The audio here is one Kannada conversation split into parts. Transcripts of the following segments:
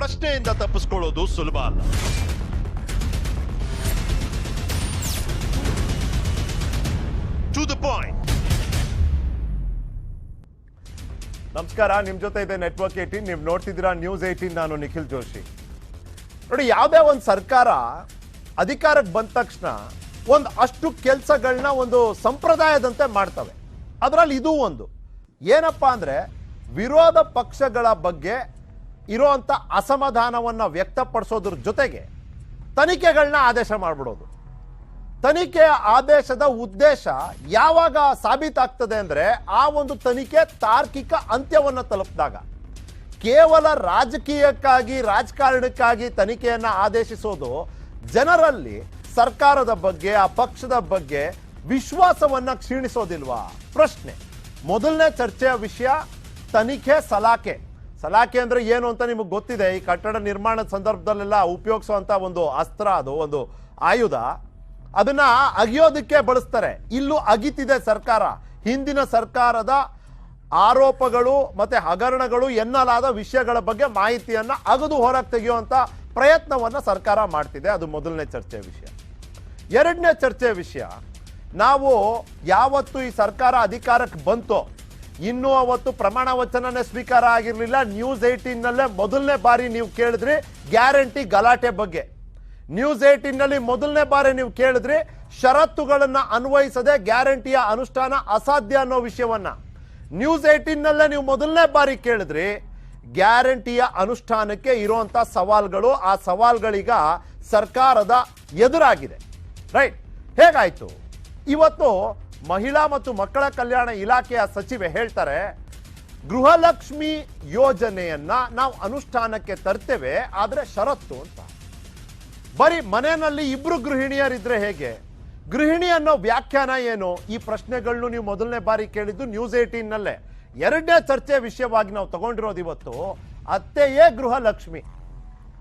ಪ್ರಶ್ನೆಯಿಂದ ತಪ್ಪಿಸ್ಕೊಳ್ಳೋದು ಸುಲಭ ಅಲ್ಲ. To the point. ನಮಸ್ಕಾರ, ನಿಮ್ ಜೊತೆ ಇದೆ ನೆಟ್ವರ್ಕ್ 18. ನೀವು ನೋಡ್ತಿದ್ದೀರಾ ನ್ಯೂಸ್ 18. ನಾನು ನಿಖಿಲ್ ಜೋಶಿ. ನೋಡಿ, ಯಾವುದೇ ಒಂದು ಸರ್ಕಾರ ಅಧಿಕಾರಕ್ಕೆ ಬಂದ ತಕ್ಷಣ ಅಷ್ಟು ಕೆಲಸಗಳನ್ನ ಒಂದು ಸಂಪ್ರದಾಯದಂತೆ ಮಾಡ್ತವೆ. ಅದರಲ್ಲಿ ಇದು ಒಂದು ಏನಪ್ಪಾ ಅಂದ್ರೆ, ವಿರೋಧ ಪಕ್ಷಗಳ ಬಗ್ಗೆ ಇರುವಂತ ಅಸಮಾಧಾನವನ್ನ ವ್ಯಕ್ತಪಡಿಸೋದ್ರ ಜೊತೆಗೆ ತನಿಖೆಗಳನ್ನ ಆದೇಶ ಮಾಡ್ಬಿಡೋದು. ತನಿಖೆಯ ಆದೇಶದ ಉದ್ದೇಶ ಯಾವಾಗ ಸಾಬೀತಾಗ್ತದೆ ಅಂದ್ರೆ, ಆ ಒಂದು ತನಿಖೆ ತಾರ್ಕಿಕ ಅಂತ್ಯವನ್ನ ತಲುಪಿದಾಗ. ಕೇವಲ ರಾಜಕಾರಣಕ್ಕಾಗಿ ತನಿಖೆಯನ್ನ ಆದೇಶಿಸೋದು ಜನರಲ್ಲಿ ಸರ್ಕಾರದ ಬಗ್ಗೆ, ಆ ಪಕ್ಷದ ಬಗ್ಗೆ ವಿಶ್ವಾಸವನ್ನ ಕ್ಷೀಣಿಸೋದಿಲ್ವಾ? ಪ್ರಶ್ನೆ. ಮೊದಲನೇ ಚರ್ಚೆಯ ವಿಷಯ ತನಿಖೆ ಸಲಾಕೆ ಅಂದ್ರೆ ಏನು ಅಂತ ನಿಮಗೆ ಗೊತ್ತಿದೆ. ಈ ಕಟ್ಟಡ ನಿರ್ಮಾಣದ ಸಂದರ್ಭದಲ್ಲೆಲ್ಲ ಉಪಯೋಗಿಸುವಂತ ಒಂದು ಅಸ್ತ್ರ, ಅದು ಒಂದು ಆಯುಧ. ಅದನ್ನ ಅಗಿಯೋದಕ್ಕೆ ಬಳಸ್ತಾರೆ. ಇಲ್ಲೂ ಅಗಿತಿದೆ ಸರ್ಕಾರ. ಹಿಂದಿನ ಸರ್ಕಾರದ ಆರೋಪಗಳು ಮತ್ತೆ ಹಗರಣಗಳು ಎನ್ನಲಾದ ವಿಷಯಗಳ ಬಗ್ಗೆ ಮಾಹಿತಿಯನ್ನ ಅಗದು ಹೊರಗೆ ತೆಗೆಯುವಂತ ಪ್ರಯತ್ನವನ್ನ ಸರ್ಕಾರ ಮಾಡ್ತಿದೆ. ಅದು ಮೊದಲನೇ ಚರ್ಚೆಯ ವಿಷಯ. ಎರಡನೇ ಚರ್ಚೆಯ ವಿಷಯ, ನಾವು ಯಾವತ್ತು ಈ ಸರ್ಕಾರ ಅಧಿಕಾರಕ್ಕೆ ಬಂತೋ ಇನ್ನೂ ಅವತ್ತು ಪ್ರಮಾಣ ವಚನನೇ ಸ್ವೀಕಾರ ಆಗಿರಲಿಲ್ಲ. ನ್ಯೂಸ್ 18 ನಲ್ಲೇ ಮೊದಲನೇ ಬಾರಿ ನೀವು ಕೇಳಿದ್ರಿ ಗ್ಯಾರಂಟಿ ಗಲಾಟೆ ಬಗ್ಗೆ. ನ್ಯೂಸ್ 18 ನಲ್ಲಿ ಮೊದಲನೇ ಬಾರಿ ನೀವು ಕೇಳಿದ್ರಿ ಷರತ್ತುಗಳನ್ನ ಅನ್ವಯಿಸದೆ ಗ್ಯಾರಂಟಿಯ ಅನುಷ್ಠಾನ ಅಸಾಧ್ಯ ಅನ್ನೋ ವಿಷಯವನ್ನ. ನ್ಯೂಸ್ 18 ನಲ್ಲೇ ನೀವು ಮೊದಲನೇ ಬಾರಿ ಕೇಳಿದ್ರಿ ಗ್ಯಾರಂಟಿಯ ಅನುಷ್ಠಾನಕ್ಕೆ ಇರುವಂತ ಸವಾಲ್ಗಳು. ಆ ಸವಾಲ್ಗಳೀಗ ಸರ್ಕಾರದ ಎದುರಾಗಿದೆ. ರೈಟ್? ಹೇಗಾಯ್ತು? ಇವತ್ತು ಮಹಿಳಾ ಮತ್ತು ಮಕ್ಕಳ ಕಲ್ಯಾಣ ಇಲಾಖೆಯ ಸಚಿವೆ ಹೇಳ್ತಾರೆ, ಗೃಹಲಕ್ಷ್ಮಿ ಯೋಜನೆಯನ್ನ ನಾವು ಅನುಷ್ಠಾನಕ್ಕೆ ತರ್ತೇವೆ, ಆದ್ರೆ ಷರತ್ತು ಅಂತ. ಬರೀ ಮನೆಯಲ್ಲಿ ಇಬ್ರು ಗೃಹಿಣಿಯರಿದ್ರೆ ಹೇಗೆ? ಗೃಹಿಣಿ ಅನ್ನೋ ವ್ಯಾಖ್ಯಾನ ಏನು? ಈ ಪ್ರಶ್ನೆಗಳನ್ನು ನೀವು ಮೊದಲನೇ ಬಾರಿ ಕೇಳಿದ್ದು ನ್ಯೂಸ್ 18 ನಲ್ಲೇ. ಎರಡನೇ ಚರ್ಚೆ ವಿಷಯವಾಗಿ ನಾವು ತಗೊಂಡಿರೋದು ಇವತ್ತು ಅತ್ತೆಯೇ ಗೃಹಲಕ್ಷ್ಮಿ,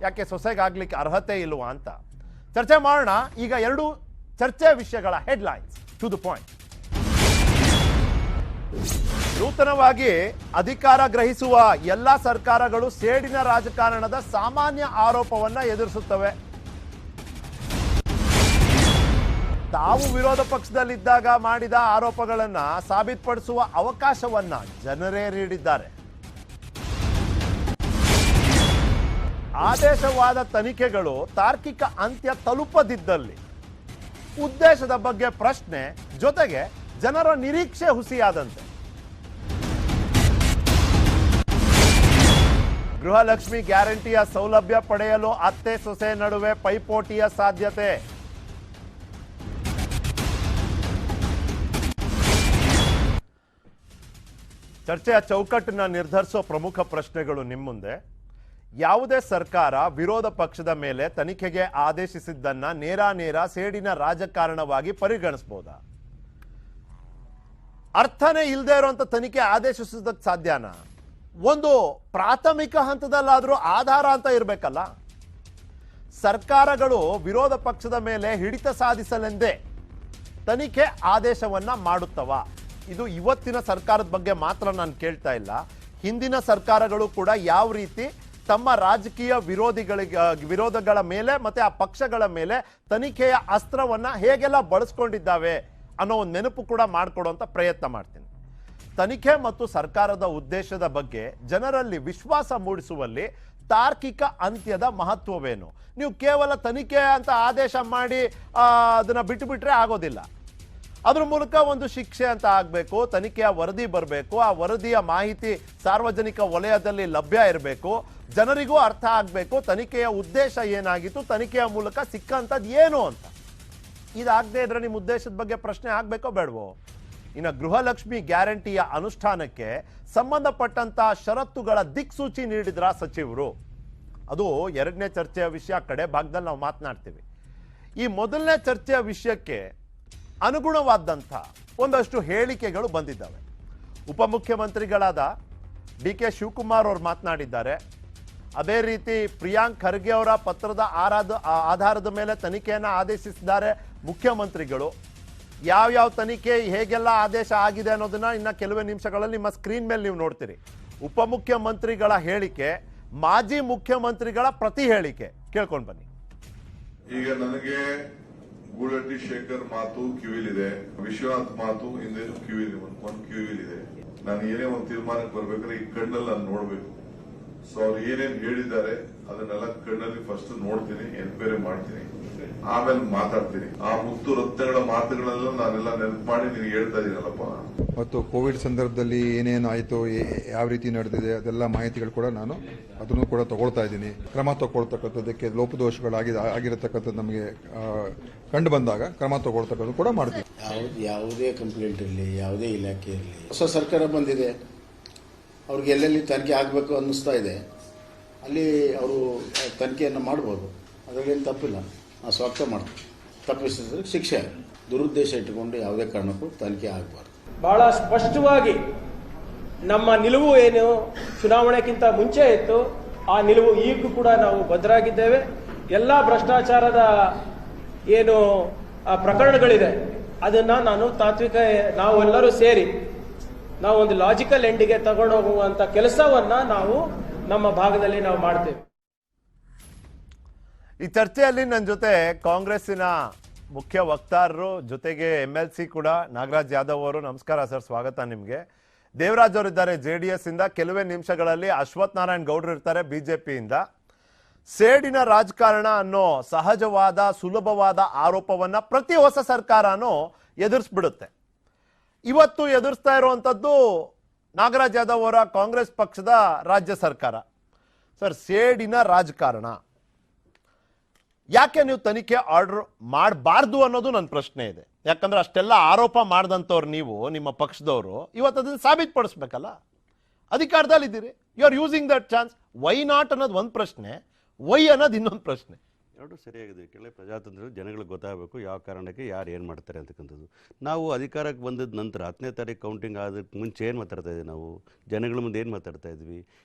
ಯಾಕೆ ಸೊಸೆಗಾಗ್ಲಿಕ್ಕೆ ಅರ್ಹತೆ ಇಲ್ವಾ ಅಂತ ಚರ್ಚೆ ಮಾಡೋಣ. ಈಗ ಎರಡು ಚರ್ಚೆ ವಿಷಯಗಳ ಹೆಡ್ಲೈನ್ಸ್. To the point. ನೂತನವಾಗಿ ಅಧಿಕಾರ ಗ್ರಹಿಸುವ ಎಲ್ಲಾ ಸರ್ಕಾರಗಳು ಸೇಡಿನ ರಾಜಕಾರಣದ ಸಾಮಾನ್ಯ ಆರೋಪವನ್ನ ಎದುರಿಸುತ್ತವೆ. ತಾವು ವಿರೋಧ ಪಕ್ಷದಲ್ಲಿದ್ದಾಗ ಮಾಡಿದ ಆರೋಪಗಳನ್ನ ಸಾಬೀತುಪಡಿಸುವ ಅವಕಾಶವನ್ನ ಜನರೇ ನೀಡಿದ್ದಾರೆ. ಆದೇಶವಾದ ತನಿಖೆಗಳು ತಾರ್ಕಿಕ ಅಂತ್ಯ ತಲುಪದಿದ್ದಲ್ಲಿ ಉದ್ದೇಶದ ಬಗ್ಗೆ ಪ್ರಶ್ನೆ, ಜೊತೆಗೆ ಜನರ ನಿರೀಕ್ಷೆ ಹುಸಿಯಾದಂತೆ. ಗೃಹಲಕ್ಷ್ಮಿ ಗ್ಯಾರಂಟಿಯ ಸೌಲಭ್ಯ ಪಡೆಯಲು ಅತ್ತೆ ಸೊಸೆ ನಡುವೆ ಪೈಪೋಟಿಯ ಸಾಧ್ಯತೆ. ಚರ್ಚೆಯ ಚೌಕಟ್ಟನ್ನ ನಿರ್ಧರಿಸೋ ಪ್ರಮುಖ ಪ್ರಶ್ನೆಗಳು ನಿಮ್ಮ ಮುಂದೆ. ಯಾವುದೇ ಸರ್ಕಾರ ವಿರೋಧ ಪಕ್ಷದ ಮೇಲೆ ತನಿಖೆಗೆ ಆದೇಶಿಸಿದ್ದನ್ನ ನೇರ ಸೇಡಿನ ರಾಜಕಾರಣವಾಗಿ ಪರಿಗಣಿಸಬಹುದಾ? ಅರ್ಥನೇ ಇಲ್ಲದೆ ಇರುವಂತ ತನಿಖೆ ಆದೇಶಿಸೋದಕ್ಕೆ ಸಾಧ್ಯನಾ? ಒಂದು ಪ್ರಾಥಮಿಕ ಹಂತದಲ್ಲಾದ್ರೂ ಆಧಾರ ಅಂತ ಇರಬೇಕಲ್ಲ. ಸರ್ಕಾರಗಳು ವಿರೋಧ ಪಕ್ಷದ ಮೇಲೆ ಹಿಡಿತ ಸಾಧಿಸಲೆಂದೇ ತನಿಖೆ ಆದೇಶವನ್ನ ಮಾಡುತ್ತವ? ಇದು ಇವತ್ತಿನ ಸರ್ಕಾರದ ಬಗ್ಗೆ ಮಾತ್ರ ನಾನು ಕೇಳ್ತಾ ಇಲ್ಲ. ಹಿಂದಿನ ಸರ್ಕಾರಗಳು ಕೂಡ ಯಾವ ರೀತಿ ತಮ್ಮ ರಾಜಕೀಯ ವಿರೋಧಗಳ ಮೇಲೆ ಮತ್ತೆ ಆ ಪಕ್ಷಗಳ ಮೇಲೆ ತನಿಖೆಯ ಅಸ್ತ್ರವನ್ನ ಹೇಗೆಲ್ಲ ಬಳಸ್ಕೊಂಡಿದ್ದಾವೆ ಅನ್ನೋ ಒಂದು ನೆನಪು ಕೂಡ ಮಾಡಿಕೊಡುವಂತ ಪ್ರಯತ್ನ ಮಾಡ್ತೀನಿ. ತನಿಖೆ ಮತ್ತು ಸರ್ಕಾರದ ಉದ್ದೇಶದ ಬಗ್ಗೆ ಜನರಲ್ಲಿ ವಿಶ್ವಾಸ ಮೂಡಿಸುವಲ್ಲಿ ತಾರ್ಕಿಕ ಅಂತ್ಯದ ಮಹತ್ವವೇನು? ನೀವು ಕೇವಲ ತನಿಖೆ ಅಂತ ಆದೇಶ ಮಾಡಿ ಅದನ್ನ ಬಿಟ್ಟುಬಿಟ್ರೆ ಆಗೋದಿಲ್ಲ. ಅದ್ರ ಮೂಲಕ ಒಂದು ಶಿಕ್ಷೆ ಅಂತ ಆಗಬೇಕು, ತನಿಖೆಯ ವರದಿ ಬರಬೇಕು, ಆ ವರದಿಯ ಮಾಹಿತಿ ಸಾರ್ವಜನಿಕ ವಲಯದಲ್ಲಿ ಲಭ್ಯ ಇರಬೇಕು, ಜನರಿಗೂ ಅರ್ಥ ಆಗಬೇಕು ತನಿಖೆಯ ಉದ್ದೇಶ ಏನಾಗಿತ್ತು, ತನಿಖೆಯ ಮೂಲಕ ಸಿಕ್ಕಂಥದ್ದು ಏನು ಅಂತ. ಇದಾಗದೇ ಇದ್ರೆ ನಿಮ್ಮ ಉದ್ದೇಶದ ಬಗ್ಗೆ ಪ್ರಶ್ನೆ ಆಗಬೇಕೋ ಬೇಡವೋ? ಇನ್ನು ಗೃಹಲಕ್ಷ್ಮಿ ಗ್ಯಾರಂಟಿಯ ಅನುಷ್ಠಾನಕ್ಕೆ ಸಂಬಂಧಪಟ್ಟಂತ ಷರತ್ತುಗಳ ದಿಕ್ಸೂಚಿ ನೀಡಿದ್ರ ಸಚಿವರು. ಅದು ಎರಡನೇ ಚರ್ಚೆಯ ವಿಷಯ, ಕಡೆ ಭಾಗದಲ್ಲಿ ನಾವು ಮಾತನಾಡ್ತೀವಿ. ಈ ಮೊದಲನೇ ಚರ್ಚೆಯ ವಿಷಯಕ್ಕೆ ಅನುಗುಣವಾದಂಥ ಒಂದಷ್ಟು ಹೇಳಿಕೆಗಳು ಬಂದಿದ್ದಾವೆ. ಉಪಮುಖ್ಯಮಂತ್ರಿಗಳಾದ DK ಶಿವಕುಮಾರ್ ಅವರು ಮಾತನಾಡಿದ್ದಾರೆ. ಅದೇ ರೀತಿ ಪ್ರಿಯಾಂಕ್ ಖರ್ಗೆ ಅವರ ಪತ್ರದ ಆಧಾರದ ಮೇಲೆ ತನಿಖೆಯನ್ನು ಆದೇಶಿಸಿದ್ದಾರೆ ಮುಖ್ಯಮಂತ್ರಿಗಳು. ಯಾವ್ಯಾವ ತನಿಖೆ ಹೇಗೆಲ್ಲ ಆದೇಶ ಆಗಿದೆ ಅನ್ನೋದನ್ನ ಇನ್ನು ಕೆಲವೇ ನಿಮಿಷಗಳಲ್ಲಿ ನಿಮ್ಮ ಸ್ಕ್ರೀನ್ ಮೇಲೆ ನೀವು ನೋಡ್ತೀರಿ. ಉಪಮುಖ್ಯಮಂತ್ರಿಗಳ ಹೇಳಿಕೆ ಮಾಜಿ ಮುಖ್ಯಮಂತ್ರಿಗಳ ಪ್ರತಿ ಹೇಳಿಕೆ ಕೇಳ್ಕೊಂಡು ಬನ್ನಿ. ಈಗ ನನಗೆ ಗೂಳಟ್ಟಿ ಶೇಖರ್ ಮಾತು ಕಿವಿಲಿದೆ, ವಿಶ್ವನಾಥ್ ಮಾತು ಹಿಂದೆ ಕಿವಿಲಿ ಒಂದು ಕಿವಿಲಿದೆ. ನಾನು ಏನೇ ಒಂದು ತೀರ್ಮಾನಕ್ಕೆ ಬರ್ಬೇಕಾದ್ರೆ ಈ ಕಣ್ಣಲ್ಲಿ ನಾನು ನೋಡ್ಬೇಕು. ಸೊ ಅವ್ರು ಏನೇನ್ ಹೇಳಿದ್ದಾರೆ ಅದನ್ನೆಲ್ಲ ಕಣ್ಣಲ್ಲಿ ಫಸ್ಟ್ ನೋಡ್ತೀನಿ, ಎನ್ಕ್ವೈರಿ ಮಾಡ್ತೀನಿ, ಆಮೇಲೆ ಮಾತಾಡ್ತೀನಿ. ಆ ಮುತ್ತು ರತ್ನಗಳ ಮಾತುಗಳೆಲ್ಲ ನಾನೆಲ್ಲ ನೆನಪು ಮಾಡಿ ನಿನಗೆ ಹೇಳ್ತಾ ಇದೀನಲ್ಲಪ್ಪ. ಮತ್ತು ಕೋವಿಡ್ ಸಂದರ್ಭದಲ್ಲಿ ಏನೇನು ಆಯಿತು, ಯಾವ ರೀತಿ ನಡೆದಿದೆ ಅದೆಲ್ಲ ಮಾಹಿತಿಗಳು ಕೂಡ ನಾನು ಅದನ್ನು ಕೂಡ ತಗೊಳ್ತಾ ಇದ್ದೀನಿ. ಕ್ರಮ ತಗೊಳ್ತಕ್ಕಂಥದ್ದಕ್ಕೆ ಆಗಿರತಕ್ಕಂಥದ್ದು ನಮಗೆ ಕಂಡು ಬಂದಾಗ ಕ್ರಮ ತಗೊಳ್ತಕ್ಕಂಥದ್ದು ಕೂಡ ಮಾಡ್ತೀವಿ. ಯಾವುದೇ ಕಂಪ್ಲೇಂಟ್ ಇರಲಿ, ಯಾವುದೇ ಇಲಾಖೆ ಇರಲಿ, ಹೊಸ ಸರ್ಕಾರ ಬಂದಿದೆ, ಅವ್ರಿಗೆ ಎಲ್ಲೆಲ್ಲಿ ತನಿಖೆ ಆಗಬೇಕು ಅನ್ನಿಸ್ತಾ ಇದೆ ಅಲ್ಲಿ ಅವರು ತನಿಖೆಯನ್ನು ಮಾಡ್ಬೋದು. ಅದರಲ್ಲೇನು ತಪ್ಪಿಲ್ಲ, ನಾವು ಸ್ವಾಗತ ಮಾಡ್ತೀವಿ. ತಪ್ಪಿಸಿದ್ರೆ ಶಿಕ್ಷೆ, ದುರುದ್ದೇಶ ಇಟ್ಟುಕೊಂಡು ಯಾವುದೇ ಕಾರಣಕ್ಕೂ ತನಿಖೆ ಆಗಬಾರ್ದು. ಬಹಳ ಸ್ಪಷ್ಟವಾಗಿ ನಮ್ಮ ನಿಲುವು ಏನು ಚುನಾವಣೆಗಿಂತ ಮುಂಚೆ ಇತ್ತು, ಆ ನಿಲುವು ಈಗೂ ಕೂಡ ನಾವು ಬದ್ಧರಾಗಿದ್ದೇವೆ. ಎಲ್ಲ ಭ್ರಷ್ಟಾಚಾರದ ಏನು ಪ್ರಕರಣಗಳಿದೆ ಅದನ್ನ ನಾನು ನಾವೆಲ್ಲರೂ ಸೇರಿ ನಾವು ಒಂದು ಲಾಜಿಕಲ್ ಎಂಡಿಗೆ ತಗೊಂಡು ಹೋಗುವಂತ ಕೆಲಸವನ್ನ ನಾವು ನಮ್ಮ ಭಾಗದಲ್ಲಿ ನಾವು ಮಾಡ್ತೇವೆ. ಈ ಚರ್ಚೆಯಲ್ಲಿ ನನ್ನ ಜೊತೆ ಕಾಂಗ್ರೆಸ್ಸಿನ ಮುಖ್ಯ ವಕ್ತಾರರು ಜೊತೆಗೆ MLC ಕೂಡ ನಾಗರಾಜ್ ಯಾದವ್ ಅವರು. ನಮಸ್ಕಾರ ಸರ್, ಸ್ವಾಗತ ನಿಮಗೆ. ದೇವರಾಜ್ ಅವರು ಇದ್ದಾರೆ JDS ಇಂದ. ಕೆಲವೇ ನಿಮಿಷಗಳಲ್ಲಿ ಅಶ್ವಥ್ ನಾರಾಯಣ್ ಗೌಡ್ರು ಇರ್ತಾರೆ ಬಿಜೆಪಿಯಿಂದ. ಸೇಡಿನ ರಾಜಕಾರಣ ಅನ್ನೋ ಸಹಜವಾದ ಸುಲಭವಾದ ಆರೋಪವನ್ನ ಪ್ರತಿ ಹೊಸ ಸರ್ಕಾರನೂ ಎದುರಿಸ್ಬಿಡುತ್ತೆ. ಇವತ್ತು ಎದುರಿಸ್ತಾ ಇರುವಂತದ್ದು ನಾಗರಾಜ್ ಯಾದವ್ ಅವರ ಕಾಂಗ್ರೆಸ್ ಪಕ್ಷದ ರಾಜ್ಯ ಸರ್ಕಾರ. ಸರ್, ಸೇಡಿನ ರಾಜಕಾರಣ ಯಾಕೆ ನೀವು ತನಿಖೆ ಆರ್ಡರ್ ಮಾಡಬಾರ್ದು ಅನ್ನೋದು ನನ್ನ ಪ್ರಶ್ನೆ ಇದೆ. ಯಾಕಂದ್ರೆ ಅಷ್ಟೆಲ್ಲ ಆರೋಪ ಮಾಡಿದಂಥವ್ರು ನೀವು, ನಿಮ್ಮ ಪಕ್ಷದವರು, ಇವತ್ತು ಅದನ್ನು ಸಾಬೀತುಪಡಿಸ್ಬೇಕಲ್ಲ. ಅಧಿಕಾರದಲ್ಲಿದ್ದೀರಿ, you are using that chance. Why not ಅನ್ನೋದು ಒಂದು ಪ್ರಶ್ನೆ, ವೈ ಅನ್ನೋದು ಇನ್ನೊಂದು ಪ್ರಶ್ನೆ. ಎರಡು ಸರಿಯಾಗಿದೆ. ಕೆಳಗೆ ಪ್ರಜಾತಂತ್ರ ಜನಗಳಿಗೆ ಗೊತ್ತಾಗಬೇಕು ಯಾವ ಕಾರಣಕ್ಕೆ ಯಾರು ಏನು ಮಾಡ್ತಾರೆ ಅಂತಕ್ಕಂಥದ್ದು. ನಾವು ಅಧಿಕಾರಕ್ಕೆ ಬಂದದ ನಂತರ 10ನೇ ತಾರೀಕು ಕೌಂಟಿಂಗ್ ಆದಕ್ಕೆ ಮುಂಚೆ ಏನು ಮಾತಾಡ್ತಾ ಇದ್ದೀವಿ, ನಾವು ಜನಗಳ ಮುಂದೆ ಏನು ಮಾತಾಡ್ತಾ ಇದ್ವಿ?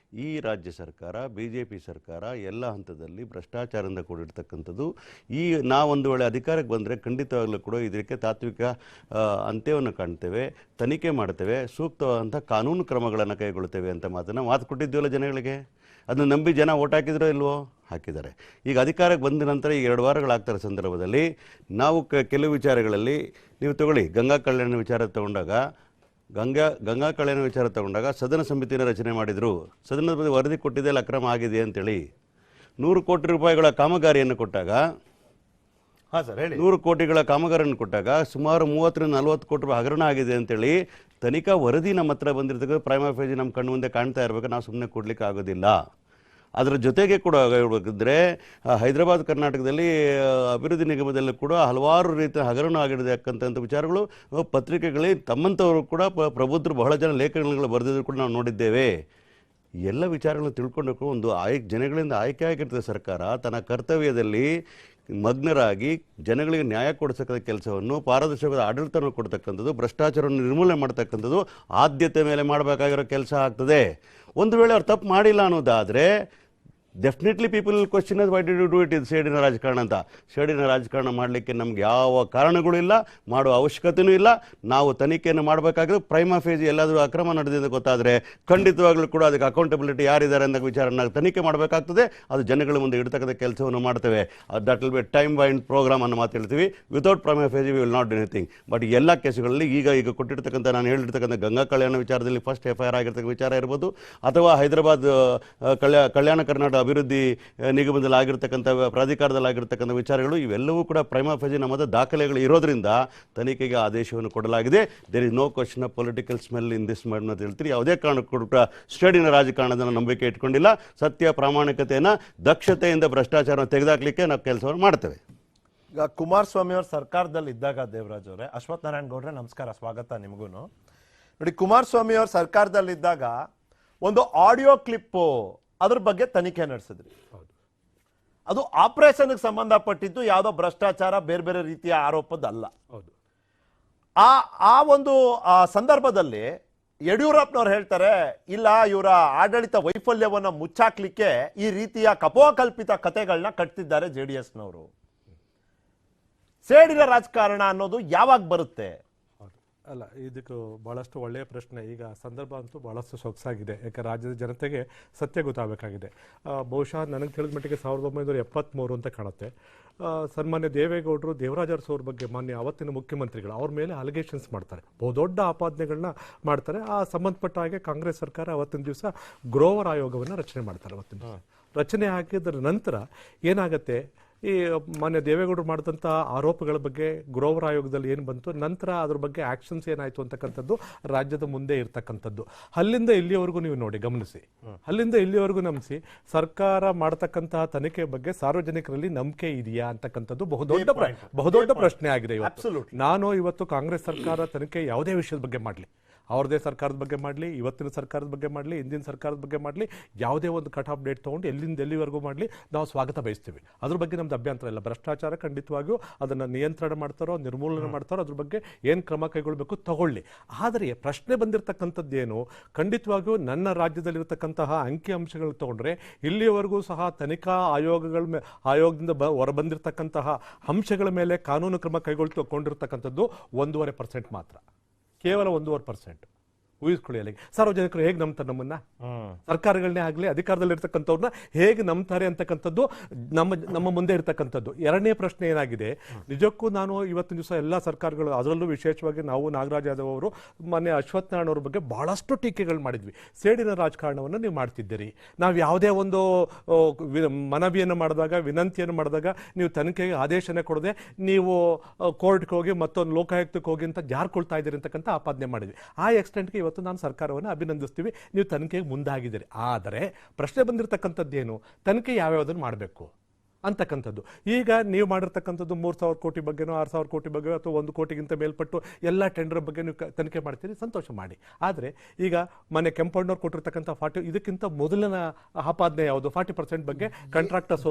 ಈ ರಾಜ್ಯ ಸರ್ಕಾರ, BJP ಸರ್ಕಾರ ಎಲ್ಲ ಹಂತದಲ್ಲಿ ಭ್ರಷ್ಟಾಚಾರದಿಂದ ಕೂಡಿರ್ತಕ್ಕಂಥದ್ದು. ನಾವೊಂದು ವೇಳೆ ಅಧಿಕಾರಕ್ಕೆ ಬಂದರೆ ಖಂಡಿತವಾಗಲೂ ಕೂಡ ಇದಕ್ಕೆ ತಾತ್ವಿಕ ಅಂತ್ಯವನ್ನು ಕಾಣ್ತೇವೆ, ತನಿಖೆ ಮಾಡ್ತೇವೆ, ಸೂಕ್ತವಾದಂಥ ಕಾನೂನು ಕ್ರಮಗಳನ್ನು ಕೈಗೊಳ್ತೇವೆ ಅಂತ ಮಾತು ಕೊಟ್ಟಿದ್ದೀವಲ್ಲ ಜನಗಳಿಗೆ. ಅದನ್ನು ನಂಬಿ ಜನ ಓಟ್ ಹಾಕಿದ್ರೋ ಇಲ್ವೋ? ಹಾಕಿದ್ದಾರೆ. ಈಗ ಅಧಿಕಾರಕ್ಕೆ ಬಂದ ನಂತರ ಈ 2 ವಾರಗಳಾಗ್ತಾರೆ ಸಂದರ್ಭದಲ್ಲಿ ನಾವು ಕೆಲವು ವಿಚಾರಗಳಲ್ಲಿ ನೀವು ತಗೊಳ್ಳಿ, ಗಂಗಾ ಕಲ್ಯಾಣ ವಿಚಾರ ತಗೊಂಡಾಗ ಸದನ ಸಮಿತಿಯನ್ನು ರಚನೆ ಮಾಡಿದರು. ಸದನದ ವರದಿ ಕೊಟ್ಟಿದ್ದೆಲ್ಲ ಅಕ್ರಮ ಆಗಿದೆ ಅಂತೇಳಿ 100 ಕೋಟಿ ರೂಪಾಯಿಗಳ ಕಾಮಗಾರಿಯನ್ನು ಕೊಟ್ಟಾಗ, 100 ಕೋಟಿಗಳ ಕಾಮಗಾರಿಯನ್ನು ಕೊಟ್ಟಾಗ ಸುಮಾರು 30ರಿಂದ 40 ಕೋಟಿ ರೂಪಾಯಿ ಹಗರಣ ಆಗಿದೆ ಅಂತೇಳಿ ತನಿಖಾ ವರದಿ ನಮ್ಮ ಹತ್ರ ಬಂದಿರ್ತಕ್ಕಂಥ ಪ್ರೈಮಾ ಫೇಜಿ ನಮ್ಮ ಕಣ್ಣು ಮುಂದೆ ಕಾಣ್ತಾ ಇರಬೇಕು. ನಾವು ಸುಮ್ಮನೆ ಕೊಡ್ಲಿಕ್ಕೆ ಆಗೋದಿಲ್ಲ. ಅದರ ಜೊತೆಗೆ ಕೂಡ ಹೇಳ್ಬೇಕಿದ್ರೆ ಹೈದರಾಬಾದ್ ಕರ್ನಾಟಕದಲ್ಲಿ ಅಭಿವೃದ್ಧಿ ನಿಗಮದಲ್ಲಿ ಕೂಡ ಹಲವಾರು ರೀತಿಯ ಹಗರಣ ಆಗಿರತಕ್ಕಂಥ ವಿಚಾರಗಳು ಪತ್ರಿಕೆಗಳಲ್ಲಿ ತಮ್ಮಂಥವರು ಕೂಡ ಪ್ರಬುದ್ಧರು ಬಹಳ ಜನ ಲೇಖನಗಳು ಬರೆದಿದ್ರು ಕೂಡ ನಾವು ನೋಡಿದ್ದೇವೆ. ಎಲ್ಲ ವಿಚಾರಗಳನ್ನು ತಿಳ್ಕೊಂಡು ಒಂದು ಜನಗಳಿಂದ ಆಯ್ಕೆ ಆಗಿರ್ತದೆ ಸರ್ಕಾರ ತನ್ನ ಕರ್ತವ್ಯದಲ್ಲಿ ಮಗ್ನರಾಗಿ ಜನಗಳಿಗೆ ನ್ಯಾಯ ಕೊಡಿಸತಕ್ಕಂಥ ಕೆಲಸವನ್ನು, ಪಾರದರ್ಶಕದ ಆಡಳಿತವನ್ನು ಕೊಡ್ತಕ್ಕಂಥದ್ದು, ಭ್ರಷ್ಟಾಚಾರವನ್ನು ನಿರ್ಮೂಲನೆ ಮಾಡ್ತಕ್ಕಂಥದ್ದು ಆದ್ಯತೆ ಮೇಲೆ ಮಾಡಬೇಕಾಗಿರೋ ಕೆಲಸ ಆಗ್ತದೆ. ಒಂದು ವೇಳೆ ಅವ್ರು ತಪ್ಪು ಮಾಡಿಲ್ಲ ಅನ್ನೋದಾದರೆ definitely people question why did you do it ಇದು ಸೇಡಿನ ರಾಜಕಾರಣ ಅಂತ. ಸೇಡಿನ ರಾಜಕಾರಣ ಮಾಡಲಿಕ್ಕೆ ನಮ್ಗೆ ಯಾವ ಕಾರಣಗಳು ಇಲ್ಲ, ಮಾಡುವ ಅವಶ್ಯಕತೆಯೂ ಇಲ್ಲ. ನಾವು ತನಿಖೆಯನ್ನು ಮಾಡಬೇಕಾದ್ರೆ ಪ್ರೈಮಾ ಫೇಜಿ ಎಲ್ಲಾದರೂ ಅಕ್ರಮ ನಡೆದಿದೆ ಗೊತ್ತಾದರೆ ಖಂಡಿತವಾಗ್ಲೂ ಕೂಡ ಅದಕ್ಕೆ ಅಕೌಂಟಬಿಲಿಟಿ ಯಾರಿದ್ದಾರೆ ಅನ್ನೋ ವಿಚಾರನ ತನಿಖೆ ಮಾಡಬೇಕಾಗ್ತದೆ. ಅದು ಜನಗಳ ಮುಂದೆ ಇಡ್ತಕ್ಕಂಥ ಕೆಲಸವನ್ನು ಮಾಡ್ತೇವೆ. That will be time bound programme ಅನ್ನೋ ಮಾತು ಹೇಳ್ತೀವಿ. Without prima facie we will not do anything. But ಎಲ್ಲ ಕೇಸುಗಳಲ್ಲಿ ಈಗ ಕೊಟ್ಟಿರ್ತಕ್ಕಂಥ ನಾನು ಹೇಳಿರ್ತಕ್ಕಂಥ ಗಂಗಾ ಕಲ್ಯಾಣ ವಿಚಾರದಲ್ಲಿ ಫಸ್ಟ್ FIR ಆಗಿರ್ತಕ್ಕಂಥ ವಿಚಾರ ಇರ್ಬೋದು, ಅಥವಾ ಹೈದರಾಬಾದ್ ಕಲ್ಯಾಣ ಕರ್ನಾಟಕ ಅಭಿವೃದ್ಧಿ ನಿಗಮದಲ್ಲಿ ಆಗಿರ್ತಕ್ಕಂಥ ಪ್ರಾಧಿಕಾರದಲ್ಲಿ ಆಗಿರ್ತಕ್ಕಂಥ ವಿಚಾರಗಳು ಇವೆಲ್ಲವೂ ಕೂಡ ಪ್ರೈಮಾ ಫೇಜಿ ನಮ್ಮದು ದಾಖಲೆಗಳು ಇರೋದ್ರಿಂದ ತನಿಖೆಗೆ ಆದೇಶವನ್ನು ಕೊಡಲಾಗಿದೆ. There is no question of political smell in this matter ಅಂತ ಹೇಳ್ತೀರಿ. ಯಾವುದೇ ಕಾರಣಕ್ಕೂ ಕೂಡ ಸ್ಟೇಡಿನ ರಾಜಕಾರಣದ ನಂಬಿಕೆ ಇಟ್ಕೊಂಡಿಲ್ಲ. ಸತ್ಯ, ಪ್ರಾಮಾಣಿಕತೆಯನ್ನು, ದಕ್ಷತೆಯಿಂದ ಭ್ರಷ್ಟಾಚಾರ ತೆಗೆದಾಕ್ಲಿಕ್ಕೆ ನಾವು ಕೆಲಸವನ್ನು ಮಾಡ್ತೇವೆ. ಈಗ ಕುಮಾರಸ್ವಾಮಿ ಅವ್ರ ಸರ್ಕಾರದಲ್ಲಿ ಇದ್ದಾಗ, ದೇವರಾಜ್ ಅವರೇ, ಅಶ್ವಥ್ ನಾರಾಯಣ್ ಗೌಡ್ರೆ ನಮಸ್ಕಾರ, ಸ್ವಾಗತ ನಿಮಗೂ. ನೋಡಿ, ಕುಮಾರಸ್ವಾಮಿ ಅವ್ರ ಸರ್ಕಾರದಲ್ಲಿದ್ದಾಗ ಒಂದು ಆಡಿಯೋ ಕ್ಲಿಪ್ ಅದ್ರ ಬಗ್ಗೆ ತನಿಖೆ ನಡೆಸಿದ್ರಿ. ಅದು ಆಪರೇಷನ್ಗೆ ಸಂಬಂಧಪಟ್ಟಿದ್ದು, ಯಾವುದೋ ಭ್ರಷ್ಟಾಚಾರ ಬೇರೆ ಬೇರೆ ರೀತಿಯ ಆರೋಪದಲ್ಲ. ಆ ಒಂದು ಸಂದರ್ಭದಲ್ಲಿ ಯಡಿಯೂರಪ್ಪನವ್ರು ಹೇಳ್ತಾರೆ, ಇಲ್ಲ, ಇವರ ಆಡಳಿತ ವೈಫಲ್ಯವನ್ನ ಮುಚ್ಚಾಕ್ಲಿಕ್ಕೆ ಈ ರೀತಿಯ ಕಪೋಕಲ್ಪಿತ ಕಥೆಗಳನ್ನ ಕಟ್ತಿದ್ದಾರೆ JDSನವರು. ಸೇಡಿನ ರಾಜಕಾರಣ ಅನ್ನೋದು ಯಾವಾಗ ಬರುತ್ತೆ? ಅಲ್ಲ, ಇದಕ್ಕೂ ಬಹಳಷ್ಟು ಒಳ್ಳೆಯ ಪ್ರಶ್ನೆ. ಈಗ ಸಂದರ್ಭ ಅಂತೂ ಬಹಳಷ್ಟು ಸೊಗಸಾಗಿದೆ. ಯಾಕೆ ರಾಜ್ಯದ ಜನತೆಗೆ ಸತ್ಯ ಗೊತ್ತಾಗಬೇಕಾಗಿದೆ. ಬಹುಶಃ ನನಗೆ ತಿಳಿದ ಮಟ್ಟಿಗೆ 1973 ಅಂತ ಕಾಣುತ್ತೆ. ಸನ್ಮಾನ್ಯ ದೇವೇಗೌಡರು ದೇವರಾಜ ಅರಸು ಅವ್ರ ಬಗ್ಗೆ, ಮಾನ್ಯ ಅವತ್ತಿನ ಮುಖ್ಯಮಂತ್ರಿಗಳು ಅವ್ರ ಮೇಲೆ ಅಲಿಗೇಷನ್ಸ್ ಮಾಡ್ತಾರೆ, ಬಹುದೊಡ್ಡ ಆಪಾದನೆಗಳನ್ನ ಮಾಡ್ತಾರೆ. ಆ ಸಂಬಂಧಪಟ್ಟ ಹಾಗೆ ಕಾಂಗ್ರೆಸ್ ಸರ್ಕಾರ ಅವತ್ತಿನ ದಿವಸ ಗ್ರೋವರ್ ಆಯೋಗವನ್ನು ರಚನೆ ಮಾಡ್ತಾರೆ. ಅವತ್ತಿನ ದಿವಸ ರಚನೆ ಆಗಿದ್ದರ ನಂತರ ಏನಾಗುತ್ತೆ, ಈ ಮಾನ್ಯ ದೇವೇಗೌಡರು ಮಾಡಿದಂಥ ಆರೋಪಗಳ ಬಗ್ಗೆ ಗ್ರೋವರ್ ಆಯೋಗದಲ್ಲಿ ಏನು ಬಂತು, ನಂತರ ಅದ್ರ ಬಗ್ಗೆ ಆಕ್ಷನ್ಸ್ ಏನಾಯಿತು ಅಂತಕ್ಕಂಥದ್ದು ರಾಜ್ಯದ ಮುಂದೆ ಇರ್ತಕ್ಕಂಥದ್ದು. ಅಲ್ಲಿಂದ ಇಲ್ಲಿಯವರೆಗೂ ನೀವು ನೋಡಿ, ಗಮನಿಸಿ, ಅಲ್ಲಿಂದ ಇಲ್ಲಿಯವರೆಗೂ ನಮಿಸಿ ಸರ್ಕಾರ ಮಾಡತಕ್ಕಂತಹ ತನಿಖೆ ಬಗ್ಗೆ ಸಾರ್ವಜನಿಕರಲ್ಲಿ ನಂಬಿಕೆ ಇದೆಯಾ ಅಂತಕ್ಕಂಥದ್ದು ಬಹುದೊಡ್ಡ ಪ್ರಶ್ನೆ ಆಗಿದೆ ಇವತ್ತು. ನಾನು ಇವತ್ತು ಕಾಂಗ್ರೆಸ್ ಸರ್ಕಾರ ತನಿಖೆ ಯಾವುದೇ ವಿಷಯದ ಬಗ್ಗೆ ಮಾಡಲಿ, ಅವ್ರದೇ ಸರ್ಕಾರದ ಬಗ್ಗೆ ಮಾಡಲಿ, ಇವತ್ತಿನ ಸರ್ಕಾರದ ಬಗ್ಗೆ ಮಾಡಲಿ, ಹಿಂದಿನ ಸರ್ಕಾರದ ಬಗ್ಗೆ ಮಾಡಲಿ, ಯಾವುದೇ ಒಂದು ಕಟ್ ಆಫ್ ಡೇಟ್ ತೊಗೊಂಡು ಎಲ್ಲಿಂದ ಎಲ್ಲಿವರೆಗೂ ಮಾಡಲಿ ನಾವು ಸ್ವಾಗತ ಬಯಸ್ತೀವಿ. ಅದ್ರ ಬಗ್ಗೆ ನಮ್ದು ಅಭ್ಯಂತರ ಇಲ್ಲ. ಭ್ರಷ್ಟಾಚಾರ ಖಂಡಿತವಾಗಿಯೂ ಅದನ್ನು ನಿಯಂತ್ರಣ ಮಾಡ್ತಾರೋ ನಿರ್ಮೂಲನೆ ಮಾಡ್ತಾರೋ ಅದ್ರ ಬಗ್ಗೆ ಏನು ಕ್ರಮ ಕೈಗೊಳ್ಳಬೇಕು ತಗೊಳ್ಳಿ. ಆದರೆ ಪ್ರಶ್ನೆ ಬಂದಿರತಕ್ಕಂಥದ್ದೇನು, ಖಂಡಿತವಾಗಿಯೂ ನನ್ನ ರಾಜ್ಯದಲ್ಲಿರ್ತಕ್ಕಂತಹ ಅಂಕಿ ಅಂಶಗಳು ತಗೊಂಡ್ರೆ ಇಲ್ಲಿಯವರೆಗೂ ಸಹ ತನಿಖಾ ಆಯೋಗದಿಂದ ಹೊರಬಂದಿರತಕ್ಕಂತಹ ಅಂಶಗಳ ಮೇಲೆ ಕಾನೂನು ಕ್ರಮ ಕೈಗೊಳ್ಕೊಂಡಿರ್ತಕ್ಕಂಥದ್ದು 1.5% ಮಾತ್ರ, ಕೇವಲ 1.5%. ಊಹಿಸ್ಕೊಳ್ಳಿ. ಅಲ್ಲಿಗೆ ಸಾರ್ವಜನಿಕರು ಹೇಗೆ ನಂಬ್ತಾರೆ ನಮ್ಮನ್ನ, ಸರ್ಕಾರಗಳನ್ನೇ ಆಗಲಿ ಅಧಿಕಾರದಲ್ಲಿರ್ತಕ್ಕಂಥವ್ರನ್ನ ಹೇಗೆ ನಂಬ್ತಾರೆ ಅಂತಕ್ಕಂಥದ್ದು ನಮ್ಮ ಮುಂದೆ ಇರ್ತಕ್ಕಂಥದ್ದು. ಎರಡನೇ ಪ್ರಶ್ನೆ ಏನಾಗಿದೆ, ನಿಜಕ್ಕೂ ನಾನು ಇವತ್ತಿನ ದಿವಸ ಎಲ್ಲ ಸರ್ಕಾರಗಳು, ಅದರಲ್ಲೂ ವಿಶೇಷವಾಗಿ ನಾವು ನಾಗರಾಜ್ ಯಾದವ್ ಅವರು ಮೊನ್ನೆ ಅಶ್ವಥ್ ನಾರಾಯಣ ಅವ್ರ ಬಗ್ಗೆ ಬಹಳಷ್ಟು ಟೀಕೆಗಳು ಮಾಡಿದ್ವಿ. ಸೇಡಿನ ರಾಜಕಾರಣವನ್ನು ನೀವು ಮಾಡ್ತಿದ್ದೀರಿ, ನಾವು ಯಾವುದೇ ಒಂದು ಮನವಿಯನ್ನು ಮಾಡಿದಾಗ, ವಿನಂತಿಯನ್ನು ಮಾಡಿದಾಗ ನೀವು ತನಿಖೆಗೆ ಆದೇಶನೇ ಕೊಡದೆ ನೀವು ಕೋರ್ಟ್ಗೆ ಹೋಗಿ ಮತ್ತೊಂದು ಲೋಕಾಯುಕ್ತಕ್ಕೆ ಹೋಗಿ ಅಂತ ಜಾರ್ಕೊಳ್ತಾ ಇದ್ದೀರಿ ಅಂತಕ್ಕಂಥ ಆಪಾದನೆ ಮಾಡಿದ್ವಿ. ಆ ಎಕ್ಸ್ಟೆಂಟ್ಗೆ ಇವತ್ತು ನಾನು ಸರ್ಕಾರವನ್ನು ಅಭಿನಂದಿಸ್ತೀವಿ, ನೀವು ತನಿಖೆಗೆ ಮುಂದಾಗಿದ್ದೀರಿ. ಆದರೆ ಪ್ರಶ್ನೆ ಬಂದಿರತಕ್ಕಂಥದ್ದೇನು, ತನಿಖೆ ಯಾವ್ಯಾವುದನ್ನು ಮಾಡಬೇಕು ಅಂತಕ್ಕಂಥದ್ದು. ಈಗ ನೀವು ಮಾಡಿರ್ತಕ್ಕಂಥದ್ದು 3,000 ಕೋಟಿ ಬಗ್ಗೆನೋ 6,000 ಕೋಟಿ ಬಗ್ಗೆ ಅಥವಾ 1 ಕೋಟಿಗಿಂತ ಮೇಲ್ಪಟ್ಟು ಎಲ್ಲ ಟೆಂಡರ್ ಬಗ್ಗೆ ನೀವು ತನಿಖೆ ಮಾಡ್ತೀರಿ, ಸಂತೋಷ ಮಾಡಿ. ಆದರೆ ಈಗ ಮೊನ್ನೆ ಕೆಂಪಣ್ಣವ್ರು ಕೊಟ್ಟಿರ್ತಕ್ಕಂಥ 40 ಇದಕ್ಕಿಂತ ಮೊದಲಿನ ಆಪಾದನೆ ಯಾವುದು, 40% ಬಗ್ಗೆ ಕಾಂಟ್ರಾಕ್ಟರ್ಸ್.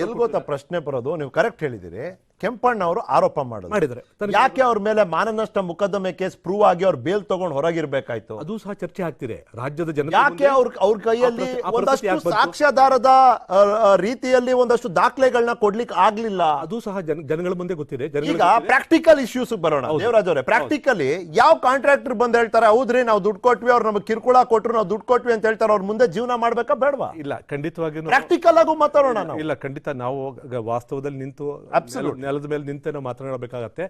ಎಲ್ಲಿ ಗೊತ್ತಾ ಪ್ರಶ್ನೆ ಬರೋದು, ನೀವು ಕರೆಕ್ಟ್ ಹೇಳಿದಿರಿ. ಕೆಂಪಣ್ಣ ಅವರು ಆರೋಪ ಮಾಡಿದ್ದಾರೆ, ಯಾಕೆ ಅವ್ರ ಮೇಲೆ ಮಾನನಷ್ಟ ಮೊಕದ್ದಮೆ ಕೇಸ್ ಪ್ರೂವ್ ಆಗಿ ಅವ್ರು ಬೇಲ್ ತಗೊಂಡು ಹೊರಗಿರ್ಬೇಕಾಯ್ತು? ಅದು ಸಹ ಚರ್ಚೆ ಆಗ್ತಿದೆ ರಾಜ್ಯದ ಜನ. ಯಾಕೆ ಅವ್ರ ಕೈಯಲ್ಲಿ ಒಂದಷ್ಟು ಸಾಕ್ಷ್ಯಾಧಾರದ ರೀತಿಯಲ್ಲಿ ಒಂದಷ್ಟು ದಾಖಲೆಗಳನ್ನ ಕೊಡ್ಲಿಕ್ಕೆ ಆಗ್ಲಿಲ್ಲ? ಅದು ಸಹ ಜನಗಳ ಮುಂದೆ ಗೊತ್ತಿದೆ. ಈಗ ಪ್ರಾಕ್ಟಿಕಲ್ ಇಶ್ಯೂಸ್ ಬರೋಣ ದೇವರಾಜ್ ಅವರೇ. ಪ್ರಾಕ್ಟಿಕಲಿ ಯಾವ ಕಾಂಟ್ರಾಕ್ಟರ್ ಬಂದ್ ಹೇಳ್ತಾರೆ, ಹೌದ್ರಿ ನಾವು ದುಡ್ಡು ಕೊಟ್ವಿ, ಅವ್ರು ನಮಗೆ ಕಿರುಕುಳ ಕೊಟ್ರು, ನಾವು ದುಡ್ಡು ಕೊಟ್ವಿ ಅಂತ ಹೇಳ್ತಾರೆ, ಅವ್ರ ಮುಂದೆ ಜೀವನ ಮಾಡ್ಬೇಕಾ ಬೇಡವಾ? ಇಲ್ಲ, ಖಂಡಿತವಾಗಿ ಪ್ರಾಕ್ಟಿಕಲ್ ಆಗು ಮಾತಾಡೋಣ ನಾವು. ಇಲ್ಲ, ಖಂಡಿತ ನಾವು ವಾಸ್ತವದಲ್ಲಿ ನಿಂತು ನೆಲದ ಮೇಲೆ ನಿಂತೆ ನಾವು ಮಾತನಾಡಬೇಕಾಗತ್ತೆ.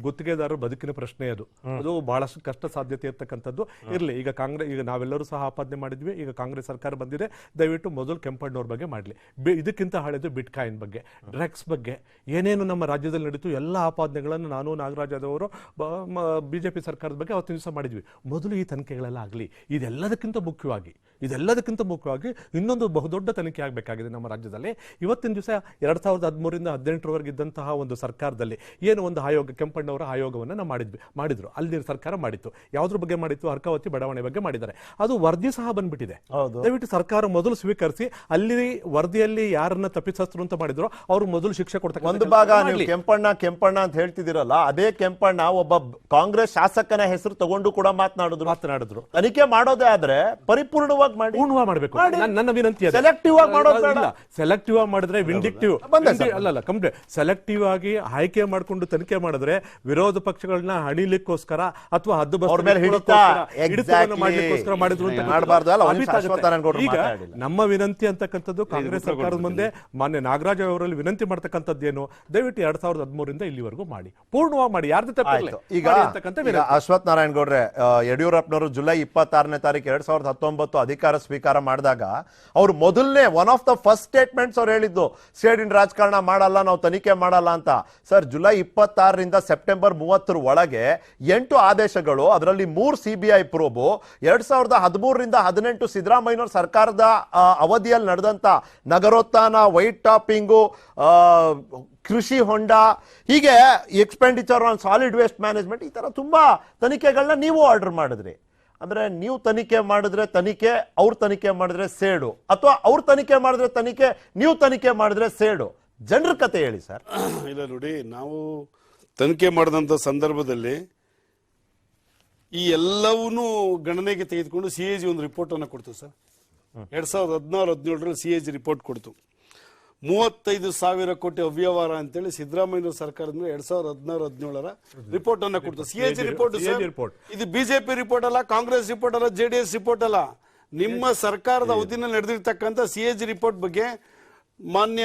ಗುತ್ತಿಗೆದಾರರ ಬದುಕಿನ ಪ್ರಶ್ನೆ ಅದು ಬಹಳಷ್ಟು ಕಷ್ಟ ಸಾಧ್ಯತೆ ಇರ್ತಕ್ಕಂಥದ್ದು. ಇರ್ಲಿ, ಈಗ ನಾವೆಲ್ಲರೂ ಸಹ ಆಪಾದನೆ ಮಾಡಿದ್ವಿ. ಈಗ ಕಾಂಗ್ರೆಸ್ ಸರ್ಕಾರ ಬಂದಿದೆ, ದಯವಿಟ್ಟು ಮೊದಲು ಕೆಂಪಣ್ಣವ್ರ ಬಗ್ಗೆ ಮಾಡಲಿ. ಇದಕ್ಕಿಂತ ಹಳೆದು ಬಿಟ್ಕಾಯಿನ್ ಬಗ್ಗೆ, ಡ್ರಗ್ಸ್ ಬಗ್ಗೆ ಏನೇನು ನಮ್ಮ ರಾಜ್ಯದಲ್ಲಿ ನಡೀತು ಎಲ್ಲ ಆಪಾದನೆಗಳನ್ನು ನಾನು ನಾಗರಾಜ್ ಯಾದವ್ ಅವರು ಬಿಜೆಪಿ ಸರ್ಕಾರದ ಬಗ್ಗೆ ಅವತ್ತಿನ ದಿವಸ ಮಾಡಿದ್ವಿ. ಮೊದಲು ಈ ತನಿಖೆಗಳೆಲ್ಲ ಆಗಲಿ. ಇದೆಲ್ಲದಕ್ಕಿಂತ ಮುಖ್ಯವಾಗಿ ಇನ್ನೊಂದು ಬಹುದೊಡ್ಡ ತನಿಖೆ ಆಗಬೇಕಾಗಿದೆ ನಮ್ಮ ರಾಜ್ಯದಲ್ಲಿ. ಇವತ್ತಿನ ದಿವಸ 2013ರಿಂದ 2018ರವರೆಗೆ ಇದ್ದಂತಹ ಒಂದು ಸರ್ಕಾರದಲ್ಲಿ ಏನು ಒಂದು ಆಯೋಗ, ಕೆಂಪಣ್ಣವರ ಆಯೋಗವನ್ನು ನಾವು ಮಾಡಿದ್ರು. ಅಲ್ಲಿ ಸರ್ಕಾರ ಮಾಡಿತ್ತು. ಯಾವುದ್ರ ಬಗ್ಗೆ ಮಾಡಿತ್ತು? ಅರ್ಕಾವತಿ ಬಡಾವಣೆ ಬಗ್ಗೆ ಮಾಡಿದ್ದಾರೆ. ಅದು ವರದಿ ಸಹ ಬಂದ್ಬಿಟ್ಟಿದೆ. ದಯವಿಟ್ಟು ಸರ್ಕಾರ ಮೊದಲು ಸ್ವೀಕರಿಸಿ, ಅಲ್ಲಿ ವರದಿಯಲ್ಲಿ ಯಾರನ್ನ ತಪ್ಪಿಸಸ್ತರು ಅಂತ ಮಾಡಿದ್ರು ಅವ್ರು ಮೊದಲು ಶಿಕ್ಷೆ ಕೊಡ್ತಾರೆ. ಒಂದು ಭಾಗ ನೀವು ಕೆಂಪಣ್ಣ ಅಂತ ಹೇಳ್ತಿದ್ದೀರಲ್ಲ, ಅದೇ ಕೆಂಪಣ್ಣ ಒಬ್ಬ ಕಾಂಗ್ರೆಸ್ ಶಾಸಕನ ಹೆಸರು ತಗೊಂಡು ಕೂಡ ಮಾತನಾಡಿದ್ರು. ತನಿಖೆ ಮಾಡೋದೇ ಆದ್ರೆ ಪರಿಪೂರ್ಣವಾಗಿ ಮಾಡಬೇಕು. ನನ್ನ ವಿನಂತಿ ಸೆಲೆಕ್ಟಿವ್ ಆಗಿ ಮಾಡೋದು. ಸೆಲೆಕ್ಟಿವ್ ಆಗಿ ಮಾಡಿದ್ರೆ ವಿಂಡಿಕ್ಟಿವ್ ಅಲ್ಲ, ಸೆಲೆಕ್ಟಿವ್ ಆಗಿ ಆಯ್ಕೆ ಮಾಡಿಕೊಂಡು ತನಿಖೆ ಮಾಡಿದ್ರೆ ವಿರೋಧ ಪಕ್ಷಗಳನ್ನ ಹಣಿಲಿಕ್ಕೋಸ್ಕರ ಅಥವಾ ಮಾಡ್ಲಿಕ್ಕೋಸ್ಕರ ಮಾಡಿದ್ರು ಅಂತ ಈಗ ನಮ್ಮ ವಿನಂತಿ ಅಂತಕ್ಕಂಥದ್ದು ಕಾಂಗ್ರೆಸ್ ಸರ್ಕಾರದ ಮುಂದೆ ಮಾನ್ಯ ನಾಗರಾಜ್ ಅವರಲ್ಲಿ ವಿನಂತಿ ಮಾಡ್ತಕ್ಕಂಥದ್ದೇನು, ದಯವಿಟ್ಟು 2013ರಿಂದ ಇಲ್ಲಿವರೆಗೂ ಮಾಡಿ, ಪೂರ್ಣವಾಗಿ ಮಾಡಿ. ಯಾರ್ದು ತಪ್ಪಿಲ್ಲ. ಈಗ ಅಶ್ವಥ್ ನಾರಾಯಣ ಗೌಡ್ರೆ, ಯಡಿಯೂರಪ್ಪನವರು ಜುಲೈ 26ನೇ ತಾರೀಕು 2019 ಅಧಿಕಾರ ಸ್ವೀಕಾರ ಮಾಡಿದಾಗ ಅವ್ರು ಮೊದಲನೇ one of the first statements ಅವ್ರು ಹೇಳಿದ್ದು ಸೇಡಿನ ರಾಜಕಾರಣ ಮಾಡಲ್ಲ, ನಾವು ತನಿಖೆ ಮಾಡಲ್ಲ ಅಂತ. ಸರ್, ಜುಲೈ 26ರಿಂದ ಸೆಪ್ಟೆಂಬರ್ 30 ಒಳಗೆ 8 ಆದೇಶಗಳು, ಅದರಲ್ಲಿ 3 CBI ಪ್ರೋಬು, 2013ರಿಂದ 18 ಸಿದ್ದರಾಮಯ್ಯನವರ ಸರ್ಕಾರದ ಅವಧಿಯಲ್ಲಿ ನಡೆದಂತ ನಗರೋತ್ಥಾನ, ವೈಟ್ ಟಾಪಿಂಗು, ಕೃಷಿ ಹೊಂಡ, ಹೀಗೆ expenditure on solid waste management, ಈ ತರ ತುಂಬಾ ತನಿಖೆಗಳನ್ನ ನೀವು ಆರ್ಡರ್ ಮಾಡಿದ್ರಿ. ಅಂದ್ರೆ ನೀವು ತನಿಖೆ ಮಾಡಿದ್ರೆ ತನಿಖೆ, ಅವ್ರ ತನಿಖೆ ಮಾಡಿದ್ರೆ ಸೇಡು, ಅಥವಾ ಅವ್ರ ತನಿಖೆ ಮಾಡಿದ್ರೆ ತನಿಖೆ, ನೀವು ತನಿಖೆ ಮಾಡಿದ್ರೆ ಸೇಡು. ಜನರ ಕತೆ ಹೇಳಿ ಸರ್. ಇಲ್ಲ ನೋಡಿ, ನಾವು ತನಿಖೆ ಮಾಡಿದಂಥ ಸಂದರ್ಭದಲ್ಲಿ ಈ ಎಲ್ಲವನ್ನೂ ಗಣನೆಗೆ ತೆಗೆದುಕೊಂಡು CAG ಒಂದು ರಿಪೋರ್ಟ್ ಅನ್ನು ಕೊಡ್ತು ಸರ್. 2016-17ರಲ್ಲಿ CAG ರಿಪೋರ್ಟ್ ಕೊಡ್ತು. 35,000 ಕೋಟಿ ಅವ್ಯವಹಾರ ಅಂತೇಳಿ ಸಿದ್ದರಾಮಯ್ಯ ಸರ್ಕಾರದ ಮೇಲೆ 2016-17 ರಿಪೋರ್ಟ್ ಅನ್ನ ಕೊಡ್ತು. CAG report. ಇದು ಬಿಜೆಪಿ ರಿಪೋರ್ಟ್ ಅಲ್ಲ, ಕಾಂಗ್ರೆಸ್ ರಿಪೋರ್ಟ್ ಅಲ್ಲ, ಜೆಡಿಎಸ್ ರಿಪೋರ್ಟ್ ಅಲ್ಲ. ನಿಮ್ಮ ಸರ್ಕಾರದ ಅವಧಿನಲ್ಲಿ ನಡೆದಿರ್ತಕ್ಕಂಥ ಸಿಎಜಿ ರಿಪೋರ್ಟ್ ಬಗ್ಗೆ ಮಾನ್ಯ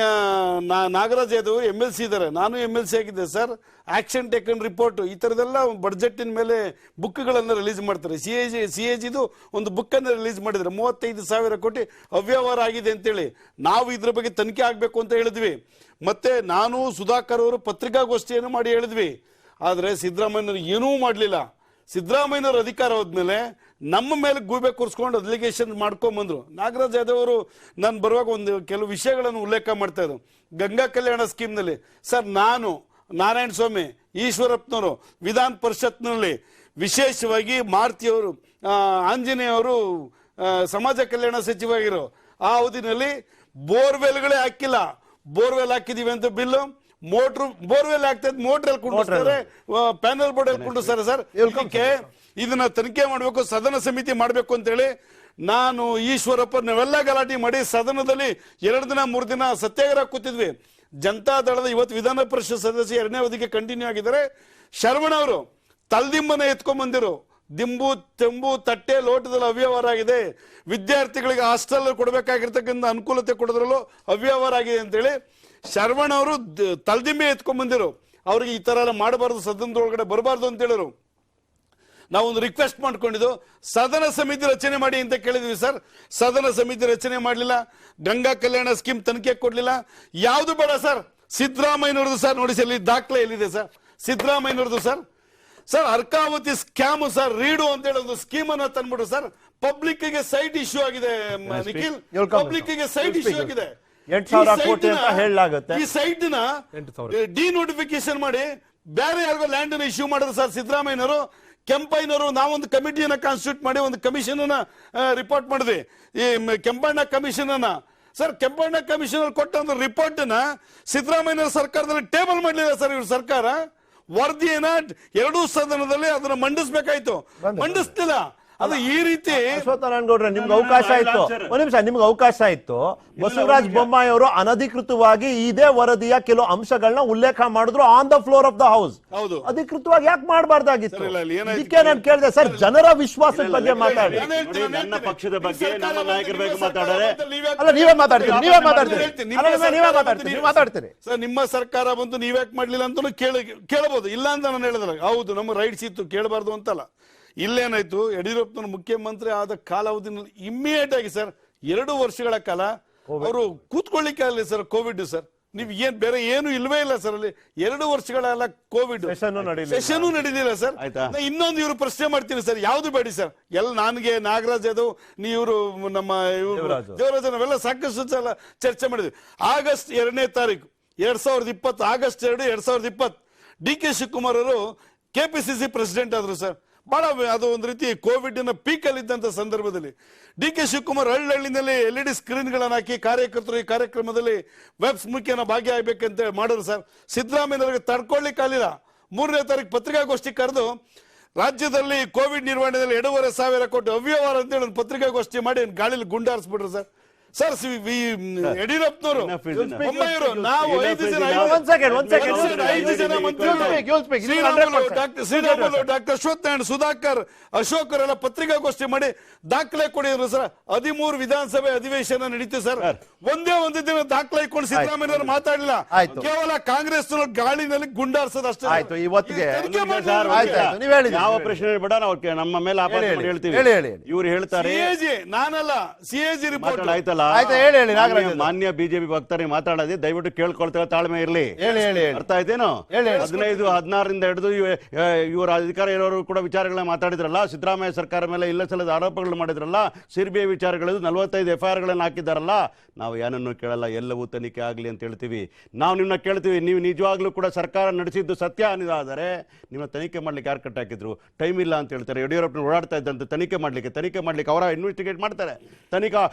ನಾಗರಾಜ್ ಯಾದವ್ MLC ಇದ್ದಾರೆ, ನಾನು MLC ಆಗಿದ್ದೆ ಸರ್. ಆಕ್ಷನ್ ಟೇಕನ್ ರಿಪೋರ್ಟ್ ಈ ತರದೆಲ್ಲ ಬಡ್ಜೆಟಿನ ಮೇಲೆ ಬುಕ್ಗಳನ್ನು ರಿಲೀಸ್ ಮಾಡ್ತಾರೆ. ಸಿಎಜಿದು ಒಂದು ಬುಕ್ ಅನ್ನು ರಿಲೀಸ್ ಮಾಡಿದ್ರೆ 35,000 ಕೋಟಿ ಅವ್ಯವಹಾರ ಆಗಿದೆ ಅಂತೇಳಿ ನಾವು ಇದ್ರ ಬಗ್ಗೆ ತನಿಖೆ ಆಗಬೇಕು ಅಂತ ಹೇಳಿದ್ವಿ. ಮತ್ತೆ ನಾನು ಸುಧಾಕರ್ ಅವರು ಪತ್ರಿಕಾಗೋಷ್ಠಿಯನ್ನು ಮಾಡಿ ಹೇಳಿದ್ವಿ. ಆದರೆ ಸಿದ್ದರಾಮಯ್ಯನವರು ಏನೂ ಮಾಡಲಿಲ್ಲ. ಸಿದ್ದರಾಮಯ್ಯನವರು ಅಧಿಕಾರ ಹೋದ್ಮೇಲೆ ನಮ್ಮ ಮೇಲೆ ಗೂಬೆ ಕೂರಿಸ್ಕೊಂಡು ಅಲಿಗೇಷನ್ ಮಾಡ್ಕೊಂಡ್ಬಂದ್ರು. ನಾಗರಾಜ್ ಯಾದವ್ ಅವರು ನಾನು ಬರುವಾಗ ಒಂದು ಕೆಲವು ವಿಷಯಗಳನ್ನು ಉಲ್ಲೇಖ ಮಾಡ್ತಾ ಇದ್ರು. ಗಂಗಾ ಕಲ್ಯಾಣ ಸ್ಕೀಮ್ನಲ್ಲಿ ಸರ್, ನಾನು ನಾರಾಯಣ ಸ್ವಾಮಿ, ಈಶ್ವರಪ್ಪನವರು ವಿಧಾನ ಪರಿಷತ್ನಲ್ಲಿ, ವಿಶೇಷವಾಗಿ ಮಾರುತಿಯವರು, ಆಂಜನೇಯವರು ಸಮಾಜ ಕಲ್ಯಾಣ ಸಚಿವರಾಗಿರೋ ಆ ಅವಧಿನಲ್ಲಿ ಬೋರ್ವೆಲ್ಗಳೇ ಹಾಕಿಲ್ಲ. ಬೋರ್ವೆಲ್ ಹಾಕಿದೀವಿ ಅಂತ ಬಿಲ್ಲು, ಬೋರ್ವೆಲ್ ಆಗ್ತದೆ, ಮೋಟರ್ ಎಲ್ಲಿ ಕೊಂಡಿಸ್ತಾರೆ, ಪ್ಯಾನಲ್ ಬೋರ್ಡ್ ಎಲ್ಲಿ ಕೊಂಡಿಸ್ತಾರೆ ಸರ್. ಇದನ್ನ ತನಿಖೆ ಮಾಡಬೇಕು, ಸದನ ಸಮಿತಿ ಮಾಡಬೇಕು ಅಂತೇಳಿ ನಾನು ಈಶ್ವರಪ್ಪ ನಾವೆಲ್ಲ ಗಲಾಟೆ ಮಾಡಿ ಸದನದಲ್ಲಿ 2 ದಿನ 3 ದಿನ ಸತ್ಯಾಗ್ರಹ ಕೂತಿದ್ವಿ. ಜನತಾ ದಳದ ಇವತ್ತು ವಿಧಾನ ಪರಿಷತ್ ಸದಸ್ಯ 2ನೇ ಅವಧಿಗೆ ಕಂಟಿನ್ಯೂ ಆಗಿದ್ದಾರೆ. ಶರವಣ ಅವರು ತಲ್ದಿಂಬನ ಎತ್ಕೊಂಡ್ ಬಂದಿರು, ದಿಂಬು ತೆಂಬು ತಟ್ಟೆ ಲೋಟದಲ್ಲಿ ಅವ್ಯವಹಾರ ಆಗಿದೆ, ವಿದ್ಯಾರ್ಥಿಗಳಿಗೆ ಹಾಸ್ಟೆಲ್ ಕೊಡಬೇಕಾಗಿರ್ತಕ್ಕಂಥ ಅನುಕೂಲತೆ ಕೊಡೋದ್ರಲ್ಲೂ ಅವ್ಯವಹಾರ ಆಗಿದೆ ಅಂತೇಳಿ ಶರವಣ ಅವರು ತಲ್ದಿಂಬೆ ಎತ್ಕೊಂಡ್ ಬಂದಿರು. ಅವ್ರಿಗೆ ಈ ತರ ಎಲ್ಲ ಮಾಡಬಾರ್ದು, ಸದನದೊಳಗಡೆ ಬರಬಾರ್ದು ಅಂತ ಹೇಳಿದ್ರು. ನಾವೊಂದು ರಿಕ್ವೆಸ್ಟ್ ಮಾಡ್ಕೊಂಡಿದ್ದು, ಸದನ ಸಮಿತಿ ರಚನೆ ಮಾಡಿ ಅಂತ ಕೇಳಿದ್ವಿ ಸರ್. ಸದನ ಸಮಿತಿ ರಚನೆ ಮಾಡಲಿಲ್ಲ. ಗಂಗಾ ಕಲ್ಯಾಣ ಸ್ಕೀಮ್ ತನಿಖೆ ಕೊಡ್ಲಿಲ್ಲ. ಯಾವುದು ಬೇಡ ಸರ್, ಸಿದ್ದರಾಮಯ್ಯನವ್ರದ್ದು ಸರ್. ನೋಡಿ ಸರ್, ಇಲ್ಲಿ ದಾಖಲೆ ಎಲ್ಲಿದೆ ಸರ್, ಸಿದ್ದರಾಮಯ್ಯನವ್ರದ್ದು ಸರ್. ಅರ್ಕಾವತಿ ಸ್ಕ್ಯಾಮ್ ಸರ್, ರೀಡು ಅಂತ ಹೇಳಿ ಒಂದು ಸ್ಕೀಮ್ ಅನ್ನ ತಂದ್ಬಿಟ್ರು ಸರ್. ಪಬ್ಲಿಕ್ ಗೆ ಸೈಟ್ ಇಶ್ಯೂ ಆಗಿದೆ ನಿಖಿಲ್, ಪಬ್ಲಿಕ್ ಗೆ ಸೈಟ್ ಇಶ್ಯೂ ಆಗಿದೆ. 8,000 ಕೋಟಿ ಅಂತ ಹೇಳಲಾಗುತ್ತೆ. ಈ ಸೈಟ್ ನ ಡಿನೋಟಿಫಿಕೇಶನ್ ಮಾಡಿ ಬೇರೆ ಯಾರಿಗೋ ಲ್ಯಾಂಡ್ ಅನ್ನು ಇಶ್ಯೂ ಮಾಡಿದ್ರು ಸರ್ ಸಿದ್ದರಾಮಯ್ಯನವರು. ಕೆಂಪಯ್ಯನವರು ನಾವೊಂದು ಕಮಿಟಿಯನ್ನ ಕಾನ್ಸ್ಟಿಟ್ಯೂಟ್ ಮಾಡಿ ಒಂದು ಕಮಿಷನ್ ಅನ್ನ ರಿಪೋರ್ಟ್ ಮಾಡಿದ್ವಿ, ಈ ಕೆಂಪಣ್ಣ ಕಮಿಷನ್ ಅನ್ನ ಸರ್. ಕೆಂಪಣ್ಣ ಕಮಿಷನರ್ ಕೊಟ್ಟ ಒಂದು ರಿಪೋರ್ಟ್ ನ ಸಿದ್ದರಾಮಯ್ಯ ಸರ್ಕಾರದಲ್ಲಿ ಟೇಬಲ್ ಮಾಡಲಿಲ್ಲ ಸರ್ ಇವ್ರ ಸರ್ಕಾರ. ವರದಿಯನ್ನ 2 ಸದನದಲ್ಲಿ ಅದನ್ನ ಮಂಡಿಸಬೇಕಾಯ್ತು, ಮಂಡಿಸ್ತಿಲ್ಲ. ಅದು ಈ ರೀತಿ ಅಶ್ವತ್ಥನಾರಾಯಣಗೌಡ್ರೆ, ನಿಮ್ಗೆ ಅವಕಾಶ ಇತ್ತು, ಒಂದ್ ನಿಮಿಷ, ನಿಮ್ಗೆ ಅವಕಾಶ ಇತ್ತು. ಬಸವರಾಜ ಬೊಮ್ಮಾಯಿ ಅವರು ಅನಧಿಕೃತವಾಗಿ ಇದೇ ವರದಿಯ ಕೆಲವು ಅಂಶಗಳನ್ನ ಉಲ್ಲೇಖ ಮಾಡಿದ್ರು on the floor of the house. ಹೌದು, ಅಧಿಕೃತವಾಗಿ ಯಾಕೆ ಮಾಡಬಾರ್ದಾಗಿತ್ತು? ಇದಕ್ಕೆ ನಾನು ಕೇಳಿದೆ ಸರ್, ಜನರ ವಿಶ್ವಾಸದ ಬಗ್ಗೆ ಮಾತಾಡಿ. ನನ್ನ ಪಕ್ಷದ ಬಗ್ಗೆ ನಮ್ಮ ನಾಯಕರ ಬಗ್ಗೆ ಮಾತಾಡೋರೆ ಅಲ್ಲ, ನೀವೇ ಮಾತಾಡ್ತೀರಿ ಸರ್. ನಿಮ್ಮ ಸರ್ಕಾರ ಬಂದು ನೀವ್ಯಾಕೆ ಮಾಡ್ಲಿಲ್ಲ ಅಂತ ಕೇಳಬಹುದು, ಇಲ್ಲ ಅಂತ ನಾನು ಹೇಳಿದ್ರೆ ಹೌದು, ನಮ್ಮ ರೈಟ್ಸ್ ಇತ್ತು, ಕೇಳಬಾರ್ದು ಅಂತಲ್ಲ. ಇಲ್ಲೇನಾಯ್ತು, ಯಡಿಯೂರಪ್ಪನ ಮುಖ್ಯಮಂತ್ರಿ ಆದ ಕಾಲಾವಧಿನಲ್ಲಿ ಇಮ್ಮಿಡಿಯೇಟ್ ಆಗಿ ಸರ್ 2 ವರ್ಷಗಳ ಕಾಲ ಅವರು ಕೂತ್ಕೊಳ್ಳಿಕ್ಕೆ ಆಗಲಿ ಸರ್. ಕೋವಿಡ್ ಸರ್, ನೀವು ಏನ್ ಬೇರೆ ಏನು ಇಲ್ವೇ ಇಲ್ಲ ಸರ್. ಅಲ್ಲಿ 2 ವರ್ಷಗಳೆಲ್ಲ ಕೋವಿಡ್ ಸೆಷನ್ ನಡೀಲಿಲ್ಲ ಸರ್. ಇನ್ನೊಂದು ಇವರು ಪ್ರಶ್ನೆ ಮಾಡ್ತೀನಿ ಸರ್, ಯಾವ್ದು ಬೇಡಿ ಸರ್. ನನಗೆ ನಾಗರಾಜ್ ಯಾದವ್, ಇವರು ನಮ್ಮ ದೇವರಾಜ್ ನಾವೆಲ್ಲ ಸಾಕಷ್ಟು ಸಲ ಚರ್ಚೆ ಮಾಡಿದ್ವಿ. ಆಗಸ್ಟ್ 2ನೇ ತಾರೀಕು 2020, ಆಗಸ್ಟ್ 2, 2020 DK ಶಿವಕುಮಾರ್ ಅವರು KPCC ಪ್ರೆಸಿಡೆಂಟ್ ಆದ್ರು ಸರ್. ಬಹಳ ಅದು ಒಂದು ರೀತಿ ಕೋವಿಡ್ ನ ಪೀಕ್ ಅಲ್ಲಿ ಇದ್ದಂತ ಸಂದರ್ಭದಲ್ಲಿ DK ಶಿವಕುಮಾರ್ ಹಳ್ಳಿನಲ್ಲಿ LED ಸ್ಕ್ರೀನ್ಗಳನ್ನು ಹಾಕಿ ಕಾರ್ಯಕರ್ತರು ಈ ಕಾರ್ಯಕ್ರಮದಲ್ಲಿ ವೆಬ್ಸ್ ಮುಖೇನ ಭಾಗಿಯಾಗಬೇಕಂತ ಮಾಡಿದ್ರು ಸರ್. ಸಿದ್ದರಾಮಯ್ಯನವರಿಗೆ ತಡ್ಕೊಳ್ಳಿಕ್ಕೆ ಆಗಲಿಲ್ಲ. 3ನೇ ತಾರೀಕು ಪತ್ರಿಕಾಗೋಷ್ಠಿ ಕರೆದು ರಾಜ್ಯದಲ್ಲಿ ಕೋವಿಡ್ ನಿರ್ವಹಣೆಯಲ್ಲಿ 2,500 ಕೋಟಿ ಅವ್ಯವಹಾರ ಅಂತೇಳಿ ಒಂದು ಪತ್ರಿಕಾಗೋಷ್ಠಿ ಮಾಡಿ ಗಾಳಿಲಿ ಗುಂಡಾರಿಸ್ಬಿಟ್ರು ಸರ್. ಸರ್, ಯಡಿಯೂರಪ್ಪನವರು ನಾವು 5 ಜನ ಶ್ರೀರಾಮುಲು, ಡಾಕ್ಟರ್ ಅಶ್ವತ್ಥನಾರಾಯಣ, ಸುಧಾಕರ್, ಅಶೋಕ್ ಅವರೆಲ್ಲ ಪತ್ರಿಕಾಗೋಷ್ಠಿ ಮಾಡಿ ದಾಖಲೆ ಕೊಡಿದ್ರು ಸರ್. 13 ವಿಧಾನಸಭೆ ಅಧಿವೇಶನ ನಡೀತು ಸರ್. ಒಂದೇ ಒಂದು ದಿನ ದಾಖಲೆ ಇಟ್ಕೊಂಡು ಸಿದ್ದರಾಮಯ್ಯನವರು ಮಾತಾಡಲಿಲ್ಲ. ಕೇವಲ ಕಾಂಗ್ರೆಸ್ ಗಾಳಿನಲ್ಲಿ ಗುಂಡಾರಿಸೋದು ಅಷ್ಟೇ. ಯಾವ ಪ್ರಶ್ನೆ ಬೇಡ, ನಾವು ನಮ್ಮ ಮೇಲೆ ಆಪಾದನೆ ಹೇಳ್ತೀವಿ. ಇವ್ರು ಹೇಳ್ತಾರೆ ನಾನಲ್ಲ, ಸಿಎಜಿ ರಿಪೋರ್ಟ್ ಆಯ್ತಲ್ಲ. ಮಾನ್ಯ ಬಿಜೆಪಿ ಭಕ್ತರಿಗೆ ಮಾತಾಡೋದೇ ದಯವಿಟ್ಟು ಕೇಳ್ಕೊಳ್ತೇವೆ, ತಾಳ್ಮೆ ಇರಲಿ. ಅರ್ಥ ಆಯ್ತೇನು? 15, 16ರಿಂದ ಹಿಡಿದು ಇವರ ಅಧಿಕಾರ ಇರೋರು ಕೂಡ ವಿಚಾರಗಳನ್ನ ಮಾತಾಡಿದ್ರಲ್ಲ. ಸಿದ್ದರಾಮಯ್ಯ ಸರ್ಕಾರ ಮೇಲೆ ಇಲ್ಲ ಸಲ್ಲದ ಆರೋಪಗಳು ಮಾಡಿದ್ರಲ್ಲ. ಸಿಬಿಐ ವಿಚಾರಗಳು 45 FIR ಗಳನ್ನ ಹಾಕಿದ್ದಾರಲ್ಲ. ನಾವು ಏನನ್ನು ಕೇಳಲ್ಲ, ಎಲ್ಲವೂ ತನಿಖೆ ಆಗಲಿ ಅಂತ ಹೇಳ್ತೀವಿ. ನಾವು ನಿಮ್ಮನ್ನ ಕೇಳ್ತೀವಿ, ನೀವು ನಿಜವಾಗ್ಲೂ ಕೂಡ ಸರ್ಕಾರ ನಡೆಸಿದ್ದು ಸತ್ಯ ಅನ್ನೋದಾದರೆ ನಿಮ್ಮ ತನಿಖೆ ಮಾಡ್ಲಿಕ್ಕೆ ಯಾರು ಕಟ್ಟಾಕಿದ್ರು? ಟೈಮ್ ಇಲ್ಲ ಅಂತ ಹೇಳ್ತಾರೆ. ಯಡಿಯೂರಪ್ಪನ ಓಡಾಡ್ತಾ ಇದ್ದಂತೆ ತನಿಖೆ ಮಾಡ್ಲಿಕ್ಕೆ ಅವರ ಇನ್ವೆಸ್ಟಿಗೇಟ್ ಮಾಡ್ತಾರೆ. ತನಿಖಾ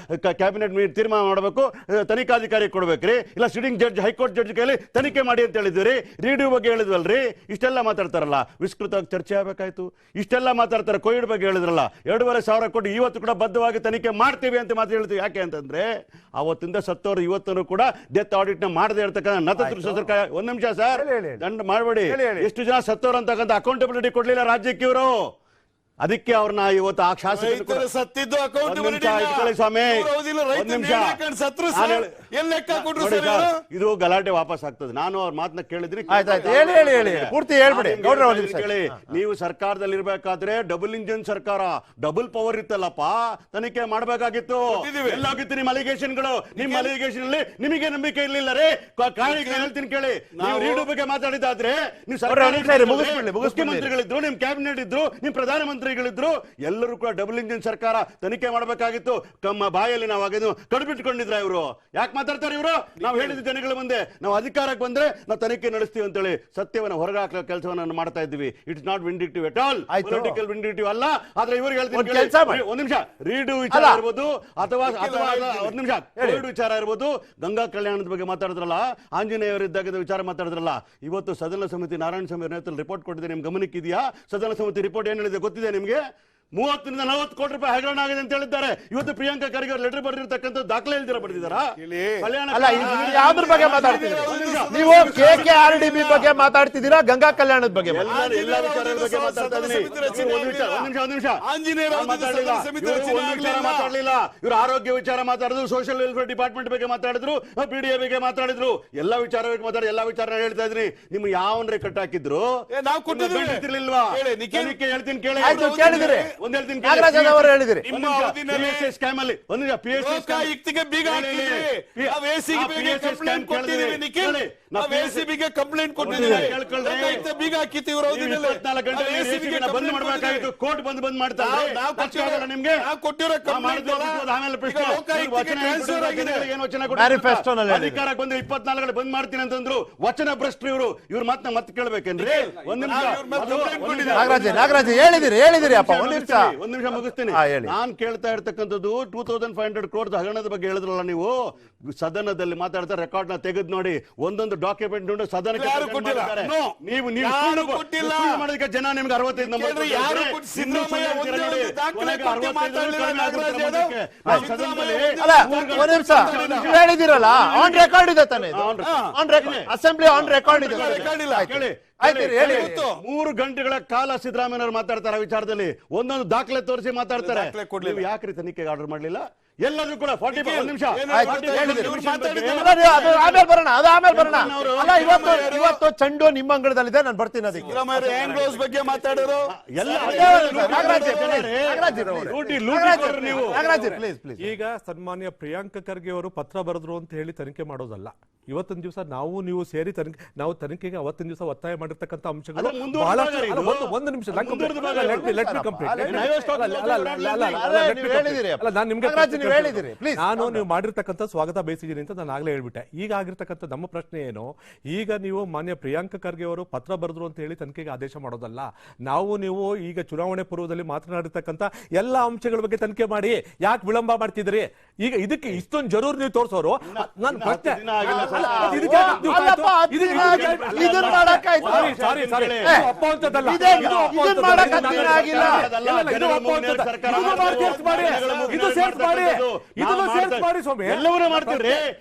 ಕ್ಯಾಬಿನೆಟ್ ತೀರ್ಮಾನ ಮಾಡಬೇಕು, ತನಿಖಾಧಿಕಾರಿ ಕೊಡ್ಬೇಕ್ರಿ, ಇಲ್ಲ ಸಿಟಿಂಗ್ ಜಡ್ಜ್ ಹೈಕೋರ್ಟ್ ಜಡ್ಜ್ ಕೈಲಿ ತನಿಖೆ ಮಾಡಿ ಅಂತ ಹೇಳಿದ್ವಿ. ರೀಡಿಯೋ ಬಗ್ಗೆ ಹೇಳಿದ್ವಲ್ರಿ. ಇಷ್ಟೆಲ್ಲ ಮಾತಾಡ್ತಾರಲ್ಲ, ವಿಸ್ತೃತವಾಗಿ ಚರ್ಚೆ ಆಗಬೇಕಾಯ್ತು. ಇಷ್ಟೆಲ್ಲ ಮಾತಾಡ್ತಾರೆ. ಕೋವಿಡ್ ಬಗ್ಗೆ ಹೇಳಿದ್ರಲ್ಲ, 2,500 ಕೋಟಿ ಇವತ್ತು ಕೂಡ ಬದ್ಧವಾಗಿ ತನಿಖೆ ಮಾಡ್ತೀವಿ ಅಂತ ಮಾತು ಹೇಳ್ತೀವಿ. ಯಾಕೆ ಅಂತಂದ್ರೆ ಅವತ್ತಿಂದ ಸತ್ತವರು ಇವತ್ತೂ ಕೂಡ ಡೆತ್ ಆಡಿಟ್ ನ ಮಾಡದೇ ಇರ್ತಕ್ಕಂಥ ನತದೃಷ್ಟ ಸರ್ಕಾರ. ಒಂದ್ ನಿಮಿಷ ಸರ್, ದಂಡ ಮಾಡಬೇಡಿ. ಎಷ್ಟು ಜನ ಸತ್ತವರು ಅಂತಕ್ಕಂಥ ಅಕೌಂಟಬಿಲಿಟಿ ಕೊಡ್ಲಿಲ್ಲ ರಾಜ್ಯಕ್ಕೆ ಇವರು. ಅದಕ್ಕೆ ಅವ್ರನ್ನ ಇವತ್ತು ಆ ಶಾಸಕರು ಸತ್ತಿದ್ದು ಸ್ವಾಮಿ ಇದು ಗಲಾಟೆ ವಾಪಸ್ ಆಗ್ತದೆ. ನಾನು ಅವ್ರ ಮಾತನ್ನ ಕೇಳಿದ್ರಿ. ಪೂರ್ತಿ ಹೇಳ್ಬಿಡಿ ಕೇಳಿ. ನೀವು ಸರ್ಕಾರದಲ್ಲಿ ಇರ್ಬೇಕಾದ್ರೆ ಡಬಲ್ ಇಂಜಿನ್ ಸರ್ಕಾರ, ಡಬಲ್ ಪವರ್ ಇತ್ತಲ್ಲಪ್ಪ, ತನಿಖೆ ಮಾಡಬೇಕಾಗಿತ್ತು. ಎಲ್ಲಾಗಿತ್ತು ನಿಮ್ಮ ಅಲಿಗೇಷನ್ಗಳು? ನಿಮ್ಮ ಅಲಿಗೇಷನ್ ಅಲ್ಲಿ ನಿಮಗೆ ನಂಬಿಕೆ ಇರ್ಲಿಲ್ಲ ರೀ. ಹೇಳ್ತೀನಿ ಕೇಳಿ. ನೀವು ರೀಡು ಬಗ್ಗೆ ಮಾತಾಡಿದಾದ್ರೆ ನೀವು ಮುಖ್ಯಮಂತ್ರಿಗಳಿದ್ರು, ನಿಮ್ ಕ್ಯಾಬಿನೆಟ್ ಇದ್ರು, ನಿಮ್ ಪ್ರಧಾನಮಂತ್ರಿಗಳಿದ್ರು, ಎಲ್ಲರೂ ಕೂಡ ಡಬಲ್ ಇಂಜಿನ್ ಸರ್ಕಾರ ತನಿಖೆ ಮಾಡಬೇಕಾಗಿತ್ತು. ನಮ್ಮ ಬಾಯಲ್ಲಿ ನಾವು ಆಗಿದ್ದು ಕಡ್ಬಿಟ್ಕೊಂಡಿದ್ರ ಇವರು? ಯಾಕೆ ಮಾತಾಡ್ತಾರೆ ಇವರು? ನಾವು ಹೇಳಿದ ಜನಗಳ ಮುಂದೆ ನಾವು ಅಧಿಕಾರಕ್ಕೆ ಬಂದ್ರೆ ನಾವು ತನಿಖೆ ನಡೆಸ್ತೀವಿ ಅಂತೇಳಿ ಸತ್ಯವನ್ನು ಹೊರಗೆ ಹಾಕೋ ಕೆಲಸವನ್ನು ಮಾಡ್ತಾ ಇದ್ವಿ. It's not vindictive at all, political vindictive ಅಲ್ಲ. ಆದ್ರೆ ಇವ್ರಿಗೆ ಹೇಳ್ತೀನಿ, ಒಂದ್ ನಿಮಿಷ, ರೀಡು ವಿಚಾರ ಇರ್ಬೋದು, ಅಥವಾ ಒಂದ್ ನಿಮಿಷ ಕೋವಿಡ್ ವಿಚಾರ ಇರ್ಬೋದು, ಗಂಗಾ ಕಲ್ಯಾಣದ ಬಗ್ಗೆ ಮಾತಾಡಿದ್ರಲ್ಲ, ಆಂಜನೇಯವರಿದ್ದಾಗ ವಿಚಾರ ಮಾತಾಡಿದ್ರಲ್ಲ. ಇವತ್ತು ಸದನ ಸಮಿತಿ ನಾರಾಯಣ ಸ್ವಾಮಿ ನೇತೃತ್ವದಲ್ಲಿ ರಿಪೋರ್ಟ್ ಕೊಟ್ಟಿದೆ. ನಿಮ್ ಗಮನಕ್ಕೆ ಇದೆಯಾ? ಸದನ ಸಮಿತಿ ರಿಪೋರ್ಟ್ ಏನ್ ಹೇಳಿದೆ ಗೊತ್ತಿದೆ ನಿಮ್ಗೆ? 30-40 ಕೋಟಿ ರೂಪಾಯಿ ಹಗರಣ ಆಗಿದೆ ಅಂತ ಹೇಳಿದ್ದಾರೆ. ಇವತ್ತು ಪ್ರಿಯಾಂಕಾ ಖರ್ಗೆ ಅವರು ಲೆಟರ್ ಬರೆದಿರ್ತಕ್ಕಂಥ ದಾಖಲೆ ಹೇಳ್ತೀರಾ ಬರೆದಿದ್ದಾರಾ? ಯಾವ್ದ್ರ ಬಗ್ಗೆ ಮಾತಾಡ್ತಿದ್ದೀರಾ ನೀವು? KKRDB ಬಗ್ಗೆ ಮಾತಾಡ್ತಿದ್ದೀರಾ? ಗಂಗಾ ಕಲ್ಯಾಣದ ಬಗ್ಗೆ? ಎಲ್ಲ ವಿಚಾರದ ಬಗ್ಗೆ ಮಾತಾಡ್ತಾ ಇದ್ದೀನಿ. ಒಂದ್ ನಿಮಿಷ ಮಾತಾಡ್ಲಿಲ್ಲ. ಇವರು ಆರೋಗ್ಯ ವಿಚಾರ ಮಾತಾಡಿದ್ರು, ಸೋಷಿಯಲ್ ವೆಲ್ಫೇರ್ ಡಿಪಾರ್ಟ್ಮೆಂಟ್ ಬಗ್ಗೆ ಮಾತಾಡಿದ್ರು, PDA ಬಗ್ಗೆ ಮಾತಾಡಿದ್ರು, ಎಲ್ಲಾ ವಿಚಾರ ಮಾತಾಡಿ ಎಲ್ಲಾ ವಿಚಾರ ಹೇಳ್ತಾ ಇದ್ರಿ. ನಿಮ್ಗೆ ಯಾವನ್ರೆ ಕಟ್ ಹಾಕಿದ್ರು? ನಾವು ಕೊಟ್ಟಿರ್ಲಿಲ್ವಾ? ಹೇಳ್ತೀನಿ ಕೇಳಿದ್ರೆ ಒಂದ್ ಹೇಳ್ತೀನಿ. ಸ್ಕ್ಯಾಮ್ ಅಲ್ಲಿ ಬಂದ್ ಮಾಡಬೇಕಾಗಿತ್ತು. ಕೋರ್ಟ್ ಬಂದ್ ಮಾಡ್ತಾರೆ. ನಿಮ್ಗೆ ಅಧಿಕಾರಕ್ಕೆ ಬಂದ್ರೆ 24 ಬಂದ್ ಮಾಡ್ತೀನಿ ಅಂತಂದ್ರು. ವಚನ ಭ್ರಷ್ಟರು ಇವರು. ಇವ್ರ ಮಾತನ್ನ ಮತ್ತೆ ಕೇಳ್ಬೇಕೇನ್ರಿ? ಒಂದ್ ನಿಮಿಷ ನಾಗರಾಜ್ ಹೇಳಿದಿರಿ ಅಪ್ಪ. ಒಂದ್ ನಿಮಿಷ ಮುಗಿಸ್ತೀನಿ. ನಾನ್ ಕೇಳ್ತಾ ಇರ್ತಕ್ಕಂಥದ್ದು 2500 crores ಹಗರಣದ ಬಗ್ಗೆ ಹೇಳಿದ್ರಲ್ಲ ನೀವು. ಸದನದಲ್ಲಿ ಮಾತಾಡ್ತಾರೆ, ರೆಕಾರ್ಡ್ ನ ತೆಗೆದು ನೋಡಿ, ಒಂದೊಂದು ಡಾಕ್ಯುಮೆಂಟ್ ನೋಡಿ ಸದನಕ್ಕೆ ನೀವು ಮಾಡೋದಕ್ಕೆ ಜನ ನಿಮ್ಗೆ 65 ನಂಬರ್ ಹೇಳಿದಿರಲ್ಲ, ಆನ್ ರೆಕಾರ್ಡ್ ಇದೆ ತಾನೆ? ಅಸೆಂಬ್ಲಿ ಆನ್ ರೆಕಾರ್ಡ್ ಇದೆ. 3 ಗಂಟೆಗಳ ಕಾಲ ಸಿದ್ದರಾಮಯ್ಯನವರು ಮಾತಾಡ್ತಾರೆ ವಿಚಾರದಲ್ಲಿ. ಒಂದೊಂದು ದಾಖಲೆ ತೋರಿಸಿ ಮಾತಾಡ್ತಾರೆ. ಯಾಕ್ರಿ ತನಿಖೆಗೆ ಆರ್ಡರ್ ಮಾಡಲಿಲ್ಲ? ಎಲ್ಲರೂ ಕೂಡ 45 ನಿಮಿಷ ಆಮೇಲೆ ಬರೋಣ. ಅಲ್ಲ, ಇವತ್ತು ಚಂಡು ನಿಮ್ಮ ಅಂಗಳದಲ್ಲಿದೆ, ನಾನು ಬರ್ತೀನಿ ಅದಕ್ಕೆ. ಬಗ್ಗೆ ಮಾತಾಡೋರು ಈಗ ಸನ್ಮಾನ್ಯ ಪ್ರಿಯಾಂಕಾ ಖರ್ಗೆ ಅವರು ಪತ್ರ ಬರೆದ್ರು ಅಂತ ಹೇಳಿ ತನಿಖೆ ಮಾಡೋದಲ್ಲ. ಇವತ್ತಿನ ದಿವಸ ನೀವು ಸೇರಿ ತನಿಖೆಗೆ ಅವತ್ತಿನ ದಿವಸ ಒತ್ತಾಯ ಮಾಡಿರ್ತಕ್ಕಂಥ ಅಂಶಗಳು ಒಂದು ನಿಮಿಷ ನಾನು ನೀವು ಮಾಡಿರ್ತಕ್ಕಂಥ ಸ್ವಾಗತ ಬಯಸಿದ್ದೀನಿ ಅಂತ ನಾನು ಆಗ್ಲೇ ಹೇಳ್ಬಿಟ್ಟೆ. ಈಗ ಆಗಿರ್ತಕ್ಕಂಥ ನಮ್ಮ ಪ್ರಶ್ನೆ ಏನು, ಈಗ ನೀವು ಮಾನ್ಯ ಪ್ರಿಯಾಂಕಾ ಖರ್ಗೆ ಅವರು ಪತ್ರ ಬರೆದ್ರು ಅಂತ ಹೇಳಿ ತನಿಖೆಗೆ ಆದೇಶ ಮಾಡೋದಲ್ಲ. ನೀವು ಈಗ ಚುನಾವಣೆ ಪೂರ್ವದಲ್ಲಿ ಮಾತನಾಡಿರ್ತಕ್ಕಂಥ ಎಲ್ಲ ಅಂಶಗಳ ಬಗ್ಗೆ ತನಿಖೆ ಮಾಡಿ. ಯಾಕೆ ವಿಳಂಬ ಮಾಡ್ತಿದ್ರಿ? ಈಗ ಇದಕ್ಕೆ ಇಷ್ಟೊಂದು ಜರೂರು ನೀವು ತೋರಿಸೋರು. ನನ್ನ ಪ್ರಶ್ನೆ ಎಲ್ಲವನ್ನೂ ಮಾಡ್ತೀರಿ.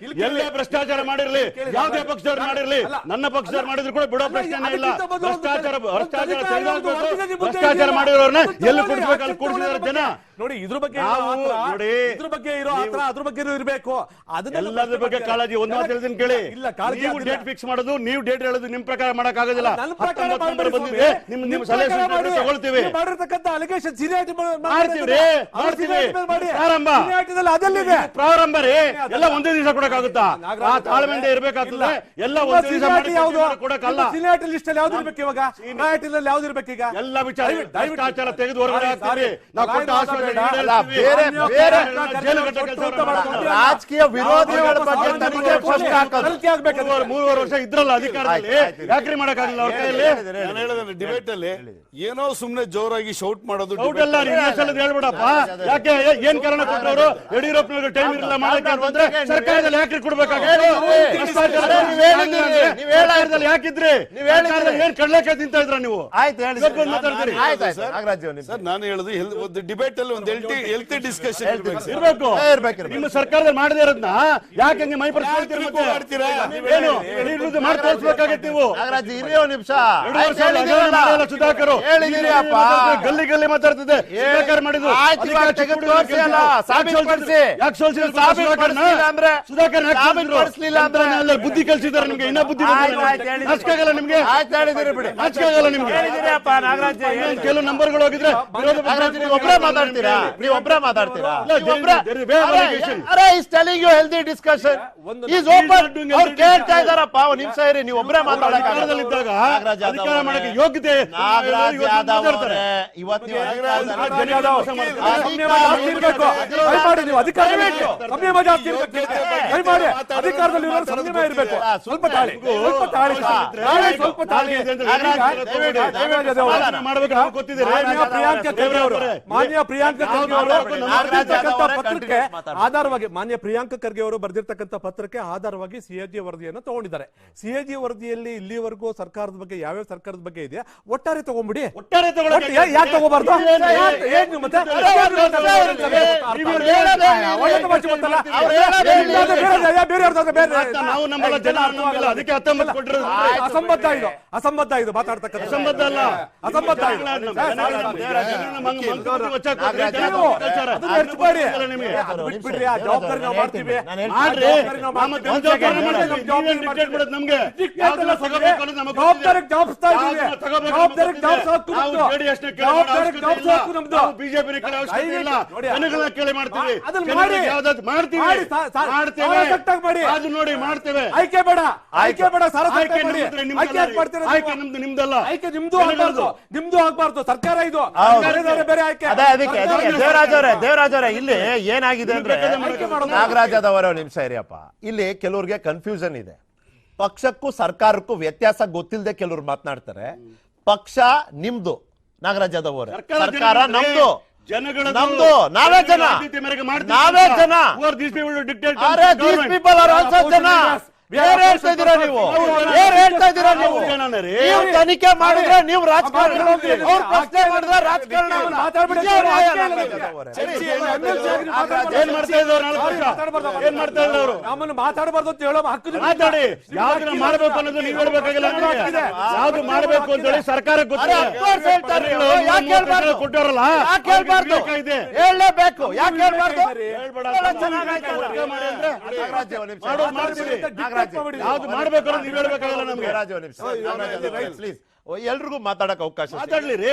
ಎಲ್ಲೇ ಭ್ರಷ್ಟಾಚಾರ ಮಾಡಿರ್ಲಿ, ಯಾವುದೇ ಪಕ್ಷದವ್ರು ಮಾಡಿರ್ಲಿ, ನನ್ನ ಪಕ್ಷದವ್ರು ಮಾಡಿದ್ರು ಕೂಡ ಬಿಡೋ ಪ್ರಶ್ನೆ ಇಲ್ಲ. ಭ್ರಷ್ಟಾಚಾರ ಮಾಡಿರೋರ್ನ ಎಲ್ಲಿ ಕೂಡಿಸ್ಬೇಕು ಅಲ್ಲಿ ಕೂಡಿಸಿದಾರೆ ಜನ. ನೋಡಿ, ಇದ್ರ ಬಗ್ಗೆ ಇರೋ ಆತರ ಅದ್ರ ಬಗ್ಗೆ ಇರಬೇಕು. ಎಲ್ಲದ್ರ ಬಗ್ಗೆ ಕಾಳಜಿ. ಒಂದು ಮಾತು ಹೇಳ್ತೀನಿ ಕೇಳಿ. ನೀವು ಡೇಟ್ ಫಿಕ್ಸ್ ಮಾಡೋದು, ನೀವು ಡೇಟ್ ಹೇಳೋದು ನಿಮ್ ಪ್ರಕಾರ ಮಾಡಕ್ ಆಗೋದಿಲ್ಲ. ಬಂದಿದೆ, ನಿಮ್ ಸಲಹೆ ತಗೊಳ್ತೀವಿ. ಪ್ರಾರಂಭ ರೀ. ಎಲ್ಲ ಒಂದೇ ದಿವಸ ಕೊಡಕ್ಕಾಗುತ್ತಾ? ತಾಳ್ಮೆಯಿಂದ ಇರ್ಬೇಕಾಗ್ತದೆ. ಎಲ್ಲ ಒಂದೇ ದಿವಸ ಕೊಡಕ್ಕಲ್ಲ. ಯಾವ್ದು ಇರ್ಬೇಕು ಇವಾಗ? ಯಾವ್ದು ಇರ್ಬೇಕು ಈಗ? ಎಲ್ಲ ವಿಚಾರ ಭ್ರಷ್ಟಾಚಾರ ತೆಗೆದು ಹೊರಗಡೆ ಹಾಕ್ತೀವಿ. ನಾವು ಕೊಟ್ಟ ರಾಜಕೀಯ ವಿರೋಧಿಗಳ ಬಗ್ಗೆ ತನಿಖೆ ಪ್ರಶ್ನೆ ಹಾಕೋದು. ಮೂರುವರೆ ವರ್ಷ ಇದ್ರಲ್ಲ ಅಧಿಕಾರದಲ್ಲಿ, ಯಾಕ್ರಿ ಮಾಡಕ್ಕಾಗಲ್ಲ ಅವ್ರ ಕೈಯಲ್ಲಿ? ನಾನು ಹೇಳಿದ್ರೆ ಡಿಬೇಟ್ ಅಲ್ಲಿ ಏನೋ ಸುಮ್ನೆ ಜೋರಾಗಿ ಶೌಟ್ ಮಾಡೋದು ಔಟ್ ಅಲ್ಲ, ಹೇಳ್ಬಿಡಪ್ಪ. ಯಾಕೆ ಏನ್ ಕಾರಣ ಕೊಟ್ಟವರು? ಯಡಿಯೂರಪ್ಪನವ್ರಿಗೆ ಟೈಮ್ ಇರಲಿಲ್ಲ ಮಾಡಕ್ಕೆ ಅಂತಂದ್ರೆ ಸರ್ಕಾರದಲ್ಲಿ ಯಾಕ್ರಿ ಕೊಡ್ಬೇಕಾಗಿತ್ತು? ಯಾಕಿದ್ರಿ ಏನ್ ಕಡ್ಲೆಕಾಯಿ ತಿಂತ ಇದ್ರ ನೀವು? ಆಯ್ತು ಹೇಳಿ ಮಾತಾಡ್ತೀರಿ. ಸರ್ ನಾನು ಹೇಳುದು ಒಂದು ಡಿಬೇಟ್ ಅಲ್ಲಿ ಒಂದು ಹೆಲ್ತಿ ಡಿಸ್ಕಷನ್ ಇರ್ಬೇಕು. ನಿಮ್ಮ ಸರ್ಕಾರದಲ್ಲಿ ಮಾಡದೇ ಇರೋದ್ನ ಯಾಕೆ ಹಂಗೆ ಮೈಪಡಿಸ್ಕೊಳ್ತೀರಿ? ಏನು ಮಾಡಿ ತೋರಿಸ್ಬೇಕಾಗಿತ್ತು ನೀವು. ನಾಗರಾಜ್ ಇರಿ ಒಂದ್ ನಿಮಿಷ. ಸುಧಾಕರ್ ಹೇಳಿದಿರಿ ಅಪ್ಪ, ಗಲ್ಲಿ ಗಲ್ಲಿ ಮಾತಾಡ್ತಿದ್ದೆ. ಸುಧಾಕರ್ ಮಾಡಿದ್ರು ಬುದ್ಧಿ ಕಲ್ಸಿದ್ದಾರೆ ನಿಮ್ಗೆ. ಇನ್ನ ಬುದ್ಧಿ ನಾಚಿಕಾಗಲ್ಲ ನಿಮ್ಗೆ? ನಾಚಿಕಾಗಲ್ಲ ನಿಮ್ಗೆ? ಕೆಲವು ನಂಬರ್ಗಳು ಹೋಗಿದ್ರೆ ಒಬ್ರೇ ಮಾತಾಡ್ತೀರಾ? ನೀವು ಒಬ್ರೇ ಮಾತಾಡ್ತೀರಾ? ಅರೆ is telling you healthy discussion is open. ಅವ್ರು ಕೇಳ್ತಾ ಇದಾರಪ್ಪ, ಒಂದ್ ನಿಮಿಷ ಇರಿ. ನೀವು ಒಬ್ರೇ ಮಾತಾಡೋದಿದ್ದಾಗ ಅಧಿಕಾರ ಮಾಡಕ್ಕೆ ಯೋಗ್ಯತೆ ನಾಗರಾಜ್ ಯಾದವ್ ಅವರೇ ಇವತ್ತು ಮಾನ್ಯ ಪ್ರಿಯಾಂಕ ಖರ್ಗೆ ಅವರು ಬರೆದಿರ್ತಕ್ಕಂಥ ಪತ್ರಕ್ಕೆ ಆಧಾರವಾಗಿ ಸಿಎಜಿ ವರದಿಯನ್ನು ತಗೊಂಡಿದ್ದಾರೆ. ಸಿಎಜಿ ವರದಿಯಲ್ಲಿ ಇಲ್ಲಿವರೆಗೂ ಸರ್ಕಾರದ ಬಗ್ಗೆ ಯಾವ್ಯಾವ ಸರ್ಕಾರದ ಬಗ್ಗೆ ಇದೆಯಾ ಒಟ್ಟಾರೆ ತಗೊಂಡ್ಬಿಡಿ. ಯಾಕೆ ತಗೋಬಾರ್ದು? ಅಸಂಬದ್ಧ ಇದು, ಅಸಂಬದ್ಧ ಇದು ಮಾತಾಡ್ತಕ್ಕಂಥ. ಅಸಂಬದ್ಧ ಅಲ್ಲ, ಅಸಂಬದ್ಧ ಬಿಟ್ಬಿಡ್ರಿ. ಆ ಜವಾಬ್ದಾರಿ ನಾವು ಮಾಡ್ತೀವಿ. ಆಯ್ಕೆ ಬೇಡ, ಆಯ್ಕೆ ಬೇಡ. ನಿಮ್ದಲ್ಲ, ಆಯ್ಕೆ ನಿಮ್ದು ಆಗ್ಬಾರ್ದು, ನಿಮ್ದು ಆಗ್ಬಾರ್ದು. ಸರ್ಕಾರ ಇದು ಬೇರೆ ಆಯ್ಕೆ. ದೇವರಾಜ್ ಅವರೇ ಇಲ್ಲಿ ಏನಾಗಿದೆ ಅಂದ್ರೆ, ನಾಗರಾಜ್ ಅವರ ನಿಮಿಷ ಇರಿಯಪ್ಪ. ಇಲ್ಲಿ ಕೆಲವ್ರಿಗೆ ಕನ್ಫ್ಯೂಷನ್ ಇದೆ. ಪಕ್ಷಕ್ಕೂ ಸರ್ಕಾರಕ್ಕೂ ವ್ಯತ್ಯಾಸ ಗೊತ್ತಿಲ್ಲದೆ ಕೆಲವ್ರು ಮಾತನಾಡ್ತಾರೆ. ಪಕ್ಷ ನಿಮ್ದು ನಾಗರಾಜ್ ಯಾದವ್ ಅವರೇ, ಸರ್ಕಾರ ನಮ್ದು, ನಮ್ದು, ನಾವೇ ಜನ, ನಾವೇ ಜನ. ಏನ್ ಹೇಳ್ತಾ ಇದ್ದೀರಾ ನೀವು? ಏನ್ ಹೇಳ್ತಾ ಇದ್ದೀರಾ ನೀವು? ನೀವು ತನಿಖೆ ಮಾಡಿದ್ರೆ ನೀವು ರಾಜಕಾರಣ, ಅವ್ರು ಪ್ರಶ್ನೆ ಮಾಡಿದ್ರೆ ರಾಜಕಾರಣ. ಏನ್ ಮಾಡ್ತಾ ಇದ್ದವ್ರು? ಏನ್ ಮಾಡ್ತಾ ಇದ್ದವ್ರು? ನಮ್ಮನ್ನು ಮಾತಾಡಬಾರ್ದು ಅಂತ ಹೇಳೋ ಹಕ್ಕು ಮಾತಾಡಿ. ಯಾವ್ದನ್ನ ಮಾಡ್ಬೇಕು ಅನ್ನೋದು ನೀವ್ ಹೇಳ್ಬೇಕಾಗಿಲ್ಲ. ಯಾವ್ದು ಮಾಡ್ಬೇಕು ಅಂತ ಹೇಳಿ ಸರ್ಕಾರಕ್ಕೆ ಗೊತ್ತಿಲ್ಲ. ಕೊಟ್ಟವರಲ್ಲ, ಯಾಕೆ ಹೇಳ್ಬಾರ್ದು? ಹೇಳಲೇಬೇಕು. ಯಾಕೆ ಹೇಳ್ಬಾರ್ದು? ಯಾವ್ದು ಮಾಡ್ಬೇಕು ಅನ್ನೋದು ನೀವ್ ಹೇಳ್ಬೇಕಾಗಿಲ್ಲ ನಮ್ಗೆ. ಪ್ಲೀಸ್ ಎಲ್ರಿಗೂ ಮಾತಾಡಕ್ ಅವಕಾಶ ಮಾತಾಡ್ಲಿ ರೀ.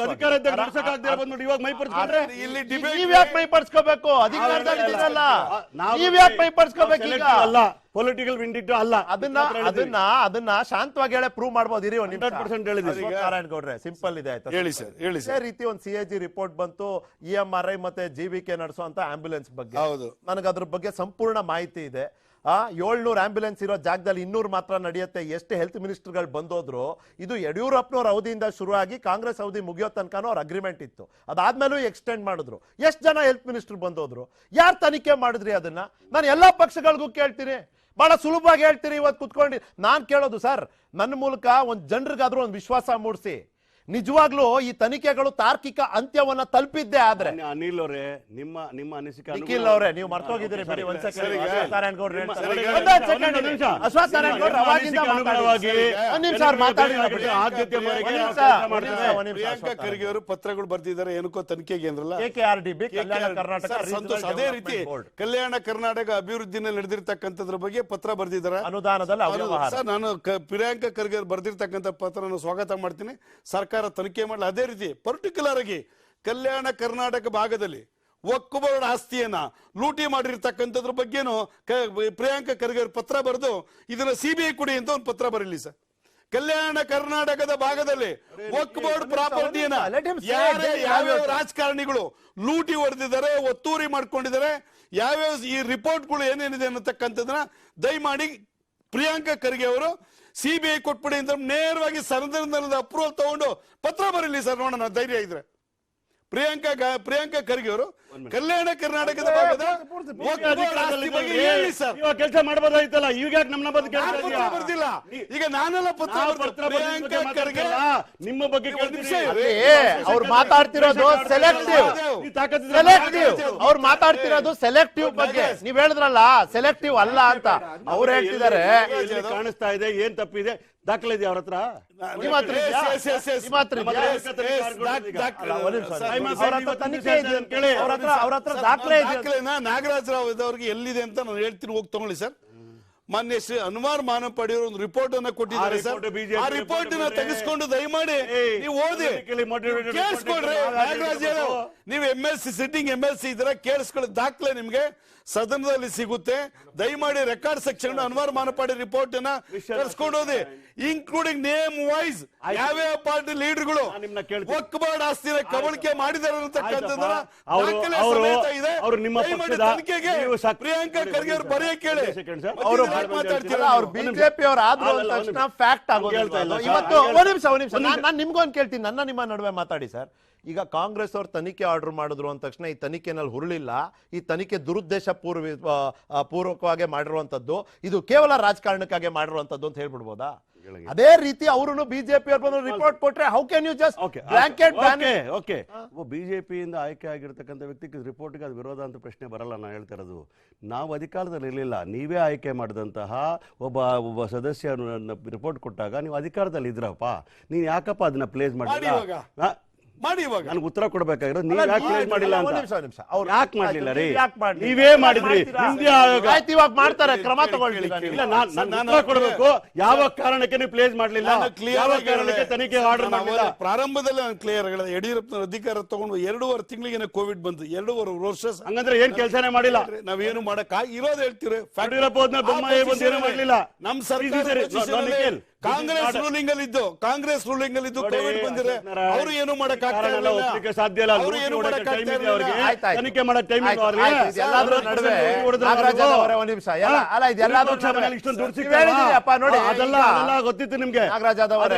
ಅಧಿಕಾರ ಇದ್ದಾಗ ನಡ್ಸಕ್ಕಾಗದೆ ಬಂದ್ಬಿಟ್ಟು ಇವಾಗ ಮೈಪಡಿಸ್ಕೊಂಡ್ರೆ ನೀವ್ ಯಾಕೆ ಮೈಪಡಿಸ್ಕೋಬೇಕು? ಅಧಿಕಾರದಲ್ಲ, ನೀವ್ ಯಾಕೆ ಮೈಪಡಿಸ್ಕೋಬೇಕು? ಅಲ್ಲ, ಪೊಲಿಟಿಕಲ್ ವಿಂಡಿಕ್ಟಿವ್ ಅಲ್ಲ. ಅದನ್ನ ಶಾಂತವಾಗಿ ಹೇಳಿ ಪ್ರೂವ್ ಮಾಡ್ಬೋದು. ಇರಿ 100% ಹೇಳಿದ್ರಿ ನಾರಾಯಣ ಗೌಡ್ರೆ. ಸಿಂಪಲ್ ಇದೆ ಆಯ್ತಾ? ಹೇಳಿ ಸರ್, ಹೇಳಿ ಇದೇ ರೀತಿ ಒಂದು ಸಿಎಜಿ ರಿಪೋರ್ಟ್ ಬಂತು EMRI ಮತ್ತೆ GVK ನಡೆಸುವಂತ ಆಂಬ್ಯುಲೆನ್ಸ್ ಬಗ್ಗೆ. ಹೌದು, ನನಗೆ ಅದ್ರ ಬಗ್ಗೆ ಸಂಪೂರ್ಣ ಮಾಹಿತಿ ಇದೆ. 700 ಆಂಬ್ಯುಲೆನ್ಸ್ ಇರೋ ಜಾಗದಲ್ಲಿ 200 ಮಾತ್ರ ನಡೆಯುತ್ತೆ. ಎಷ್ಟು ಹೆಲ್ತ್ ಮಿನಿಸ್ಟರ್ಗಳು ಬಂದೋದ್ರು. ಇದು ಯಡಿಯೂರಪ್ಪನವ್ರ ಅವಧಿಯಿಂದ ಶುರುವಾಗಿ ಕಾಂಗ್ರೆಸ್ ಅವಧಿ ಮುಗಿಯೋ ತನಕನೂ ಅವ್ರ ಅಗ್ರಿಮೆಂಟ್ ಇತ್ತು. ಅದಾದ್ಮೇಲೂ ಎಕ್ಸ್ಟೆಂಡ್ ಮಾಡಿದ್ರು. ಎಷ್ಟು ಜನ ಹೆಲ್ತ್ ಮಿನಿಸ್ಟರ್ ಬಂದೋದ್ರು? ಯಾರು ತನಿಖೆ ಮಾಡಿದ್ರಿ? ಅದನ್ನ ನಾನು ಎಲ್ಲಾ ಪಕ್ಷಗಳಿಗೂ ಕೇಳ್ತೀನಿ. ಬಹಳ ಸುಲಭವಾಗಿ ಹೇಳ್ತೀರಿ. ಇವತ್ತು ಕುತ್ಕೊಂಡು ನಾನ್ ಕೇಳೋದು, ಸರ್ ನನ್ನ ಮೂಲಕ ಒಂದ್ ಜನರಿಗಾದ್ರೂ ಒಂದು ವಿಶ್ವಾಸ ಮೂಡಿಸಿ. ನಿಜವಾಗ್ಲೂ ಈ ತನಿಖೆಗಳು ತಾರ್ಕಿಕ ಅಂತ್ಯವನ್ನ ತಲುಪಿದ್ದೆ ಆದ್ರೆ. ಅನಿಲ್ ಅವರೇ, ನಿಮ್ಮ ಅನಿಸಿಕೆ. ನಿಖಿಲ್ ಅವರೇ, ನೀವು ಮರ್ತೋಗಿದ್ದೀರಿ. ಬರೀ ಒಂದ್ ಸೆಕೆಂಡ್. ನಾರಾಯಣ ಗೌಡ್ರು ಪ್ರಿಯಾಂಕಾ ಖರ್ಗೆ ಅವರು ಪತ್ರಗಳು ಬರ್ತಿದ್ದಾರೆ ಏನಕ್ಕೋ ತನಿಖೆಗೆ ಅಂದ್ರಲ್ಲ. KKRDB ಕಲ್ಯಾಣ ಕರ್ನಾಟಕ ಸಂತೋಷ್. ಅದೇ ರೀತಿ ಕಲ್ಯಾಣ ಕರ್ನಾಟಕ ಅಭಿವೃದ್ಧಿನಲ್ಲಿ ನಡೆದಿರ್ತಕ್ಕಂಥದ್ರ ಬಗ್ಗೆ ಪತ್ರ ಬರ್ದಿದ್ದಾರೆ. ಅನುದಾನದಲ್ಲಿ ಸರ್ ನಾನು ಪ್ರಿಯಾಂಕಾ ಖರ್ಗೆ ಅವರು ಬರ್ದಿರ್ತಕ್ಕಂಥ ಪತ್ರನ ಸ್ವಾಗತ ಮಾಡ್ತೀನಿ. ಸರ್ಕಾರ ತನಿಖೆ ಮಾಡಲಿ. ಅದೇ ರೀತಿ ಪರ್ಟಿಕ್ಯುಲರ್ ಆಗಿ ಕಲ್ಯಾಣ ಕರ್ನಾಟಕ ಭಾಗದಲ್ಲಿ ಒಕ್ಕುಬೋರ್ಡ್ ಆಸ್ತಿಯನ್ನ ಲೂಟಿ ಮಾಡಿರ್ತಕ್ಕಂಥದ್ರ ಬಗ್ಗೆನೂ ಪ್ರಿಯಾಂಕಾ ಖರ್ಗೆ ಪತ್ರ ಬರೆದು ಇದನ್ನ CBI ಕೊಡಿ ಅಂತ ಒಂದು ಪತ್ರ ಬರಲಿ ಸರ್. ಕಲ್ಯಾಣ ಕರ್ನಾಟಕದ ಭಾಗದಲ್ಲಿ ವಕ್ಫ್ ಬೋರ್ಡ್ ಪ್ರಾಪರ್ಟಿಯನ್ನ Let him say, ಯಾವ್ಯಾವ ರಾಜಕಾರಣಿಗಳು ಲೂಟಿ ಹೊಡೆದಿದ್ದಾರೆ, ಒತ್ತುವರಿ ಮಾಡ್ಕೊಂಡಿದ್ದಾರೆ, ಯಾವ್ಯಾವ ಈ ರಿಪೋರ್ಟ್ಗಳು ಏನೇನಿದೆ ಅನ್ನತಕ್ಕಂಥದ್ದನ್ನ ದಯಮಾಡಿ ಪ್ರಿಯಾಂಕಾ ಖರ್ಗೆ ಅವರು ಸಿಬಿಐ ಕೊಟ್ಬಿಡಿ ಅಂತ ನೇರವಾಗಿ ಸದನದ ಅಪ್ರೂವಲ್ ತಗೊಂಡು ಪತ್ರ ಬರೀಲಿ ಸರ್, ನೋಡೋಣ ಧೈರ್ಯ ಇದ್ರೆ. ಪ್ರಿಯಾಂಕಾ ಖರ್ಗೆ ಅವರು ಕಲ್ಯಾಣ ಕರ್ನಾಟಕದ ಭಾಗದ ಕೆಲಸ ಮಾಡಬಹುದಾಯ್ತಲ್ಲ, ಈಗ ನಮ್ಮ ಬಗ್ಗೆ ಬರ್ದಿಲ್ಲ. ಈಗ ನಾನೆಲ್ಲ ಪತ್ರ ಪ್ರಿಯಾಂಕಾ ಖರ್ಗೆ ನಿಮ್ಮ ಬಗ್ಗೆ ಅವ್ರು ಮಾತಾಡ್ತಿರೋದು ಸೆಲೆಕ್ಟಿವ್, ಅವ್ರು ಮಾತಾಡ್ತಿರೋದು ಸೆಲೆಕ್ಟಿವ್ ಬಗ್ಗೆ. ನೀವ್ ಹೇಳಿದ್ರಲ್ಲ ಸೆಲೆಕ್ಟಿವ್ ಅಲ್ಲ ಅಂತ, ಅವ್ರು ಹೇಳ್ತಿದ್ದಾರೆ. ಕಾಣಿಸ್ತಾ ಇದೆ, ಏನ್ ತಪ್ಪಿದೆ, ದಾಖಲೆ ಇದೆ ಅವ್ರ ಹತ್ರ? ನಿಮ್ಮ ಹತ್ರ ಇದೆಯಾ? ನಿಮ್ಮ ಹತ್ರ ಇದೆಯಾ? ಅವ್ರ ಹತ್ರ ದಾಖಲೆ ಇದೆ. ನಾಗರಾಜ್ ರಾವ್ ಅವ್ರಿಗೆ ಎಲ್ಲಿದೆ ಅಂತ ನಾನು ಹೇಳ್ತೀನಿ, ಹೋಗಿ ತಗೊಳ್ಳಿ ಸರ್. ಮಾನ್ಯ ಶ್ರೀ ಅನುಮಾರ್ ಮಾನಪಾಡಿ ಅವರು ಒಂದು ರಿಪೋರ್ಟ್ ಅನ್ನ ಕೊಟ್ಟಿದ್ದಾರೆ ಸರ್. ಆ ರಿಪೋರ್ಟ್ ನ ತೆಗೆಸ್ಕೊಂಡು ದಯಮಾಡಿ ನೀವು ಓದಿ ಕೇಳಿಸ್ಕೊಡ್ರಿ. ನಾಗರಾಜ್ ಯಾದವ್, ನೀವು MLC ಸಿಟ್ಟಿಂಗ್ MLC ಇದ್ರೆ ಕೇಳಿಸ್ಕೊಳ್ಳಿ, ದಾಖಲೆ ನಿಮ್ಗೆ ಸದನದಲ್ಲಿ ಸಿಗುತ್ತೆ. ದಯಮಾಡಿ ರೆಕಾರ್ಡ್ ಸೆಕ್ಷನ್ ಅನ್ವರ್ ಮಾನಪಾಡಿ ರಿಪೋರ್ಟ್ ಅನ್ನ ಕಳ್ಸ್ಕೊಂಡು ಹೋದಿ, ಇನ್ಕ್ಲೂಡಿಂಗ್ ನೇಮ್ ವೈಸ್ ಯಾವ್ಯಾವ ಪಾರ್ಟಿ ಲೀಡರ್ಗಳು ವಕ್ಫ್ ಬೋರ್ಡ್ ಆಸ್ತಿನ ಕಬಳಿಕೆ ಮಾಡಿದ್ದಾರೆ ಅನ್ನತಕ್ಕಂಥದ್ದನ್ನ ದಾಖಲೆ ಸಮೇತ ಇದೆ. ದಯಮಾಡಿ ತನಿಖೆಗೆ ಪ್ರಿಯಾಂಕಾ ಖರ್ಗೆ ಅವರು ಬರೆಯಕ್ಕೆ ಹೇಳಿ. ಅವರು ಮಾತಾಡ್ತಿಲ್ಲ, ಅವ್ರು ಬಿಜೆಪಿ ಅವ್ರು ಆದ್ರು ಅಂದ ತಕ್ಷಣ ಫ್ಯಾಕ್ಟ್ ಆಗೋದಿಲ್ಲ. ಇವತ್ತು ಒಂದ್ ನಿಮಿಷ ನಾನು ನಿಮ್ಗೊಂದು ಕೇಳ್ತೀನಿ, ನಿಮ್ಮ ನಡುವೆ ಮಾತಾಡಿ ಸರ್. ಈಗ ಕಾಂಗ್ರೆಸ್ ಅವ್ರು ತನಿಖೆ ಆರ್ಡರ್ ಮಾಡಿದ್ರು ಅಂದ ತಕ್ಷಣ ಈ ತನಿಖೆನಲ್ಲಿ ಹುರುಳಿಲ್ಲ, ಈ ತನಿಖೆ ದುರುದ್ದೇಶ ಪೂರ್ವಕವಾಗಿ ಮಾಡಿರುವಂತದ್ದು, ಇದು ಕೇವಲ ರಾಜಕಾರಣಕ್ಕಾಗಿ ಮಾಡಿರುವಂತದ್ದು ಅಂತ ಹೇಳ್ಬಿಡ್ಬೋದಾ? ಅದೇ ರೀತಿ ಅವರು ಬಿಜೆಪಿ ಅವ್ರು ಬಂದು ರಿಪೋರ್ಟ್ ಕೊಟ್ರೆ how can you just blanket ban? Okay, ಬಿಜೆಪಿಯಿಂದ ಆಯ್ಕೆ ಆಗಿರ್ತಕ್ಕಂಥ ವ್ಯಕ್ತಿಗೆ ರಿಪೋರ್ಟ್ಗೆ ಅದು ವಿರೋಧ ಅಂತ ಪ್ರಶ್ನೆ ಬರಲ್ಲ. ನಾನು ಹೇಳ್ತಾ ಇರೋದು, ನಾವು ಅಧಿಕಾರದಲ್ಲಿ ಇರಲಿಲ್ಲ, ನೀವೇ ಆಯ್ಕೆ ಮಾಡಿದಂತಹ ಒಬ್ಬ ಸದಸ್ಯ ರಿಪೋರ್ಟ್ ಕೊಟ್ಟಾಗ ನೀವು ಅಧಿಕಾರದಲ್ಲಿ ಇದ್ರಪ್ಪ, ನೀನು ಯಾಕಪ್ಪ ಅದನ್ನ ಪ್ಲೇಸ್ ಮಾಡಿಲ್ಲ? ಮಾಡಿ ಇವಾಗ ನನಗೆ ಉತ್ತರ ಕೊಡ್ಬೇಕಾಗಿರೋದು, ನೀವು ಯಾಕೆ ಪ್ಲೇಸ್ ಮಾಡಿಲ್ಲ ಅಂತ. ಅವ್ರು ಯಾಕೆ ಮಾಡ್ಲಿಲ್ಲ ರೀ? ನೀವೇ ಮಾಡಿದ್ರಿ. ಇವಾಗ ಮಾಡ್ತಾರೆ, ಕ್ರಮ ತಗೊಳ್ಳಿಲ್ಲ. ಇಲ್ಲ, ನಾನು ಕೊಡಬೇಕು. ಯಾವ ಕಾರಣಕ್ಕೆ ನೀವು ಪ್ಲೇಸ್ ಮಾಡ್ಲಿಲ್ಲ? ಯಾವ ಕಾರಣಕ್ಕೆ ತನಿಖೆ ಆರ್ಡರ್ ಮಾಡಲಿಲ್ಲ? ಪ್ರಾರಂಭದಲ್ಲಿ ನಾನು ಕ್ಲಿಯರ್ ಹೇಳಿದೆ, ಯಡಿಯೂರಪ್ಪನ ಅಧಿಕಾರ ತಗೊಂಡು 2.5 ತಿಂಗಳಿಗೆ ಕೋವಿಡ್ ಬಂತು, 2.5 ವರ್ಷ. ಹಂಗಂದ್ರೆ ಏನ್ ಕೆಲಸನೇ ಮಾಡಿಲ್ಲ. ನಾವೇನು ಮಾಡಕ್ ಇರೋದು ಹೇಳ್ತೀವಿ. ಯಡಿಯೂರಪ್ಪ ಹೋದ್ಮೇಲೆ ಬೊಮ್ಮಾಯಿ ಬಂದು ಏನು ಮಾಡಲಿಲ್ಲ. ನಮ್ ಸರ್ಕಾರ ಕಾಂಗ್ರೆಸ್ ರೂಲಿಂಗ್ ಅಲ್ಲಿ ಇದ್ದು ಕೋವಿಡ್ ಬಂದಿದೆ, ಅವರು ಏನು ಮಾಡಕ್ ಸಾಧ್ಯ ಇಲ್ಲ. ತನಿಖೆ ಮಾಡಕ್ ಟೈಮ್ ಅದೆಲ್ಲ ಗೊತ್ತಿತ್ತು ನಿಮ್ಗೆ.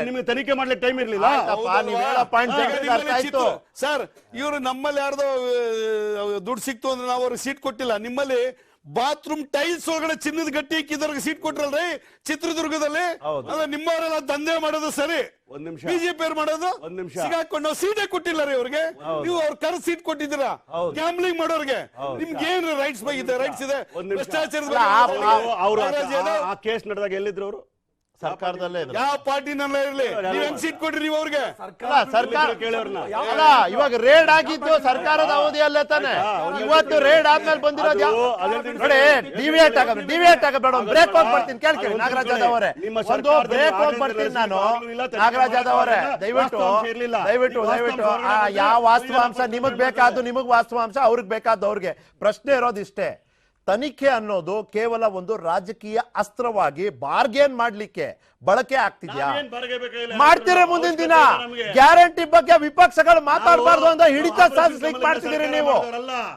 ನಿಮ್ಗೆ ತನಿಖೆ ಮಾಡ್ಲಿಕ್ಕೆ ಟೈಮ್ ಇರ್ಲಿಲ್ಲ ಸರ್. ಇವರು ನಮ್ಮಲ್ಲಿ ಯಾರ್ದೋ ದುಡ್ಡು ಸಿಕ್ತು ಅಂದ್ರೆ ನಾವು ಅವ್ರಿಗೆ ಸೀಟ್ ಕೊಟ್ಟಿಲ್ಲ. ನಿಮ್ಮಲ್ಲಿ ಬಾತ್ರೂಮ್ ಟೈಲ್ಸ್ ಒಳಗಡೆ ಚಿನ್ನದ ಗಟ್ಟಿ ಇಕ್ಕಿದವ್ರಿಗೆ ಸೀಟ್ ಕೊಟ್ರಲ್ರಿ ಚಿತ್ರದುರ್ಗದಲ್ಲಿ. ನಿಮ್ಮವರೆಲ್ಲ ದಂಧೆ ಮಾಡೋದು ಸರಿ, ಬಿಜೆಪಿ ಅವ್ರು ಮಾಡೋದು ಸಿಗಾಕೊಂಡು ನಾವು ಸೀಟೇ ಕೊಟ್ಟಿಲ್ಲ ರೀ ಅವ್ರಿಗೆ. ನೀವು ಅವ್ರ ಕರ್ ಸೀಟ್ ಕೊಟ್ಟಿದ್ದೀರಾ ಗ್ಯಾಮ್ಲಿಂಗ್ ಮಾಡೋರ್ಗೆ. ನಿಮ್ಗೆ ಏನ್ ರೈಟ್ಸ್ ಇದೆ? ರೈಟ್ಸ್ ಇದೆ. ಭ್ರಷ್ಟಾಚಾರದ ಕೇಸ್ ನಡೆದಾಗ ಎಲ್ಲಿದ್ರು ಅವರು? ಸರ್ಕಾರದಲ್ಲೇ ಯಾವ ಪಾರ್ಟಿನಲ್ಲ ಇರ್ಲಿ, ನೀವು ಹೆಂಗ್ ಸೀಟ್ ಕೊಟ್ರಿ ನೀವು ಅವ್ರಿಗೆ? ಸರ್ಕಾರ ಇವಾಗ ರೇಡ್ ಆಗಿದ್ದು ಸರ್ಕಾರದ ಅವಧಿಯಲ್ಲೇ ತಾನೆ. ಇವತ್ತು ರೇಡ್ ಆದ್ಮೇಲೆ ಬಂದಿರೋದು ನೋಡಿ. ಡಿವಿಯೇಟ್ ಆಗಬೇಡ, ಬ್ರೇಕ್ ಹೋಗಿ ಬರ್ತೀನಿ. ಕೇಳ್ಕೇಳಿ ನಾಗರಾಜ್ ಯಾದವ್ ಅವರೇ, ಒಂದು ಬ್ರೇಕ್ ಹೋಗಿ ಬರ್ತೀನಿ ನಾನು. ನಾಗರಾಜ್ ಯಾದವ್ ಅವರೇ, ದಯವಿಟ್ಟು ಯಾವ ವಾಸ್ತವಾಂಶ ನಿಮಗ್ ಬೇಕಾದ್ದು ನಿಮಗ್ ವಾಸ್ತವಾಂಶ, ಅವ್ರಿಗೆ ಬೇಕಾದ್ದು ಅವ್ರಿಗೆ. ಪ್ರಶ್ನೆ ಇರೋದು ಇಷ್ಟೇ, ತನಿಖೆ ಅನ್ನೋದು ಕೇವಲ ಒಂದು ರಾಜಕೀಯ ಅಸ್ತ್ರವಾಗಿ ಬಾರ್ಗೇನ್ ಮಾಡ್ಲಿಕ್ಕೆ ಬಳಕೆ ಆಗ್ತಿದ್ಯಾ? ಮಾಡ್ತೀರಿ ಮುಂದಿನ ದಿನ ಗ್ಯಾರಂಟಿ ಬಗ್ಗೆ ವಿಪಕ್ಷಗಳು ಮಾತಾಡಬಾರ್ದು ಅಂತ ಹಿಡಿತ ಸಾಧಿಸ್ಲಿಕ್ಕೆ ಮಾಡ್ತಿದ್ದೀರಿ ನೀವು.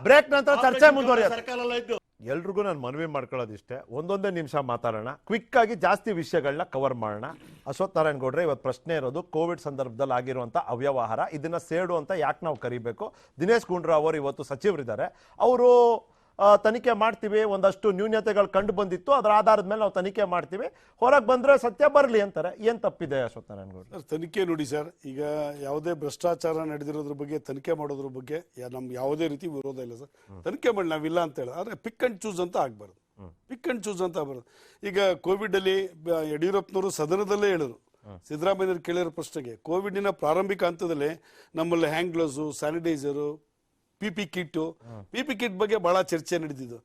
ಬ್ರೇಕ್ ನಂತರ ಚರ್ಚೆ ಮುಂದುವರಿಯುತ್ತೆ. ಎಲ್ರಿಗೂ ನಾನು ಮನವಿ ಮಾಡ್ಕೊಳ್ಳೋದಿಷ್ಟೇ, ಒಂದೊಂದೇ ನಿಮಿಷ ಮಾತಾಡೋಣ, ಕ್ವಿಕ್ ಆಗಿ ಜಾಸ್ತಿ ವಿಷಯಗಳನ್ನ ಕವರ್ ಮಾಡೋಣ. ಅಶ್ವಥ್ ನಾರಾಯಣ್ ಗೌಡ್ರೆ, ಇವತ್ತು ಪ್ರಶ್ನೆ ಇರೋದು ಕೋವಿಡ್ ಸಂದರ್ಭದಲ್ಲಿ ಆಗಿರುವಂತ ಅವ್ಯವಹಾರ, ಇದನ್ನ ಸೇಡು ಅಂತ ಯಾಕೆ ನಾವು ಕರಿಬೇಕು? ದಿನೇಶ್ ಗುಂಡೂರಾವ್ ಅವರು ಇವತ್ತು ಸಚಿವರಿದ್ದಾರೆ, ಅವರು ತನಿಖೆ ಮಾಡ್ತೀವಿ, ಒಂದಷ್ಟು ನ್ಯೂನ್ಯತೆಗಳು ಕಂಡು ಬಂದಿತ್ತು, ಅದರ ಆಧಾರದ ಮೇಲೆ ನಾವು ತನಿಖೆ ಮಾಡ್ತೀವಿ, ಹೊರಗೆ ಬಂದ್ರೆ ಸತ್ಯ ಬರಲಿ ಅಂತಾರೆ. ಏನ್ ತಪ್ಪಿದೆ ಅಶ್ವಥ್ ನಾರಾಯಣ್ ಗೌಡ್ರೆ? ತನಿಖೆ ನೋಡಿ ಸರ್, ಈಗ ಯಾವುದೇ ಭ್ರಷ್ಟಾಚಾರ ನಡೆದಿರೋದ್ರ ಬಗ್ಗೆ ತನಿಖೆ ಮಾಡೋದ್ರ ಬಗ್ಗೆ ನಮ್ಗೆ ಯಾವುದೇ ರೀತಿ ವಿರೋಧ ಇಲ್ಲ ಸರ್. ತನಿಖೆ ಮಾಡಿ ನಾವಿಲ್ಲ ಅಂತ ಹೇಳಿ, ಆದ್ರೆ ಪಿಕ್ ಅಂಡ್ ಚೂಸ್ ಅಂತ ಆಗ್ಬಾರ್ದು. ಈಗ ಕೋವಿಡ್ ಅಲ್ಲಿ ಯಡಿಯೂರಪ್ಪನವರು ಸದನದಲ್ಲೇ ಹೇಳಿದ್ರು, ಸಿದ್ದರಾಮಯ್ಯರು ಕೇಳಿರೋ ಪ್ರಶ್ನೆಗೆ, ಕೋವಿಡ್ನ ಪ್ರಾರಂಭಿಕ ಹಂತದಲ್ಲಿ ನಮ್ಮಲ್ಲಿ ಹ್ಯಾಂಡ್ ಗ್ಲೌಸು, ಸ್ಯಾನಿಟೈಸರು, ಪಿಪಿ ಕಿಟ್ ಬಗ್ಗೆ ಬಹಳ ಚರ್ಚೆ ನಡೆದಿದ್ದು.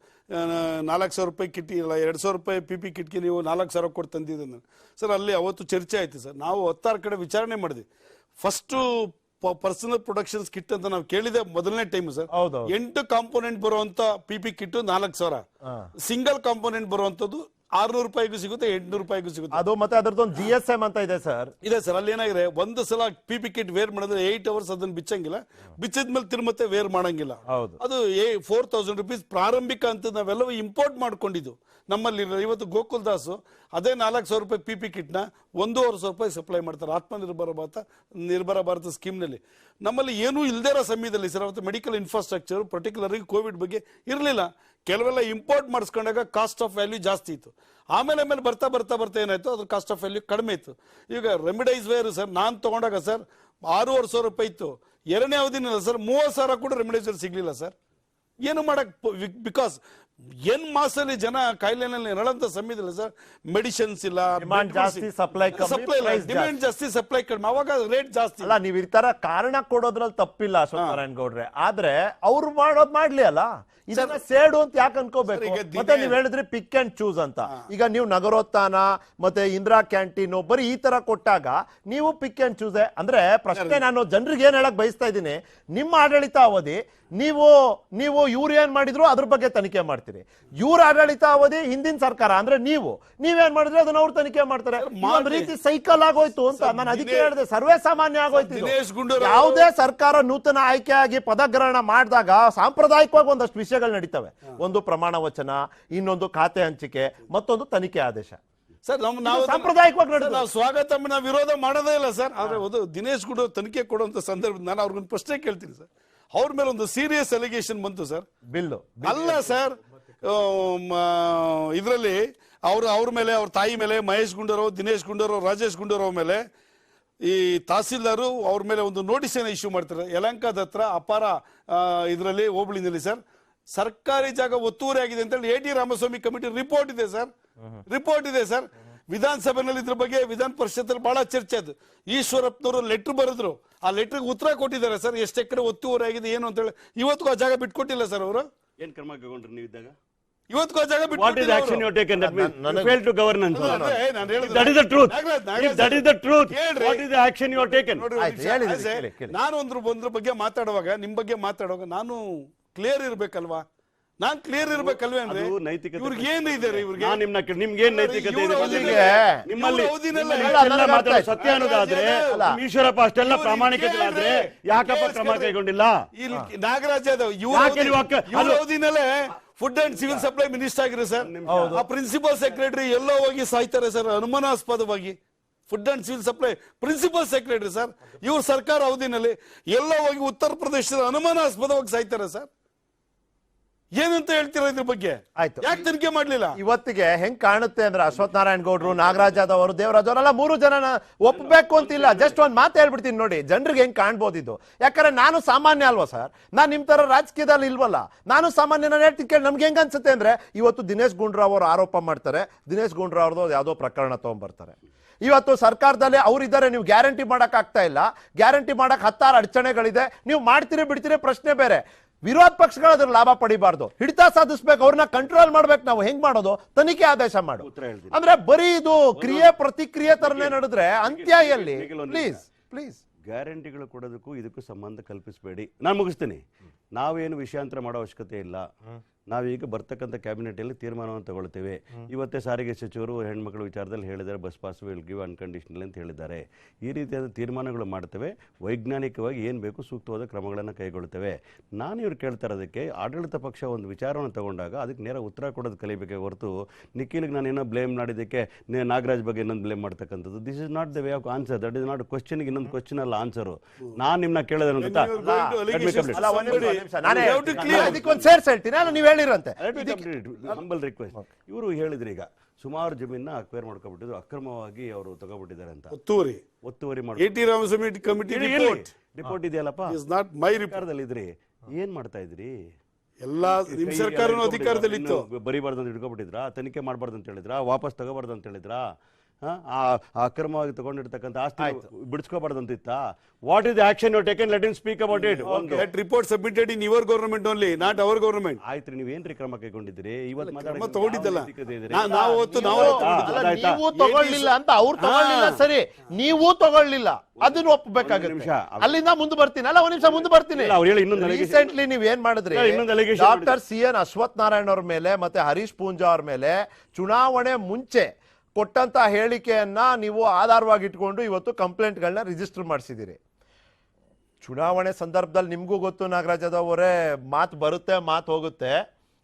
4,000 ರೂಪಾಯಿ ಕಿಟ್ ಇಲ್ಲ, 2,000 ರೂಪಾಯಿ ಪಿಪಿ ಕಿಟ್ಗೆ ನೀವು 4,000 ಕೊಟ್ಟು ತಂದಿದ್ದ ಸರ್. ಅಲ್ಲಿ ಅವತ್ತು ಚರ್ಚೆ ಆಯ್ತು ಸರ್. ನಾವು 16 ಕಡೆ ವಿಚಾರಣೆ ಮಾಡಿದ್ವಿ. ಫಸ್ಟ್ ಪರ್ಸನಲ್ ಪ್ರೊಡಕ್ಷನ್ಸ್ ಕಿಟ್ ಅಂತ ನಾವು ಕೇಳಿದೆ ಮೊದಲನೇ ಟೈಮ್ ಸರ್. 8 ಕಾಂಪೋನೆಂಟ್ ಬರುವಂತ ಪಿಪಿ ಕಿಟ್ 4,000, ಸಿಂಗಲ್ ಕಾಂಪೋನೆಂಟ್ ಬರುವಂತದ್ದು 600 ರೂಪಾಯಿಗೂ ಸಿಗುತ್ತೆ, 800 ರೂಪಾಯಿಗೂ ಸಿಗುತ್ತೆ. ಅದು ಮತ್ತೆ ಅದರದೊಂದು GSM ಅಂತ ಇದೆ ಸರ್. ಇದೆ ಸರ್. ಅಲ್ಲಿ ಏನಾಗಿದೆ, ಒಂದು ಸಲ PP ಕಿಟ್ ವೇರ್ ಮಾಡಿದ್ರೆ 8 ಅವರ್ಸ್ ಅದನ್ನ ಬಿಚ್ಚಂಗಿಲ್ಲ, ಬಿಚ್ಚಿದ್ಮೇಲೆ ತಿರುಮತ್ತೆ ವೇರ್ ಮಾಡಂಗಿಲ್ಲ. ಅದು 4000 ರೂಪೀಸ್ ಪ್ರಾರಂಭಿಕ ಅಂತ ನಾವೆಲ್ಲವೂ ಇಂಪೋರ್ಟ್ ಮಾಡ್ಕೊಂಡಿದ್ದು ನಮ್ಮಲ್ಲಿ. ಇವತ್ತು ಗೋಕುಲ್ ದಾಸು ಅದೇ 4000 ರೂಪಾಯಿ PP ಕಿಟ್ನ 1,500 ರೂಪಾಯಿ ಸಪ್ಲೈ ಮಾಡ್ತಾರೆ ನಿರ್ಭರ ಭಾರತ ಸ್ಕೀಮ್ನಲ್ಲಿ. ನಮ್ಮಲ್ಲಿ ಏನೂ ಇಲ್ಲದೇ ಇರೋ ಸಮಯದಲ್ಲಿ ಸರ್ ಅವತ್ತು ಮೆಡಿಕಲ್ ಇನ್ಫ್ರಾಸ್ಟ್ರಕ್ಚರ್ ಪರ್ಟಿಕ್ಯುಲರ್ ಆಗಿ ಕೋವಿಡ್ ಬಗ್ಗೆ ಇರಲಿಲ್ಲ. ಕೆಲವೆಲ್ಲ ಇಂಪೋರ್ಟ್ ಮಾಡಿಸ್ಕೊಂಡಾಗ ಕಾಸ್ಟ್ ಆಫ್ ವ್ಯಾಲ್ಯೂ ಜಾಸ್ತಿ ಇತ್ತು. ಆಮೇಲೆ ಬರ್ತಾ ಏನಾಯ್ತು, ಅದ್ರ ಕಾಸ್ಟ್ ಆಫ್ ವ್ಯಾಲ್ಯೂ ಕಡಿಮೆ ಇತ್ತು. ಈಗ ರೆಮಿಡೈಸ್ ವೇರ್ ಸರ್ ನಾನು ತಗೊಂಡಾಗ ಸರ್ 6,500 ರೂಪಾಯಿ ಇತ್ತು. ಎರಡನೇ ಅವಧಿನಿಲ್ಲ ಸರ್ 30,000 ಕೂಡ ರೆಮಿಡೈಸ್ ವೇರ್ ಸಿಗ್ಲಿಲ್ಲ ಸರ್. ಏನು ಮಾಡಕ್, ಬಿಕಾಸ್ ಏನ್ ಮಾಸಲ್ಲಿ ಜನ ಕಾಯಿಲೆನಲ್ಲಿ ನರಳಂತ ಸಮಯದಲ್ಲಿ ಸರ್ ಮೆಡಿಸಿನ್ಸ್ ಇಲ್ಲ, ಜಾಸ್ತಿ ಸಪ್ಲೈ ಡಿಮ್ಯಾಂಡ್ ಜಾಸ್ತಿ ಸಪ್ಲೈ ಕಡಿಮೆ, ಅವಾಗ ರೇಟ್ ಜಾಸ್ತಿ. ಅಲ್ಲ, ನೀವು ಈ ತರ ಕಾರಣ ಕೊಡೋದ್ರಲ್ಲಿ ತಪ್ಪಿಲ್ಲ ಅಶ್ವಥ್ ನಾರಾಯಣ್ ಗೌಡ್ರೆ, ಆದ್ರೆ ಅವ್ರು ಮಾಡೋದ್ ಮಾಡ್ಲಿ ಅಲ್ಲ, ಇದನ್ನ ಸೇಡು ಅಂತ ಯಾಕೆ ಅನ್ಕೋಬೇಕು? ಮತ್ತೆ ನೀವ್ ಹೇಳಿದ್ರಿ ಪಿಕ್ ಅಂಡ್ ಚೂಸ್ ಅಂತ. ಈಗ ನೀವು ನಗರೋತ್ಥಾನ ಮತ್ತೆ ಇಂದಿರಾ ಕ್ಯಾಂಟೀನ್ ಬರೀ ಈ ತರ ಕೊಟ್ಟಾಗ ನೀವು ಪಿಕ್ ಅಂಡ್ ಚೂಸ್ ಅಂದ್ರೆ ಪ್ರಶ್ನೆ, ನಾನು ಜನರಿಗೆ ಏನ್ ಹೇಳಕ್ ಬಯಸ್ತಾ ಇದ್ದೀನಿ, ನಿಮ್ಮ ಆಡಳಿತ ಅವಧಿ ನೀವು ಇವ್ರು ಏನ್ ಮಾಡಿದ್ರು ಅದ್ರ ಬಗ್ಗೆ ತನಿಖೆ ಮಾಡ್ತೀರಿ. ಇವ್ರ ಆಡಳಿತ ಅವಧಿ ಹಿಂದಿನ ಸರ್ಕಾರ ಅಂದ್ರೆ ನೀವೇನ್ ಮಾಡಿದ್ರೆ ಅದನ್ನ ಅವ್ರು ತನಿಖೆ ಮಾಡ್ತಾರೆ. ಒಂದ್ ರೀತಿ ಸೈಕಲ್ ಆಗೋಯ್ತು ಅಂತ ನಾನು ಅದಕ್ಕೆ ಹೇಳಿದೆ, ಸರ್ವೇ ಸಾಮಾನ್ಯ ಆಗೋಯ್ತು. ಯಾವುದೇ ಸರ್ಕಾರ ನೂತನ ಆಯ್ಕೆಯಾಗಿ ಪದಗ್ರಹಣ ಮಾಡಿದಾಗ ಸಾಂಪ್ರದಾಯಿಕವಾಗಿ ಒಂದಷ್ಟು ವಿಷಯಗಳು ನಡೀತವೆ. ಒಂದು ಪ್ರಮಾಣ ವಚನ, ಇನ್ನೊಂದು ಖಾತೆ ಹಂಚಿಕೆ, ಮತ್ತೊಂದು ತನಿಖೆ ಆದೇಶ. ಸರ್ ನಾವು ಸಾಂಪ್ರದಾಯಿಕವಾಗಿ ನಾವು ಸ್ವಾಗತ ವಿರೋಧ ಮಾಡೋದೇ ಇಲ್ಲ ಸರ್. ಆದ್ರೆ ಒಂದು ದಿನೇಶ್ ಗುಂಡೂರಾವ್ ತನಿಖೆ ಕೊಡುವಂತ ಸಂದರ್ಭ ನಾನು ಅವ್ರಿಗೊಂದು ಪ್ರಶ್ನೆ ಕೇಳ್ತೀನಿ ಸರ್. ಅವ್ರ ಮೇಲೆ ಒಂದು ಸೀರಿಯಸ್ ಅಲಿಗೇಷನ್ ಬಂತು ಸರ್. ಬಿಲ್ಲು ಅಲ್ಲ ಸರ್, ಇದರಲ್ಲಿ ಅವ್ರ ಮೇಲೆ, ಅವ್ರ ತಾಯಿ ಮೇಲೆ, ಮಹೇಶ್ ಗುಂಡೂರಾವ್, ದಿನೇಶ್ ಗುಂಡೂರಾವ್, ರಾಜೇಶ್ ಗುಂಡೂರಾವ್ ಮೇಲೆ ಈ ತಹಸೀಲ್ದಾರು ಅವ್ರ ಮೇಲೆ ಒಂದು ನೋಟಿಸ್ ಅನ್ನು ಇಶ್ಯೂ ಮಾಡ್ತಾರೆ. ಯಲಹಂಕದ ಹತ್ರ ಅಪಾರ ಇದರಲ್ಲಿ ಹೋಬಳಿನಲ್ಲಿ ಸರ್ ಸರ್ಕಾರಿ ಜಾಗ ಒತ್ತುವರಿ ಆಗಿದೆ ಅಂತ ಹೇಳಿ AT ರಾಮಸ್ವಾಮಿ ಕಮಿಟಿ ರಿಪೋರ್ಟ್ ಇದೆ ಸರ್. ವಿಧಾನಸಭೆನಲ್ಲಿ ಇದ್ರ ಬಗ್ಗೆ ವಿಧಾನ ಪರಿಷತ್ ಬಹಳ ಚರ್ಚೆ ಆಯ್ತು. ಈಶ್ವರಪ್ಪನವರು ಲೆಟರ್ ಬರೆದ್ರು, ಆ ಲೆಟರ್ಗೆ ಉತ್ತರ ಕೊಟ್ಟಿದ್ದಾರೆ ಸರ್. ಎಷ್ಟು ಎಕರೆ ಒತ್ತುವರಿ ಆಗಿದೆ ಏನು ಅಂತ ಹೇಳಿ. ಇವತ್ತು ಆ ಜಾಗ ಬಿಟ್ಕೊಟ್ಟಿಲ್ಲ ಸರ್ ಅವರು. ಏನ್ ಕ್ರಮ ಕೈಗೊಂಡ್ರಿ ನೀವು ಇದ್ದಾಗ? ಇವತ್ತು ಆ ಜಾಗ What is the action you have taken that means you failed to governance? That is the truth. If that is the truth, what is the action you have taken? ನಾನು ಒಂದ್ರ ಬಗ್ಗೆ ಮಾತಾಡುವಾಗ, ನಿಮ್ ಬಗ್ಗೆ ಮಾತಾಡುವಾಗ ನಾನು ಕ್ಲಿಯರ್ ಇರ್ಬೇಕಲ್ವಾ? ನಾನ್ ಕ್ಲಿಯರ್ ಇರ್ಬೇಕಲ್ವೇ ಅಂದ್ರೆ ಇವ್ರಿಗೆ ಏನ್ ಇದಾರೆ, ಇವ್ರಿಗೆ ನಿಮ್ಗೆ ಏನ್ ನೈತಿಕತೆ ಇದೆ? ನಿಮ್ಮಲ್ಲಿ ಸತ್ಯ ಅನ್ನೋದಾದ್ರೆ ಈಶ್ವರಪ್ಪ ಅಷ್ಟೆಲ್ಲ ಪ್ರಾಮಾಣಿಕತೆ ಆದ್ರೆ ಯಾಕಪ್ಪ ಕ್ರಮ ಕೈಗೊಂಡಿಲ್ಲ? ನಾಗರಾಜ್ ಯಾದವ್ ಇವ್ರ ಅವಧಿನಲ್ಲೇ food and civil supply minister ಆಗಿರೋ ಸರ್. ಆ ಪ್ರಿನ್ಸಿಪಲ್ ಸೆಕ್ರೆಟರಿ ಎಲ್ಲೋ ಹೋಗಿ ಸಾಯ್ತಾರೆ ಸರ್ ಅನುಮಾನಾಸ್ಪದವಾಗಿ. Food and civil supply principal secretary sir ಇವ್ರ ಸರ್ಕಾರ ಅವಧಿನಲ್ಲಿ ಎಲ್ಲೋ ಹೋಗಿ ಉತ್ತರ ಪ್ರದೇಶದ ಅನುಮಾನಾಸ್ಪದವಾಗಿ ಸಾಯ್ತಾರೆ ಸರ್. ಏನಂತ ಹೇಳ್ತೀರಾ ಇದ್ರ ಬಗ್ಗೆ? ಆಯ್ತು, ಯಾಕೆ ತನಿಖೆ ಮಾಡ್ಲಿಲ್ಲ? ಇವತ್ತಿಗೆ ಹೆಂಗ್ ಕಾಣುತ್ತೆ ಅಂದ್ರೆ ಅಶ್ವಥ್ ನಾರಾಯಣ್ ಗೌಡ್ರು, ನಾಗರಾಜ್ ಯಾದವ್ ಅವರು, ದೇವರಾಜ್ ಅವರೆಲ್ಲ 3 ಜನ ಒಪ್ಪಬೇಕು ಅಂತಿಲ್ಲ. ಜಸ್ಟ್ ಒಂದ್ ಮಾತು ಹೇಳ್ಬಿಡ್ತೀನಿ ನೋಡಿ, ಜನರಿಗೆ ಹೆಂಗ್ ಕಾಣ್ಬೋದು ಇದು. ಯಾಕಂದ್ರೆ ನಾನು ಸಾಮಾನ್ಯ ಅಲ್ವಾ ಸರ್, ನಾನ್ ನಿಮ್ ತರ ರಾಜಕೀಯದಲ್ಲಿ ಇಲ್ವಲ್ಲ, ನಾನು ಸಾಮಾನ್ಯ. ನಾನು ಹೇಳ್ತೀನಿ ಕೇಳಿ, ನಮ್ಗೆ ಹೆಂಗ್ ಅನ್ಸುತ್ತೆ ಅಂದ್ರೆ ಇವತ್ತು ದಿನೇಶ್ ಗುಂಡೂರಾವ್ ಅವರು ಆರೋಪ ಮಾಡ್ತಾರೆ, ದಿನೇಶ್ ಗುಂಡೂರಾವ್ ಅವ್ರದ್ದು ಯಾವ್ದೋ ಪ್ರಕರಣ ತಗೊಂಡ್ಬರ್ತಾರೆ. ಇವತ್ತು ಸರ್ಕಾರದಲ್ಲಿ ಅವ್ರಿದ್ದಾರೆ, ನೀವು ಗ್ಯಾರಂಟಿ ಮಾಡಕ್ ಆಗ್ತಾ ಇಲ್ಲ, ಗ್ಯಾರಂಟಿ ಮಾಡಕ್ 10 ಅಡಚಣೆಗಳಿದೆ, ನೀವು ಮಾಡ್ತೀರಿ ಬಿಡ್ತೀರಿ ಪ್ರಶ್ನೆ ಬೇರೆ. ವಿರೋಧ ಪಕ್ಷಗಳು ಅದ್ರ ಲಾಭ ಪಡಿಬಾರ್ದು, ಹಿಡಿತ ಸಾಧಿಸ್ಬೇಕು, ಅವ್ರನ್ನ ಕಂಟ್ರೋಲ್ ಮಾಡ್ಬೇಕು. ನಾವು ಹೆಂಗ್ ಮಾಡೋದು? ತನಿಖೆ ಆದೇಶ ಮಾಡು ಅಂದ್ರೆ ಬರೀ ಇದು ಕ್ರಿಯೆ ಪ್ರತಿಕ್ರಿಯೆ ತರನೇ ನಡೆದ್ರೆ ಅಂತ್ಯ ಎಲ್ಲಿ? ಪ್ಲೀಸ್ ಗ್ಯಾರಂಟಿಗಳು ಕೊಡೋದಕ್ಕೂ ಇದಕ್ಕೂ ಸಂಬಂಧ ಕಲ್ಪಿಸಬೇಡಿ. ನಾನು ಮುಗಿಸ್ತೀನಿ. ನಾವೇನು ವಿಷಯಾಂತರ ಮಾಡೋ ಅವಶ್ಯಕತೆ ಇಲ್ಲ. ನಾವೀಗ ಬರ್ತಕ್ಕಂಥ ಕ್ಯಾಬಿನೆಟಲ್ಲಿ ತೀರ್ಮಾನವನ್ನು ತಗೊಳ್ತೇವೆ. ಇವತ್ತೇ ಸಾರಿಗೆ ಸಚಿವರು ಹೆಣ್ಮಕ್ಳ ವಿಚಾರದಲ್ಲಿ ಹೇಳಿದ್ದಾರೆ, bus pass will give unconditional ಅಂತ ಹೇಳಿದ್ದಾರೆ. ಈ ರೀತಿಯಾದ ತೀರ್ಮಾನಗಳು ಮಾಡ್ತೇವೆ. ವೈಜ್ಞಾನಿಕವಾಗಿ ಏನು ಬೇಕು ಸೂಕ್ತವಾದ ಕ್ರಮಗಳನ್ನು ಕೈಗೊಳ್ತೇವೆ. ನಾನು ಇವ್ರು ಕೇಳ್ತಾ ಇರೋದಕ್ಕೆ ಆಡಳಿತ ಪಕ್ಷ ಒಂದು ವಿಚಾರವನ್ನು ತಗೊಂಡಾಗ ಅದಕ್ಕೆ ನೇರ ಉತ್ತರ ಕೊಡೋದು ಕಲಿಬೇಕೆ ಹೊರತು ನಿಖಿಲ್ಗೆ ನಾನೇನೋ ಬ್ಲೇಮ್ ಮಾಡಿದ್ದಕ್ಕೆ ನಾಗರಾಜ್ ಬಗ್ಗೆ ಇನ್ನೊಂದು ಬ್ಲೇಮ್ ಮಾಡ್ತಕ್ಕಂಥದ್ದು. This is not the way of answer. That is not ಕ್ವಶನ್ಗೆ ಇನ್ನೊಂದು ಕ್ವಶನ್ ಅಲ್ಲ ಆನ್ಸರು. ನಾನು ನಿಮ್ಮನ್ನ ಕೇಳೋದೇನು ಗೊತ್ತಾ? Humble request. ಇವರು ಹೇಳಿದ್ರು ಈಗ ಸುಮಾರು ಜಮೀನ ಅಕ್ವೈರ್ ಮಾಡ್ಕೊಬಿಟ್ಟಿದ್ರು, ಅಕ್ರಮವಾಗಿ ಅವರು ತಗೋಬಿಟ್ಟಿದ್ದಾರೆ ಅಂತ. ಒತ್ತುವರಿ ಮಾಡಿ AT ರಾಮಸ್ವಾಮಿ ಕಮಿಟಿ ರಿಪೋರ್ಟ್ ಇದೆಯಲ್ಲಪ್ಪ, ಸರ್ಕಾರದಲ್ಲಿ ಏನ್ ಮಾಡ್ತಾ ಇದ್ರಿ? ಎಲ್ಲಾ ನಿಮ್ ಸರ್ಕಾರನೂ ಅಧಿಕಾರದಲ್ಲಿ ಇತ್ತು. ಬರಿಬಾರ್ದು ಅಂತ ಹಿಡ್ಕೊಬಿಟ್ಟಿದ್ರಾ? ತನಿಖೆ ಮಾಡಬಾರ್ದು ಅಂತ ಹೇಳಿದ್ರಾ? ವಾಪಸ್ ತಗೋಬಾರ್ದು ಅಂತ ಹೇಳಿದ್ರಾ? ಅಕ್ರಮವಾಗಿ ತಗೊಂಡಿರ್ತಕ್ಕಂಥ ಆಸ್ತಿ ಬಿಡಿಸ್ಕೋಬಾರ್ದಂತಿತ್ತಾ? What is the action you taken? Let him speak about it. That report submitted in your government only, not our government. ಆಯ್ತು, ನೀವೇನ್ರಿ ಕ್ರಮ ಕೈಗೊಂಡಿದ್ದೀರಿ? ಇವತ್ತು ಕ್ರಮ ತಗೊಂಡಿದ್ದಲ್ಲ. ನೀವು ತಗೊಳ್ಳಿಲ್ಲ ಅಂತ ಅವ್ರು ತಗೊಳ್ಳಿಲ್ಲ, ಸರಿ, ನೀವು ತಗೊಳ್ಳಿಲ್ಲ, ಅದನ್ನ ಒಪ್ಪಬೇಕಾಗುತ್ತೆ. ಅಲ್ಲಿಂದ ಮುಂದೆ ಬರ್ತೀನಿ, ಅಲ್ಲ ಒಂದ್ ನಿಮಿಷ ಮುಂದೆ ಬರ್ತೀನಿ. ರೀಸೆಂಟ್ಲಿ ನೀವ್ ಏನ್ ಮಾಡಿದ್ರಿ? ಡಾಕ್ಟರ್ CN ಅಶ್ವಥ್ ನಾರಾಯಣ್ ಅವ್ರ ಮೇಲೆ ಮತ್ತೆ ಹರೀಶ್ ಪೂಂಜಾ ಅವ್ರ ಮೇಲೆ ಚುನಾವಣೆ ಮುಂಚೆ ಕೊಟ್ಟಂತ ಹೇಳಿಕೆಯನ್ನ ನೀವು ಆಧಾರವಾಗಿ ಇಟ್ಕೊಂಡು ಇವತ್ತು ಕಂಪ್ಲೇಂಟ್ಗಳನ್ನ ರಿಜಿಸ್ಟರ್ ಮಾಡಿಸಿದಿರಿ. ಚುನಾವಣೆ ಸಂದರ್ಭದಲ್ಲಿ ನಿಮ್ಗೂ ಗೊತ್ತು ನಾಗರಾಜ್ ಯಾದವ್ ಅವರೇ, ಮಾತು ಬರುತ್ತೆ ಮಾತು ಹೋಗುತ್ತೆ.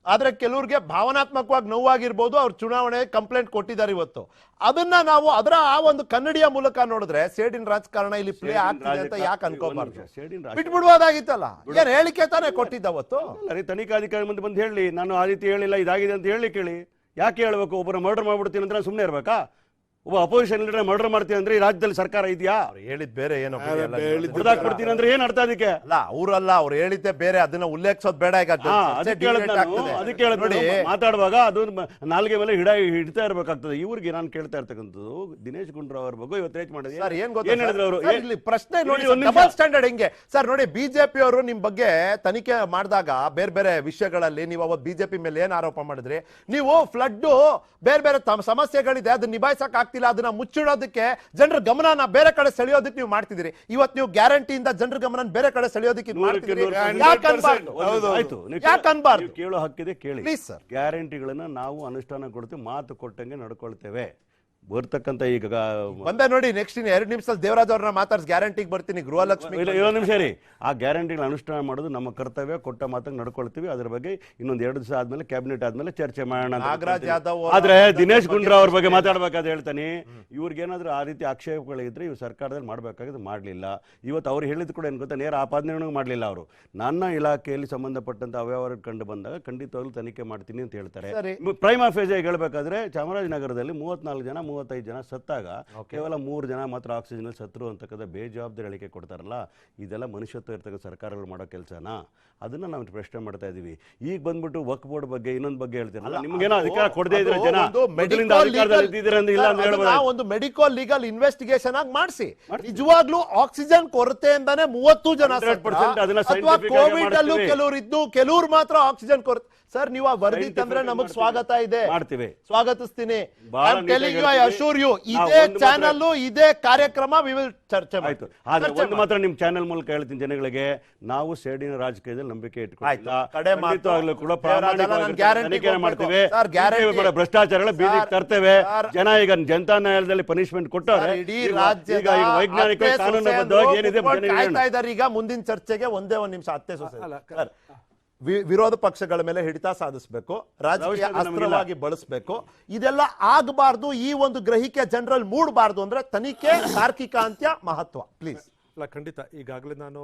ಆದ್ರೆ ಕೆಲವ್ರಿಗೆ ಭಾವನಾತ್ಮಕವಾಗಿ ನೋವಾಗಿರ್ಬೋದು, ಅವ್ರು ಚುನಾವಣೆ ಕಂಪ್ಲೇಂಟ್ ಕೊಟ್ಟಿದ್ದಾರೆ ಇವತ್ತು. ಅದನ್ನ ನಾವು ಅದರ ಆ ಒಂದು ಕನ್ನಡಿಯ ಮೂಲಕ ನೋಡಿದ್ರೆ ಸೇಡಿನ ರಾಜಕಾರಣ ಇಲ್ಲಿ ಪ್ಲೇ ಆಗ್ತಿದೆ ಅಂತ ಯಾಕೆ ಅನ್ಕೋಬಾರ್ದು? ಬಿಟ್ಬಿಡ್ಬೋದಾಗಿತ್ತಲ್ಲ, ಏನ್ ಹೇಳಿಕೆ ತಾನೇ ಕೊಟ್ಟಿದ್ದವತ್ತು? ತನಿಖಾಧಿಕಾರಿ ಮುಂದೆ ಬಂದು ಹೇಳಿ, ನಾನು ಆ ರೀತಿ ಹೇಳಿಲ್ಲ, ಇದಾಗಿದೆ ಅಂತ ಹೇಳಿ ಕೇಳಿ. ಯಾಕೆ ಹೇಳ್ಬೇಕು? ಒಬ್ಬರು ಮರ್ಡರ್ ಮಾಡ್ಬಿಡ್ತೀನಿ ಅಂದ್ರೆ ಸುಮ್ಮನೆ ಇರ್ಬೇಕಾ? ಒಬ್ಬ ಅಪೋಸಿಷನ್ ಲೀಡರ್ ಮರ್ಡರ್ ಮಾಡ್ತೀನಿ ಅಂದ್ರೆ ಈ ರಾಜ್ಯದಲ್ಲಿ ಸರ್ಕಾರ ಇದೆಯಾ? ಹೇಳಿದ್ ಬೇರೆ ಏನೋ ಬಿಡ್ತೀನಿ ಅಂದ್ರೆ ಏನ್ ಅರ್ಥ ಅದಕ್ಕೆ? ಅಲ್ಲ, ಅವರಲ್ಲ, ಅವ್ರು ಹೇಳಿದ್ದೆ ಬೇರೆ, ಅದನ್ನ ಉಲ್ಲೇಖಿಸೋದು ಬೇಡ. ಈಗ ಅದಕ್ಕೆ ಮಾತಾಡುವಾಗ ಅದು ನಾಲ್ಗೆ ಮೇಲೆ ಹಿಡ್ತಾ ಇರ್ಬೇಕಾಗ್ತದೆ. ಇವ್ರಿಗೆ ನಾನು ಕೇಳ್ತಾ ಇರ್ತಕ್ಕಂಥದ್ದು ದಿನೇಶ್ ಗುಂಡೂರಾವ್ ಅವ್ರ ಬಗ್ಗೆ ಇವತ್ತು ರೇಟ್ ಮಾಡಿದ್ರೆ ಏನ್ ಹೇಳಿದ್ರು ಅವರು? ಪ್ರಶ್ನೆ ನೋಡಿ, ಡಬಲ್ ಸ್ಟ್ಯಾಂಡರ್ಡ್ ಹೆಂಗೆ ಸರ್? ನೋಡಿ, ಬಿಜೆಪಿ ಅವರು ನಿಮ್ ಬಗ್ಗೆ ತನಿಖೆ ಮಾಡಿದಾಗ ಬೇರೆ ಬೇರೆ ವಿಷಯಗಳಲ್ಲಿ ನೀವು ಅವತ್ತು ಬಿಜೆಪಿ ಮೇಲೆ ಏನ್ ಆರೋಪ ಮಾಡಿದ್ರಿ? ನೀವು ಫ್ಲಡ್ ಬೇರೆ ಬೇರೆ ಸಮಸ್ಯೆಗಳಿದೆ, ಅದನ್ನ ನಿಭಾಯಿಸಕ್ ಆಗ್ತಿಲ್ಲ, ಅದನ್ನ ಮುಚ್ಚಿಡೋದಕ್ಕೆ ಜನರ ಗಮನ ಬೇರೆ ಕಡೆ ಸೆಳೆಯೋದಕ್ಕೆ ನೀವು ಮಾಡ್ತಿದ್ದೀರಿ. ಇವತ್ತು ನೀವು ಗ್ಯಾರಂಟಿಯಿಂದ ಜನರ ಗಮನ ಬೇರೆ ಕಡೆ ಸೆಳೆಯೋದಕ್ಕೆ ಯಾಕನ್ಬಾರ್ದು? ಕೇಳೋ ಹಕ್ಕಿದೆ, ಕೇಳಿ. ಗ್ಯಾರಂಟಿಗಳನ್ನ ನಾವು ಅನುಷ್ಠಾನ ಕೊಡ್ತೀವಿ, ಮಾತು ಕೊಟ್ಟಂಗೆ ನಡ್ಕೊಳ್ತೇವೆ. ಬರ್ತಕ್ಕಂಥ ಈಗ ಬಂದೆ ನೋಡಿ, ನೆಕ್ಸ್ಟ್ 2 ನಿಮಿಷದಲ್ಲಿ ದೇವರಾಜ್ ಅವ್ರನ್ನ ಮಾತಾಡ್ಸಿ ಗ್ಯಾರಂಟಿಗೆ ಬರ್ತೀನಿ. ಗೃಹಲಕ್ಷ್ಮಿ ಇನ್ನೊಂದು ನಿಮಿಷ ರೀ. ಆ ಗ್ಯಾರಂಟಿಗಳ ಅನುಷ್ಠಾನ ಮಾಡೋದು ನಮ್ಮ ಕರ್ತವ್ಯ, ಕೊಟ್ಟ ಮಾತಂಗೆ ನಡ್ಕೊಳ್ತೀವಿ. ಅದ್ರ ಬಗ್ಗೆ ಇನ್ನೊಂದು 2 ದಿವಸ ಆದ್ಮೇಲೆ ಕ್ಯಾಬಿನೆಟ್ ಆದ್ಮೇಲೆ ಚರ್ಚೆ ಮಾಡೋಣ. ನಾಗರಾಜ್ ಯಾದವ್ ಆದ್ರೆ ದಿನೇಶ್ ಗುಂಡೂರಾವ್ ಅವ್ರ ಬಗ್ಗೆ ಮಾತಾಡ್ಬೇಕಾದ ಹೇಳ್ತಾನೆ. ಇವ್ರಿಗೇನಾದ್ರೂ ಆ ರೀತಿ ಆಕ್ಷೇಪಗಳಿದ್ರೆ ಇವ್ರು ಸರ್ಕಾರದಲ್ಲಿ ಮಾಡ್ಬೇಕಾಗಿದ್ದು ಮಾಡ್ಲಿಲ್ಲ. ಇವತ್ತು ಅವ್ರು ಹೇಳಿದ್ ಕೂಡ ಏನ್ ಗೊತ್ತಾ, ನೇರ ಆಪಾದನೆಯನ್ನು ಮಾಡಲಿಲ್ಲ. ಅವರು ನನ್ನ ಇಲಾಖೆಯಲ್ಲಿ ಸಂಬಂಧಪಟ್ಟಂತ ಅವ್ಯವಹಾರ ಕಂಡು ಬಂದಾಗ ಖಂಡಿತವಾಗ್ಲೂ ತನಿಖೆ ಮಾಡ್ತೀನಿ ಅಂತ ಹೇಳ್ತಾರೆ. ಪ್ರೈಮಾ ಫೇಜ್ ಹೇಳ್ಬೇಕಾದ್ರೆ ಚಾಮರಾಜನಗರದಲ್ಲಿ 34 ಜನ 35 ಜನ ಸತ್ತಾಗ ಕೇವಲ 3 ಜನ ಮಾತ್ರ ಆಕ್ಸಿಜನ್ ಸತ್ರು ಅಂತಕ್ಕಂಥ ಬೇಜವಾಬ್ದಾರಿ ಹೇಳಿಕೆ ಕೊಡ್ತಾರಲ್ಲ, ಇದೆಲ್ಲ ಮನುಷ್ಯತ್ವ ಇರ್ತಕ್ಕಂಥ ಸರ್ಕಾರಗಳು ಮಾಡೋ ಕೆಲಸನಾ? ಅದನ್ನ ನಾವು ಪ್ರಶ್ನೆ ಮಾಡ್ತಾ ಇದೀವಿ. ಈಗ ಬಂದ್ಬಿಟ್ಟು ವಕ್ಫ್ ಬೋರ್ಡ್ ಬಗ್ಗೆ ಇನ್ನೊಂದು ಬಗ್ಗೆ ಹೇಳ್ತೀರಲ್ಲ, ನಿಮ್ಗೇನೋ ಅಧಿಕಾರ ಕೊಡದೇ ಇದ್ರೆ ಜನ ಒಂದು ಮೆಡಿಕಲ್ ಲೀಗಲ್ ಇನ್ವೆಸ್ಟಿಗೇಷನ್ ಆಗಿ ಮಾಡಿಸಿ. ನಿಜವಾಗ್ಲೂ ಆಕ್ಸಿಜನ್ ಕೊರತೆಯಿಂದಾನೆ 30 ಜನ ಅಥವಾ ಕೋವಿಡ್ ಅಲ್ಲೂ ಕೆಲವರು ಇದ್ದು ಕೆಲವ್ರು ಮಾತ್ರ ಆಕ್ಸಿಜನ್ ಕೊರತೆ. ಸರ್, ನೀವು ಆ ವರದಿ ತಂದ್ರೆ ನಮಗ್ ಸ್ವಾಗತ ಇದೆ, ಮಾಡ್ತೀವಿ, ಸ್ವಾಗತಿಸ್ತೀನಿ. ಇದೇ ಚಾನಲ್ ಇದೇ ಕಾರ್ಯಕ್ರಮ ಚರ್ಚೆ ಆಯ್ತು. ಆದ್ರೆ ಒಂದು ಮಾತ್ರ ನಿಮ್ ಚಾನೆಲ್ ಮೂಲಕ ಹೇಳ್ತೀನಿ ಜನಗಳಿಗೆ, ನಾವು ಸೇಡಿನ ರಾಜಕೀಯದಲ್ಲಿ ನಂಬಿಕೆ ಇಟ್ಕೊಂಡಿಲ್ಲ ಕೂಡ ಮಾಡ್ತೇವೆ. ಭ್ರಷ್ಟಾಚಾರಗಳ ಬೀದಿಗೆ ತರ್ತೇವೆ. ಜನ ಈಗ ಜನತಾ ನ್ಯಾಯಾಲಯದಲ್ಲಿ ಪನಿಷ್ಮೆಂಟ್ ಕೊಟ್ಟರೆ ವೈಜ್ಞಾನಿಕ ಕಾನೂನುಬದ್ಧವಾಗಿ ಏನಿದೆ ಈಗ ಮುಂದಿನ ಚರ್ಚೆಗೆ ಒಂದೇ ಒಂದು ನಿಮಿಷ ವಿರೋಧ ಪಕ್ಷಗಳ ಮೇಲೆ ಹಿಡಿತ ಸಾಧಿಸಬೇಕು, ರಾಜಕೀಯ ಅಸ್ತ್ರವಾಗಿ ಬಳಸಬೇಕು. ಇದೆಲ್ಲ ಆಗಬಾರ್ದು. ಈ ಒಂದು ಗ್ರಹಿಕೆ ಜನರಲ್ ಮೂಡಬಾರ್ದು ಅಂದ್ರೆ ತನಿಖೆ ತಾರ್ಕಿಕ ಅಂತ್ಯ ಮಹತ್ವ. ಪ್ಲೀಸ್. ಅಲ್ಲ, ಖಂಡಿತ. ಈಗಾಗಲೇ ನಾನು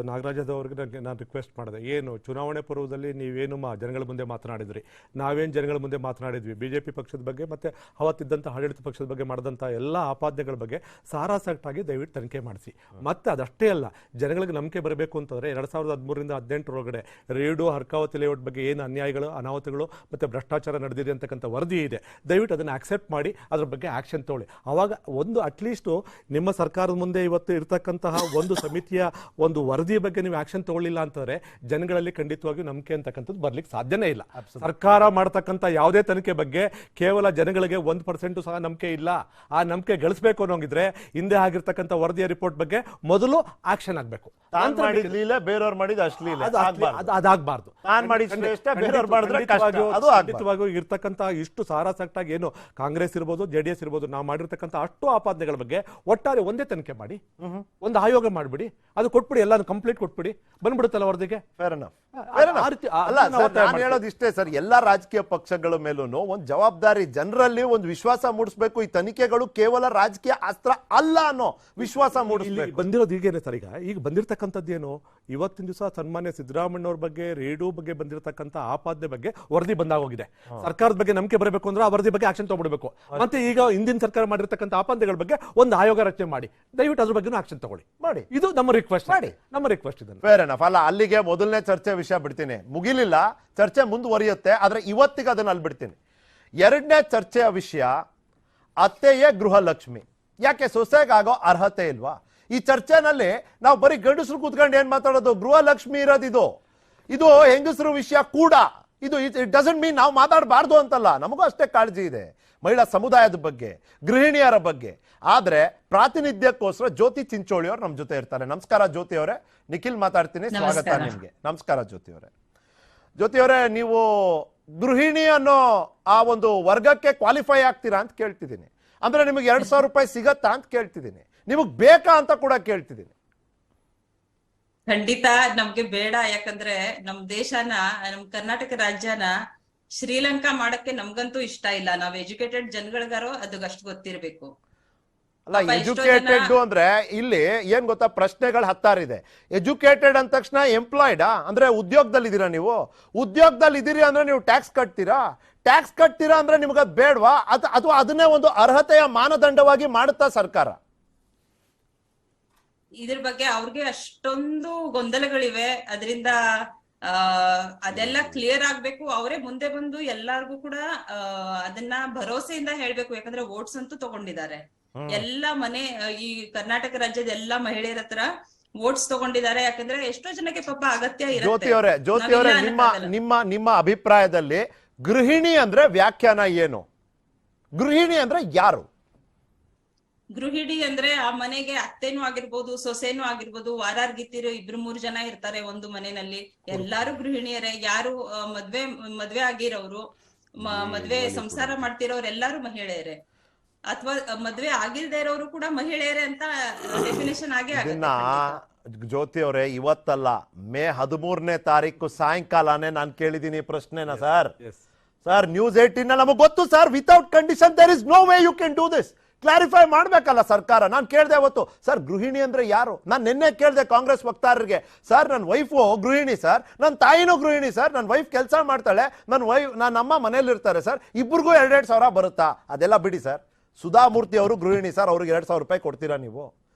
ನಾಗರಾಜದವ್ರಿಗೆ ನಾನು ರಿಕ್ವೆಸ್ಟ್ ಮಾಡಿದೆ, ಏನು ಚುನಾವಣೆ ಪೂರ್ವದಲ್ಲಿ ನೀವೇನು ಜನಗಳ ಮುಂದೆ ಮಾತನಾಡಿದ್ರಿ, ನಾವೇನು ಜನಗಳ ಮುಂದೆ ಮಾತನಾಡಿದ್ವಿ, ಬಿಜೆಪಿ ಪಕ್ಷದ ಬಗ್ಗೆ ಮತ್ತೆ ಅವತ್ತಿದ್ದಂಥ ಆಡಳಿತ ಪಕ್ಷದ ಬಗ್ಗೆ ಮಾಡಿದಂಥ ಎಲ್ಲ ಆಪಾದನೆಗಳ ಬಗ್ಗೆ ಸಾರಾಸಟ್ಟಾಗಿ ದಯವಿಟ್ಟು ತನಿಖೆ ಮಾಡಿಸಿ. ಮತ್ತೆ ಅದಷ್ಟೇ ಅಲ್ಲ, ಜನಗಳಿಗೆ ನಂಬಿಕೆ ಬರಬೇಕು ಅಂತಂದರೆ 2013ರಿಂದ 2018 ರೇಡು ಹರ್ಕಾವತಿ ಲೇಔಟ್ ಬಗ್ಗೆ ಏನು ಅನ್ಯಾಯಗಳು ಅನಾಹುತಗಳು ಮತ್ತು ಭ್ರಷ್ಟಾಚಾರ ನಡೆದಿದೆ ಅಂತಕ್ಕಂಥ ವರದಿ ಇದೆ, ದಯವಿಟ್ಟು ಅದನ್ನು ಆಕ್ಸೆಪ್ಟ್ ಮಾಡಿ ಅದ್ರ ಬಗ್ಗೆ ಆ್ಯಕ್ಷನ್ ತಗೊಳ್ಳಿ. ಆವಾಗ ಒಂದು ಅಟ್ಲೀಸ್ಟು ನಿಮ್ಮ ಸರ್ಕಾರದ ಮುಂದೆ ಇವತ್ತು ಇರ್ತಕ್ಕಂತಹ ಒಂದು ಸಮಿತಿಯ ಒಂದು ವರದಿ ಬಗ್ಗೆ ನೀವು ಆಕ್ಷನ್ ತಗೊಳ್ಳಿಲ್ಲ ಅಂತಂದ್ರೆ ಜನಗಳಲ್ಲಿ ಖಂಡಿತವಾಗಿಯೂ ನಂಬಿಕೆ ಅಂತಕ್ಕಂಥದ್ದು ಬರ್ಲಿಕ್ಕೆ ಸಾಧ್ಯನೇ ಇಲ್ಲ. ಸರ್ಕಾರ ಮಾಡತಕ್ಕಂಥ ಯಾವುದೇ ತನಿಖೆ ಬಗ್ಗೆ ಕೇವಲ ಜನಗಳಿಗೆ 1% ಸಹ ನಂಬಿಕೆ ಇಲ್ಲ. ಆ ನಂಬಿಕೆ ಗಳಿಸಬೇಕು ಅನ್ನೋಂಗಿದ್ರೆ ಹಿಂದೆ ಆಗಿರ್ತಕ್ಕಂಥ ವರದಿಯ ರಿಪೋರ್ಟ್ ಬಗ್ಗೆ ಮೊದಲು ಆಕ್ಷನ್ ಆಗಬೇಕು. ಬೇರೆಯವ್ರು ಮಾಡಿದ ಅಶ್ಲೀಲ ಅದಾಗಬಾರ್ದು. ಖಂಡಿತವಾಗಿಯೂ ಇರ್ತಕ್ಕಂಥ ಇಷ್ಟು ಸಾರಾಸಟ್ಟಾಗಿ ಏನು ಕಾಂಗ್ರೆಸ್ ಇರ್ಬೋದು, JDS ಇರ್ಬೋದು, ನಾವು ಮಾಡಿರ್ತಕ್ಕಂಥ ಅಷ್ಟು ಆಪಾದನೆಗಳ ಬಗ್ಗೆ ಒಟ್ಟಾರೆ ಒಂದೇ ತನಿಖೆ ಮಾಡಿ, ಒಂದು ಆಯೋಗ ಮಾಡ್ಬಿಡಿ, ಅದು ಕೊಟ್ಬಿಡಿ, ಎಲ್ಲ ಕಂಪ್ಲೀಟ್ ಕೊಟ್ಬಿಡಿ, ಬಂದ್ಬಿಡುತ್ತಲ್ಲ ವರದಿಗೆ. ಹೇಳೋದಿಷ್ಟೇ ಸರ್, ಎಲ್ಲಾ ರಾಜಕೀಯ ಪಕ್ಷಗಳ ಮೇಲೂ ಒಂದು ಜವಾಬ್ದಾರಿ, ಜನರಲ್ಲಿ ಒಂದು ವಿಶ್ವಾಸ ಮೂಡಿಸಬೇಕು. ಈ ತನಿಖೆಗಳು ಕೇವಲ ರಾಜಕೀಯ ಅಸ್ತ್ರ ಅಲ್ಲ ಅನ್ನೋ ವಿಶ್ವಾಸ ಮೂಡಿಸಬೇಕು. ಬಂದಿರೋದು ಈಗೇನೆ ಸರ್, ಈಗ ಬಂದಿರತಕ್ಕಂಥದ್ದೇನು, ಇವತ್ತಿನ ದಿವಸ ಸನ್ಮಾನ್ಯ ಸಿದ್ದರಾಮಯ್ಯವ್ರ ಬಗ್ಗೆ ರೇಡಿಯೋ ಬಗ್ಗೆ ಬಂದಿರತಕ್ಕಂಥ ಆಪಾದನೆ ಬಗ್ಗೆ ವರದಿ ಬಂದಾಗೋಗಿದೆ. ಸರ್ಕಾರದ ಬಗ್ಗೆ ನಂಬಿಕೆ ಬರಬೇಕು ಅಂದ್ರೆ ಆ ವರದಿ ಬಗ್ಗೆ ಆಕ್ಷನ್ ತಗೊಳ್ಬೇಕು. ಮತ್ತೆ ಈಗ ಹಿಂದಿನ ಸರ್ಕಾರ ಮಾಡಿರ್ತಕ್ಕಂಥ ಆಪಾದನೆಗಳ ಬಗ್ಗೆ ಒಂದು ಆಯೋಗ ರಚನೆ ಮಾಡಿ, ದಯವಿಟ್ಟು ಅದ್ರ ಬಗ್ಗೆ ಆಕ್ಷನ್ ತಗೊಳ್ಳಿ ಮಾಡಿ. ಇದು ನಮ್ಮ ರಿಕ್ವೆಸ್ಟ್ ಮಾಡಿ, ನಮ್ಮ ರಿಕ್ವೆಸ್ಟ್ ಇದೆ. Fair enough. ಅಲ್ಲ, ಅಲ್ಲಿಗೆ ಮೊದಲನೇ ಚರ್ಚೆ ವಿಷಯ ಬಿಡ್ತೀನಿ, ಮುಗಿಲಿಲ್ಲ, ಚರ್ಚೆ ಮುಂದುವರಿಯುತ್ತೆ. ಆದ್ರೆ ಇವತ್ತಿಗೆ ಅದನ್ನ ಅಲ್ಲಿ ಬಿಡ್ತೀನಿ. ಎರಡನೇ ಚರ್ಚೆಯ ವಿಷಯ ಅತ್ತೆಯೇ ಗೃಹಲಕ್ಷ್ಮಿ. ಯಾಕೆ ಸೊಸೆಗಾಗೋ ಅರ್ಹತೆ ಇಲ್ವಾ? ಈ ಚರ್ಚೆನಲ್ಲಿ ನಾವು ಬರೀ ಗಂಡಸರು ಕೂತ್ಕೊಂಡು ಏನ್ ಮಾತಾಡೋದು? ಗೃಹಲಕ್ಷ್ಮಿ ಇರೋದಿದು, ಇದು ಹೆಂಗಸರು ವಿಷಯ ಕೂಡ. ಇದು ಇಟ್ ಡಸಂಟ್ ಮೀನ್ ನಾವು ಮಾತಾಡಬಾರ್ದು ಅಂತಲ್ಲ, ನಮಗೂ ಅಷ್ಟೇ ಕಾಳಜಿ ಇದೆ ಮಹಿಳಾ ಸಮುದಾಯದ ಬಗ್ಗೆ, ಗೃಹಿಣಿಯರ ಬಗ್ಗೆ. ಆದ್ರೆ ಪ್ರಾತಿನಿಧ್ಯಕ್ಕೋಸ್ಕರ ಜ್ಯೋತಿ ಚಿಂಚೋಳಿ ಅವರು ನಮ್ಮ ಜೊತೆ ಇರ್ತಾರೆ. ನಮಸ್ಕಾರ ಜ್ಯೋತಿ ಅವರೇ. ನಿಖಿಲ್ ಮಾತಾಡ್ತೀನಿ, ಸ್ವಾಗತ ನಿಮ್ಗೆ. ನಮಸ್ಕಾರ ಜ್ಯೋತಿ ಅವರೇ. ಜ್ಯೋತಿ ಅವರೇ, ನೀವು ಗೃಹಿಣಿ ಅನ್ನೋ ಆ ಒಂದು ವರ್ಗಕ್ಕೆ ಕ್ವಾಲಿಫೈ ಆಗ್ತೀರಾ ಅಂತ ಕೇಳ್ತಿದ್ದೀನಿ. ಅಂದ್ರೆ ನಿಮಗೆ 2,000 ರೂಪಾಯಿ ಸಿಗತ್ತಾ ಅಂತ ಕೇಳ್ತಿದ್ದೀನಿ. ನಿಮಗ್ ಬೇಕಾ ಅಂತ ಕೂಡ ಕೇಳ್ತಿದ್ದೀನಿ. ಖಂಡಿತ ನಮ್ಗೆ ಬೇಡ. ಯಾಕಂದ್ರೆ ನಮ್ ದೇಶನ, ನಮ್ ಕರ್ನಾಟಕ ರಾಜ್ಯನ ಶ್ರೀಲಂಕಾ ಮಾಡಕ್ಕೆ ನಮ್ಗಂತೂ ಇಷ್ಟ ಇಲ್ಲ. ನಾವ್ ಎಜುಕೇಟೆಡ್ ಜನಗಳಿಗಾರೋ ಅದಕ್ಕಷ್ಟು ಗೊತ್ತಿರ್ಬೇಕು. ಅಲ್ಲ, ಎಜುಕೇಟೆಡ್ ಅಂದ್ರೆ ಇಲ್ಲಿ ಏನ್ ಗೊತ್ತಾ, ಪ್ರಶ್ನೆಗಳು ಹತ್ತಾರಿದೆ. ಎಜುಕೇಟೆಡ್ ಅಂದ ತಕ್ಷಣ ಎಂಪ್ಲಾಯ್ಡಾ ಅಂದ್ರೆ ಉದ್ಯೋಗದಲ್ಲಿ ಇದೀರಾ? ನೀವು ಉದ್ಯೋಗದಲ್ಲಿ ಇದೀರಿ ಅಂದ್ರೆ ನೀವು ಟ್ಯಾಕ್ಸ್ ಕಟ್ತೀರಾ? ಟ್ಯಾಕ್ಸ್ ಕಟ್ತೀರಾ ಅಂದ್ರೆ ನಿಮ್ಗೆ ಅದ್ ಬೇಡವಾ? ಅಥವಾ ಅದನ್ನೇ ಒಂದು ಅರ್ಹತೆಯ ಮಾನದಂಡವಾಗಿ ಮಾಡುತ್ತಾ ಸರ್ಕಾರ? ಇದ್ರ ಬಗ್ಗೆ ಅವ್ರಿಗೆ ಅಷ್ಟೊಂದು ಗೊಂದಲಗಳಿವೆ. ಅದರಿಂದ ಅದೆಲ್ಲ ಕ್ಲಿಯರ್ ಆಗ್ಬೇಕು. ಅವರೇ ಮುಂದೆ ಬಂದು ಎಲ್ಲಾರ್ಗು ಕೂಡ ಅದನ್ನ ಭರವಸೆಯಿಂದ ಹೇಳ್ಬೇಕು. ಯಾಕಂದ್ರೆ ವೋಟ್ಸ್ ಅಂತೂ ತಗೊಂಡಿದ್ದಾರೆ. ಎಲ್ಲ ಮನೆ, ಈ ಕರ್ನಾಟಕ ರಾಜ್ಯದ ಎಲ್ಲಾ ಮಹಿಳೆಯರ ಹತ್ರ ವೋಟ್ಸ್ ತಗೊಂಡಿದ್ದಾರೆ. ಯಾಕಂದ್ರೆ ಎಷ್ಟೋ ಜನಕ್ಕೆ ಪಾಪ ಅಗತ್ಯ ಜ್ಯೋತಿ ಅವರೇ, ನಿಮ್ಮ ಅಭಿಪ್ರಾಯದಲ್ಲಿ ಗೃಹಿಣಿ ಅಂದ್ರೆ ವ್ಯಾಖ್ಯಾನ ಏನು? ಗೃಹಿಣಿ ಅಂದ್ರೆ ಯಾರು? ಗೃಹಿಣಿ ಅಂದ್ರೆ ಆ ಮನೆಗೆ ಅತ್ತೆನೂ ಆಗಿರ್ಬೋದು, ಸೊಸೆನೂ ಆಗಿರ್ಬೋದು, ವಾರಾರ್ಗಿತ್ತಿರು 2-3 ಜನ ಇರ್ತಾರೆ ಒಂದು ಮನೆಯಲ್ಲಿ. ಎಲ್ಲಾರು ಗೃಹಿಣಿಯರೇ. ಯಾರು ಮದ್ವೆ ಆಗಿರೋರು, ಮದ್ವೆ ಸಂಸಾರ ಮಾಡ್ತಿರೋರು ಎಲ್ಲಾರು ಮಹಿಳೆಯರೇ. ಅಥವಾ ಮದ್ವೆ ಆಗಿಲ್ದೇ ಇರೋರು ಕೂಡ ಮಹಿಳೆಯರೇ ಅಂತ ಡೆಫಿನೇಷನ್ ಆಗಿ ಜ್ಯೋತಿ ಅವರೇ, ಇವತ್ತಲ್ಲ, ಮೇ 13ನೇ ತಾರೀಕು ಸಾಯಂಕಾಲನೇ ನಾನು ಕೇಳಿದೀನಿ ಪ್ರಶ್ನೆನ ಸರ್. ನ್ಯೂಸ್ 18 ನಮಗೆ ಗೊತ್ತು sir. Without condition there is no way you can do this. Clarify ಮಾಡ್ಬೇಕಲ್ಲ ಸರ್ಕಾರ. ನಾನು ಕೇಳಿದೆ ಅವತ್ತು, ಸರ್ ಗೃಹಿಣಿ ಅಂದ್ರೆ ಯಾರು? ನಾನು ನಿನ್ನೆ ಕೇಳಿದೆ ಕಾಂಗ್ರೆಸ್ ವಕ್ತಾರರಿಗೆ, ಸರ್ ನನ್ನ ವೈಫು ಗೃಹಿಣಿ ಸರ್, ನನ್ನ ತಾಯಿನೂ ಗೃಹಿಣಿ ಸರ್, ನನ್ನ ವೈಫ್ ಕೆಲಸ ಮಾಡ್ತಾಳೆ, ನನ್ನ ಅಮ್ಮ ಮನೇಲಿ ಇರ್ತಾರೆ ಸರ್, ಇಬ್ಬರಿಗೂ 2,000 ಸಾವಿರ ಬರುತ್ತಾ? ಅದೆಲ್ಲ ಬಿಡಿ ಸರ್. ಸುಧಾಮೂರ್ತಿ ಅವರು ಗೃಹಿಣಿ ಸರ್, ಅವ್ರಿಗೆ 2,000 ರೂಪಾಯಿ ಕೊಡ್ತೀರಾ ನೀವು?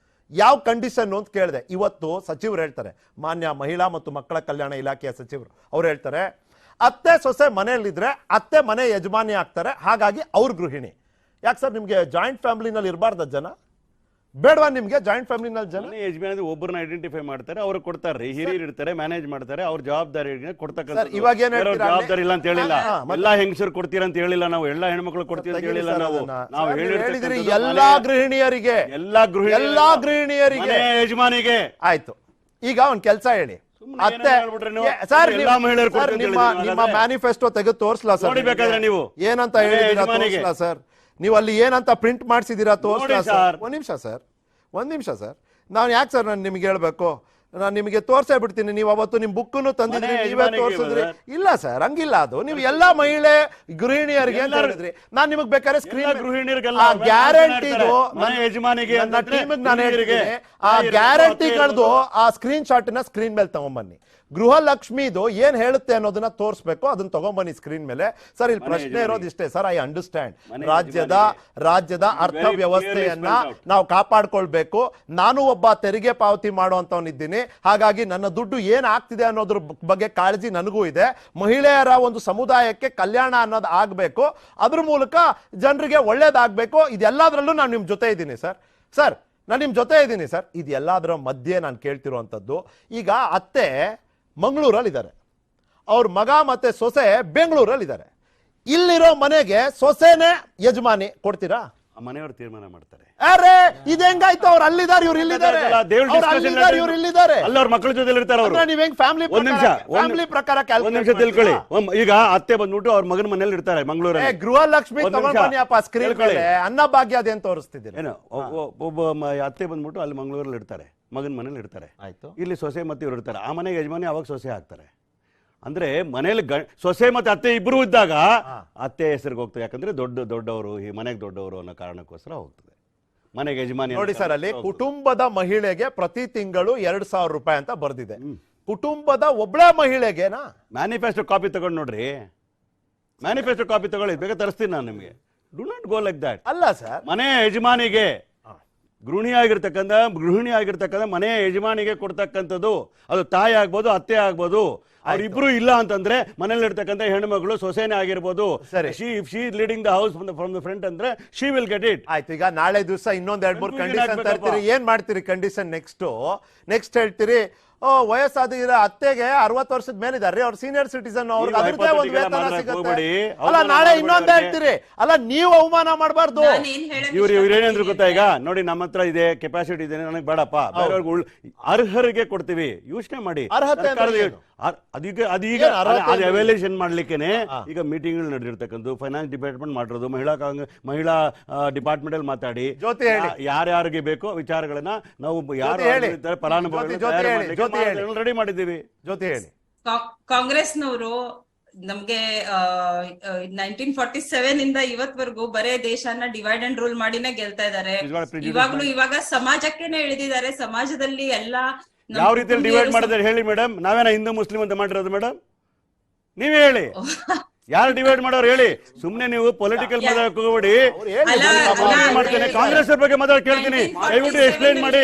ಯಾವ ಕಂಡೀಷನ್ ಅಂತ ಕೇಳಿದೆ. ಇವತ್ತು ಸಚಿವರು ಹೇಳ್ತಾರೆ, ಮಾನ್ಯ ಮಹಿಳಾ ಮತ್ತು ಮಕ್ಕಳ ಕಲ್ಯಾಣ ಇಲಾಖೆಯ ಸಚಿವರು, ಅವ್ರು ಹೇಳ್ತಾರೆ ಅತ್ತೆ ಸೊಸೆ ಮನೆಯಲ್ಲಿದ್ರೆ ಅತ್ತೆ ಮನೆ ಯಜಮಾನಿ ಆಗ್ತಾರೆ, ಹಾಗಾಗಿ ಅವ್ರ ಗೃಹಿಣಿ. ಯಾಕೆ ಸರ್ ನಿಮ್ಗೆ ಜಾಯಿಂಟ್ ಫ್ಯಾಮಿಲಿನಲ್ಲಿ ಇರಬಾರ್ದ ಜನ? ಬೇಡವಾ ನಿಮ್ಗೆ ಜಾಯಿಂಟ್ ಫ್ಯಾಮಿಲಿನಲ್ಲಿ ಜನ? ಯಜಮಾನಿ ಒಬ್ಬರನ್ನ ಐಡೆಂಟಿಫೈ ಮಾಡ್ತಾರೆ, ಅವ್ರು ಕೊಡ್ತಾರೆ, ಹಿರಿಯರು ಇರ್ತಾರೆ, ಮ್ಯಾನೇಜ್ ಮಾಡ್ತಾರೆ, ಅವ್ರ ಜವಾಬ್ದಾರಿ ಕೊಡ್ತಕ್ಕಂಥ. ಇವಾಗ ಏನ್ ಜವಾಬ್ದಾರಿ ಇಲ್ಲ ಅಂತ ಹೇಳಿಲ್ಲ, ಎಲ್ಲಾ ಹೆಂಗಸರು ಕೊಡ್ತೀರಾ ಅಂತ ಹೇಳಿಲ್ಲ ನಾವು, ಎಲ್ಲಾ ಹೆಣ್ಮಕ್ಳು ಕೊಡ್ತೀವಿ ಅಂತ ಹೇಳಿಲ್ಲ ನಾವು ಹೇಳಿದ್ರಿ ಎಲ್ಲಾ ಗೃಹಿಣಿಯರಿಗೆ, ಎಲ್ಲಾ ಗೃಹಿಣಿಯರಿಗೆ, ಯಜಮಾನಿಗೆ. ಆಯ್ತು, ಈಗ ಒಂದ್ ಕೆಲಸ ಹೇಳಿ. ಅತ್ತೆ ಸರ್, ನಿಮ್ಮ ಮ್ಯಾನಿಫೆಸ್ಟೋ ತೆಗೆದು ತೋರ್ಸ್ಲಾ ಸರ್? ನೀವು ಏನಂತ ಹೇಳಿದ್ದೀರಾ ಸರ್? ನೀವು ಅಲ್ಲಿ ಏನಂತ ಪ್ರಿಂಟ್ ಮಾಡಿಸಿದೀರಾ ತೋರ್ಸ್ಲಾ ಸರ್? ಒಂದ್ ನಿಮಿಷ ಸರ್. ನಾನು ಯಾಕೆ ಸರ್ ನಾನು ನಿಮ್ಗೆ ಹೇಳ್ಬೇಕು? ನಾನು ನಿಮಗೆ ತೋರ್ಸೇ ಬಿಡ್ತೀನಿ. ನೀವು ಅವತ್ತು ನಿಮ್ ಬುಕ್ಕನ್ನು ತಂದಿದ್ರಿ, ನೀವೇ ತೋರ್ಸಿದ್ರಿ. ಇಲ್ಲ ಸರ್, ಹಂಗಿಲ್ಲ. ಅದು ನೀವು ಎಲ್ಲಾ ಮಹಿಳೆ ಗೃಹಿಣಿಯರಿಗೆ ಅಂತ ಹೇಳಿದ್ರಿ. ನಾನ್ ನಿಮಗ್ ಬೇಕಾದ್ರೆ ಸ್ಕ್ರೀನ್ ಗ್ಯಾರಂಟಿದು ನನ್ನ ಟೀಮಿಗೆ ನಾನು ಹೇಳ್ತೀನಿ, ಆ ಗ್ಯಾರಂಟಿಗಳದು ಆ ಸ್ಕ್ರೀನ್ ಶಾಟ್ ನ ಸ್ಕ್ರೀನ್ ಮೇಲೆ ತಗೊಂಬನ್ನಿ. ಗೃಹಲಕ್ಷ್ಮಿದು ಏನ್ ಹೇಳುತ್ತೆ ಅನ್ನೋದನ್ನ ತೋರಿಸ್ಬೇಕು, ಅದನ್ನ ತಗೊಂಬನ್ನಿ ಸ್ಕ್ರೀನ್ ಮೇಲೆ. ಸರ್ ಇಲ್ಲಿ ಪ್ರಶ್ನೆ ಇರೋದಿಷ್ಟೇ ಸರ್, ಐ ಅಂಡರ್ಸ್ಟ್ಯಾಂಡ್. ರಾಜ್ಯದ ಅರ್ಥ ವ್ಯವಸ್ಥೆಯನ್ನ ನಾವು ಕಾಪಾಡ್ಕೊಳ್ಬೇಕು. ನಾನು ಒಬ್ಬ ತೆರಿಗೆ ಪಾವತಿ ಮಾಡುವಂತವನಿದ್ದೀನಿ, ಹಾಗಾಗಿ ನನ್ನ ದುಡ್ಡು ಏನ್ ಆಗ್ತಿದೆ ಅನ್ನೋದ್ರ ಬಗ್ಗೆ ಕಾಳಜಿ ನನಗೂ ಇದೆ. ಮಹಿಳೆಯರ ಒಂದು ಸಮುದಾಯಕ್ಕೆ ಕಲ್ಯಾಣ ಅನ್ನೋದು ಆಗ್ಬೇಕು, ಅದ್ರ ಮೂಲಕ ಜನರಿಗೆ ಒಳ್ಳೇದಾಗ್ಬೇಕು. ಇದೆಲ್ಲದ್ರಲ್ಲೂ ನಾನು ನಿಮ್ ಜೊತೆ ಇದ್ದೀನಿ ಸರ್. ನಾನು ನಿಮ್ ಜೊತೆ ಇದ್ದೀನಿ ಸರ್. ಇದೆಲ್ಲದರ ಮಧ್ಯೆ ನಾನು ಕೇಳ್ತಿರುವಂತದ್ದು, ಈಗ ಅತ್ತೆ ಮಂಗಳೂರಲ್ಲಿ ಇದ್ದಾರೆ, ಅವ್ರ ಮಗ ಮತ್ತೆ ಸೊಸೆ ಬೆಂಗಳೂರಲ್ಲಿ ಇದ್ದಾರೆ. ಇಲ್ಲಿರೋ ಮನೆಗೆ ಸೊಸೆನೆ ಯಜಮಾನಿ ಕೊಡ್ತೀರಾ? ಮನೆಯವರು ತೀರ್ಮಾನ ಮಾಡ್ತಾರೆ. ಅರೆ ಇದು ಹೆಂಗಾಯ್ತು? ಅವ್ರು ಅಲ್ಲಿದ್ದಾರೆ, ಇವ್ರು ಇಲ್ಲಿದ್ದಾರೆ, ಇವ್ರು ಇಲ್ಲಿದ್ದಾರೆ, ಅಲ್ಲ ಅವ್ರ ಮಕ್ಕಳ ಜೊತೆ ಇರ್ತಾರೆ ಅವರು. ನೀವ್ ಹೆಂಗ್ ಫ್ಯಾಮಿಲಿ ಪ್ರಕಾರ ಒಂದ್ ನಿಮಿಷ ತಿಳ್ಕೊಳ್ಳಿ. ಈಗ ಅತ್ತೆ ಬಂದ್ಬಿಟ್ಟು ಅವ್ರ ಮಗನ ಮನೇಲಿ ಇರ್ತಾರೆ ಮಂಗಳೂರಲ್ಲಿ. ಗೃಹಲಕ್ಷ್ಮಿ ತಗೊಂಡ್ಬನ್ನಿಯಪ್ಪ ಸ್ಕ್ರೀನ್ ಮೇಲೆ, ಅನ್ನಭಾಗ್ಯದ ತೋರಿಸ್ತಿದ್ದೀನಿ. ಏನು ಒಬ್ಬ ಅತ್ತೆ ಬಂದ್ಬಿಟ್ಟು ಅಲ್ಲಿ ಮಂಗಳೂರಲ್ಲಿ ಇರ್ತಾರೆ, ಮಗನ ಮನೇಲಿ ಇರ್ತಾರೆ. ಆಯ್ತು, ಇಲ್ಲಿ ಸೊಸೆ ಮತ್ತೆ ಇವ್ರು ಇರ್ತಾರೆ. ಆ ಮನೆಗೆ ಯಜಮಾನಿ ಅವಾಗ ಸೊಸೆ ಹಾಕ್ತಾರೆ. ಅಂದ್ರೆ ಮನೇಲಿ ಸೊಸೆ ಮತ್ತೆ ಅತ್ತೆ ಇಬ್ರು ಇದ್ದಾಗ ಅತ್ತೆ ಹೆಸರಿಗೆ ಹೋಗ್ತದೆ. ಯಾಕಂದ್ರೆ ದೊಡ್ಡವರು ಈ ಮನೆಗೆ ದೊಡ್ಡವರು ಅನ್ನೋ ಕಾರಣಕ್ಕೋಸ್ಕರ ಹೋಗ್ತದೆ ಮನೆಗೆ ಯಜಮಾನಿ. ನೋಡಿ ಸರ್, ಅಲ್ಲಿ ಕುಟುಂಬದ ಮಹಿಳೆಗೆ ಪ್ರತಿ ತಿಂಗಳು 2,000 ರೂಪಾಯಿ ಅಂತ ಬರ್ದಿದೆ. ಕುಟುಂಬದ ಒಬ್ಬಳ ಮಹಿಳೆಗೆನಾ? ಮ್ಯಾನಿಫೆಸ್ಟೋ ಕಾಪಿ ತಗೊಂಡು ನೋಡ್ರಿ, ಮ್ಯಾನಿಫೆಸ್ಟೋ ಕಾಪಿ ತಗೊಳ್ಳಿ, ಬೇಗ ತರಿಸ್ತೀನಿ ನಾನು ನಿಮಗೆ. Do not go like that. ಅಲ್ಲ ಸರ್, ಮನೆ ಯಜಮಾನಿಗೆ, ಗೃಹಿಣಿ ಆಗಿರ್ತಕ್ಕಂಥ ಮನೆ ಯಜಮಾನಿಗೆ ಕೊಡ್ತಕ್ಕಂಥದ್ದು. ಅದು ತಾಯಿ ಆಗ್ಬೋದು, ಅತ್ತೆ ಆಗ್ಬೋದು, ಅವ್ರಿಬ್ರು ಇಲ್ಲ ಅಂತಂದ್ರೆ ಮನೇಲಿ ಇರ್ತಕ್ಕಂಥ ಹೆಣ್ಮಗಳು ಸೊಸೆನೇ ಆಗಿರ್ಬೋದು. She leading the house from the front ಅಂದ್ರೆ ಶಿ ವಿಲ್ ಗೆಟ್ ಇಟ್. ಆಯ್ತು, ಈಗ ನಾಳೆ ದಿವಸ ಇನ್ನೊಂದ್ 2-3 ಕಂಡೀಷನ್ ತರ್ತೀರಿ, ಏನ್ ಮಾಡ್ತೀರಿ ಕಂಡೀಷನ್? ನೆಕ್ಸ್ಟ್ ಹೇಳ್ತೀರಿ ವಯಸ್ಸಾದ ಅತ್ತೆಗೆ 60 ವರ್ಷದ ಮೇಲಿದ್ದಾರೆ, ಅವ್ರ ಸೀನಿಯರ್ ಸಿಟಿಸನ್, ಅವ್ರಿಗೆ ಅದರದೇ ಒಂದು ವೇತನ ಸಿಗುತ್ತೆ. ಅಲ್ಲ ನಾಳೆ ಇನ್ನೊಂದ್ ಹೇಳ್ತೀರಿ, ಅಲ್ಲ ನೀವು ಅವಮಾನ ಮಾಡಬಾರ್ದು. ಇವ್ರು ಏನಂದ್ರು ಗೊತ್ತಾ, ಈಗ ನೋಡಿ ನಮ್ಮ ಹತ್ರ ಇದೆ, ಕೆಪಾಸಿಟಿ ಇದೆ, ನನಗೆ ಬೇಡಪ್ಪ, ಅರ್ಹರಿಗೆ ಕೊಡ್ತೀವಿ. ಯೋಚನೆ ಮಾಡಿ, ಅದೀಗ ಎವ್ಯಾಲ್ಯೂಯೇಷನ್ ಮಾಡ್ಲಿಕ್ಕೇನೆ ಈಗ ಮೀಟಿಂಗ್ ನಡೆದಿರ್ತಕ್ಕಂಥ ಫೈನಾನ್ಸ್ ಡಿಪಾರ್ಟ್ಮೆಂಟ್ ಮಾಡಿರೋದು, ಮಹಿಳಾ ಡಿಪಾರ್ಟ್ಮೆಂಟ್ ಅಲ್ಲಿ ಮಾತಾಡಿ ಯಾರ್ಯಾರಿಗೆ ಬೇಕೋ ವಿಚಾರಗಳನ್ನ ನಾವು ಯಾರು ಫಲಾನುಭವಿಗಳು ರೆಡಿ ಮಾಡಿದ್ದೀವಿ. ಜೊತೆ ಹೇಳಿ, ಕಾಂಗ್ರೆಸ್ನವರು ನಮ್ಗೆ 1947 ಇಂದ ಇವತ್ವರೆಗೂ ಬರೇ ದೇಶನ ಡಿವೈಡ್ ಅಂಡ್ ರೂಲ್ ಮಾಡಿನೇ ಗೆಲ್ತಾ ಇದಾರೆ. ಇವಾಗ ಸಮಾಜಕ್ಕೆನೆ ಇಳಿದಿದ್ದಾರೆ. ಸಮಾಜದಲ್ಲಿ ಎಲ್ಲಾ ಯಾವ ರೀತಿಯಲ್ಲಿ ಡಿವೈಡ್ ಮಾಡಿದ್ರೆ ಹೇಳಿ ಮೇಡಮ್? ನಾವೇನ ಹಿಂದೂ ಮುಸ್ಲಿಂ ಅಂತ ಮಾಡಿರೋದು ಮೇಡಮ್? ನೀವೇ ಹೇಳಿ, ಯಾರು ಡಿವೈಡ್ ಮಾಡೋರು ಹೇಳಿ. ಸುಮ್ನೆ ನೀವು ಪೊಲಿಟಿಕಲ್ ಮಾತಾಡಕ್ ಹೋಗ್ಬೇಡಿ. ಮಾಡ್ತೇನೆ, ಕಾಂಗ್ರೆಸ್ ಬಗ್ಗೆ ಮಾತಾಡ ಕೇಳ್ತೀನಿ, ದಯವಿಟ್ಟು ಎಕ್ಸ್ಪ್ಲೈನ್ ಮಾಡಿ.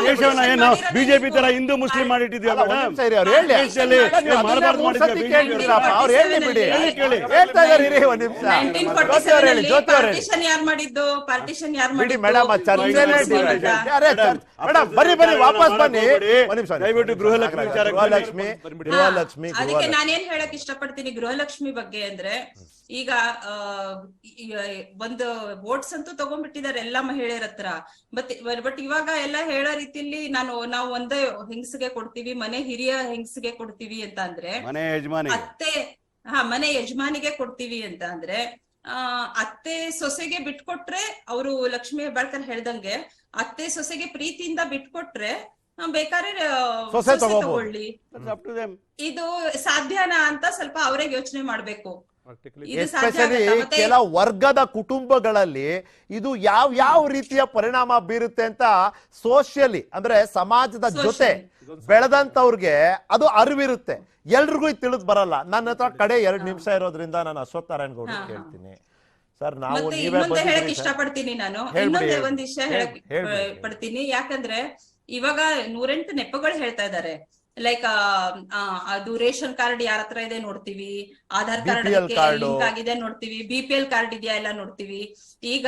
ದೇಶವನ್ನ ಏನು ಬಿಜೆಪಿ ತರ ಹಿಂದೂ ಮುಸ್ಲಿಂ ಮಾಡಿಟ್ಟಿದ್ಯಾ ಮೇಡಮ್? ವಾಪಸ್ ಬನ್ನಿ. ದಯವಿಟ್ಟು ಗೃಹಲಕ್ಷ್ಮಿ ಅದಕ್ಕೆ ನಾನೇನ್ ಹೇಳಕ್ ಇಷ್ಟಪಡ್ತೀನಿ ಗೃಹಲಕ್ಷ್ಮಿ ಬಗ್ಗೆ ಅಂದ್ರೆ, ಈಗ ಒಂದು ವೋಟ್ಸ್ ಅಂತೂ ತಗೊಂಡ್ಬಿಟ್ಟಿದ್ದಾರೆ ಎಲ್ಲಾ ಮಹಿಳೆಯರ ಹತ್ರ. ಬಟ್ ಇವಾಗ ಎಲ್ಲ ಹೇಳೋ ರೀತಿಯಲ್ಲಿ ನಾವು ಒಂದೇ ಹೆಂಗಸಿಗೆ ಕೊಡ್ತೀವಿ, ಮನೆ ಹಿರಿಯ ಹೆಂಗಸಿಗೆ ಕೊಡ್ತೀವಿ ಅಂತ ಅಂದ್ರೆ, ಮನೆ ಯಜಮಾನಿಗೆ ಕೊಡ್ತೀವಿ ಅಂತ ಅಂದ್ರೆ, ಅತ್ತೆ ಸೊಸೆಗೆ ಬಿಟ್ಕೊಟ್ರೆ, ಅವರು ಲಕ್ಷ್ಮೀ ಹೆಬ್ಬಾಳ್ಕರ್ ಹೇಳ್ದಂಗೆ ಅತ್ತೆ ಸೊಸೆಗೆ ಪ್ರೀತಿಯಿಂದ ಬಿಟ್ಕೊಟ್ರೆ ಬೇಕಾದ್ರೆ ಸೊಸೆ ತಗೊಳ್ಳಿ. ಇದು ಸಾಧ್ಯನಾ ಅಂತ ಸ್ವಲ್ಪ ಅವರೇ ಯೋಚನೆ ಮಾಡ್ಬೇಕು. ಎಸ್ಪೆಷಲಿ ಕೆಲ ವರ್ಗದ ಕುಟುಂಬಗಳಲ್ಲಿ ಇದು ಯಾವ ರೀತಿಯ ಪರಿಣಾಮ ಬೀರುತ್ತೆ ಅಂತ ಸೋಷಿಯಲಿ ಅಂದ್ರೆ ಸಮಾಜದ ಜೊತೆ ಬೆಳೆದಂತವ್ರಿಗೆ ಅದು ಅರಿವಿರುತ್ತೆ. ಎಲ್ರಿಗೂ ಇದು ತಿಳಿದ್ ಬರಲ್ಲ. ನನ್ನ ಹತ್ರ ಕಡೆ 2 ನಿಮಿಷ ಇರೋದ್ರಿಂದ ನಾನು ಅಶ್ವಥ್ ನಾರಾಯಣ್ ಗೌಡ ಕೇಳ್ತೀನಿ. ಸರ್, ನಾವು ಇನ್ನೊಂದು ಹೇಳಕ್ ಇಷ್ಟಪಡ್ತೀನಿ, ನಾನು ಒಂದ್ ವಿಷಯ ಹೇಳಕ್ ಪಡ್ತೀನಿ. ಯಾಕಂದ್ರೆ ಇವಾಗ 108 ನೆಪಗಳು ಹೇಳ್ತಾ ಇದ್ದಾರೆ. ಲೈಕ್ ಅದು ರೇಷನ್ ಕಾರ್ಡ್ ಯಾರ ಹತ್ರ ಇದೆ ನೋಡ್ತೀವಿ, ಆಧಾರ್ ಕಾರ್ಡ್ ಲಿಂಕ್ ಆಗಿದೆ ನೋಡ್ತೀವಿ, BPL ಕಾರ್ಡ್ ಇದೆಯಾ ಎಲ್ಲ ನೋಡ್ತೀವಿ. ಈಗ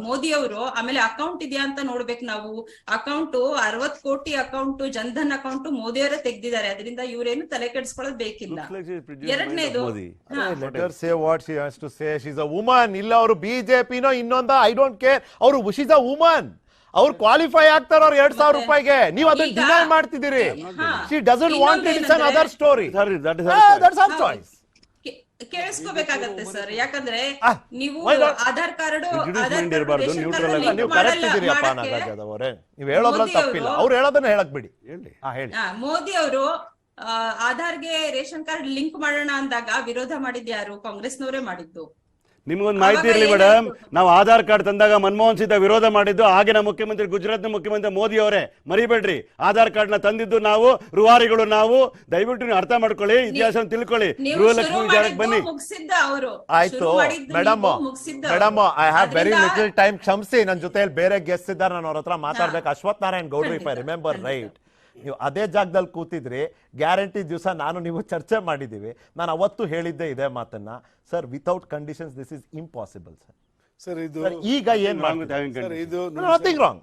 ಮೋದಿ ಅವರು ಆಮೇಲೆ ಅಕೌಂಟ್ ಇದೆಯಾ ಅಂತ ನೋಡ್ಬೇಕು ನಾವು. ಅಕೌಂಟ್ 60 ಕೋಟಿ ಅಕೌಂಟ್, ಜನ್ಧನ್ ಅಕೌಂಟ್ ಮೋದಿಯವರೇ ತೆಗ್ದಿದ್ದಾರೆ. ಅದರಿಂದ ಇವ್ರೇನು ತಲೆ ಕೆಡಿಸ್ಕೊಳ್ಳೋದು ಬೇಕಿಲ್ಲ. ಎರಡನೇದು, ಇಲ್ಲ ಅವರು ಬಿಜೆಪಿನೋ ಇನ್ನೊಂದ ಐ ಡೋಂಟ್ ಕೇರ್, ಅವರು ಶೀಸ್ ಅ ವುಮನ್, ಅವ್ರು ಕ್ವಾಲಿಫೈ ಆಗ್ತಾರ ಅವ್ರು 2,000 ರೂಪಾಯಿಗೆ. ನೀವು ಅದನ್ನ ಡಿನೈ ಮಾಡ್ತಿದ್ದೀರಿ. She doesn't want it, it's another story. That's her choice. ಕೇಳಿಸ್ಕೋಬೇಕಾಗತ್ತೆ ಸರ್. ಯಾಕಂದ್ರೆ ನೀವು ಆಧಾರ್ ಕಾರ್ಡ್ ನೀವು ಕರೆಕ್ಟ್ ಇದ್ದೀರಿಯಪ್ಪ ನಾಗರಾಜ್ ಅವರೇ, ನೀವು ಹೇಳೋದ್ರಲ್ಲಿ ತಪ್ಪಿಲ್ಲ. ಅವ್ರು ಹೇಳೋದನ್ನ ಹೇಳಕ್ ಬಿಡಿ. ಹೇಳಿ. ಮೋದಿ ಅವರು ಆಧಾರ್ಗೆ ರೇಷನ್ ಕಾರ್ಡ್ ಲಿಂಕ್ ಮಾಡೋಣ ಅಂದಾಗ ವಿರೋಧ ಮಾಡಿದ್ದು ಯಾರು? ಕಾಂಗ್ರೆಸ್ನವರೇ ಮಾಡಿದ್ದು. ನಿಮ್ಗೊಂದು ಮಾಹಿತಿ ಇರಲಿ ಮೇಡಮ್, ನಾವು ಆಧಾರ್ ಕಾರ್ಡ್ ತಂದಾಗ ಮನಮೋಹನ್ ಸಿಂಗ್ ವಿರೋಧ ಮಾಡಿದ್ದು ಆಗಿನ ಮುಖ್ಯಮಂತ್ರಿ, ಗುಜರಾತ್ ಮುಖ್ಯಮಂತ್ರಿ ಮೋದಿ ಅವರೇ. ಮರಿಬೇಡ್ರಿ, ಆಧಾರ್ ಕಾರ್ಡ್ ನ ತಂದಿದ್ದು ನಾವು, ರೂವಾರಿಗಳು ನಾವು. ದಯವಿಟ್ಟು ನೀವು ಅರ್ಥ ಮಾಡ್ಕೊಳ್ಳಿ, ಇತಿಹಾಸ ತಿಳ್ಕೊಳ್ಳಿ. ಗೃಹಲಕ್ಷ್ಮಿ ವಿಚಾರಕ್ಕೆ ಬನ್ನಿ. ಆಯ್ತು madam, I have very little time. ಕ್ಷಮಿಸಿ, ನನ್ನ ಜೊತೆಯಲ್ಲಿ ಬೇರೆ ಗೆಸ್ಟ್ ಇದ್ದಾರೆ, ನಾನು ಅವ್ರ ಹತ್ರ ಮಾತಾಡ್ಬೇಕು. ಅಶ್ವಥ್ ನಾರಾಯಣ್ ಗೌಡ್ರು, ಇಫ್ ಐ ರಿಮೆಂಬರ್ ರೈಟ್, ನೀವು ಅದೇ ಜಾಗದಲ್ಲಿ ಕೂತಿದ್ರಿ. ಗ್ಯಾರಂಟಿ ದಿವಸ ನಾನು ನೀವು ಚರ್ಚೆ ಮಾಡಿದ್ದೀವಿ. ನಾನು ಅವತ್ತು ಹೇಳಿದ್ದೆ ಇದೇ ಮಾತನ್ನ. Sir, without conditions this is impossible. Sir, ಇದು ಈಗ ಏನ್ nothing wrong,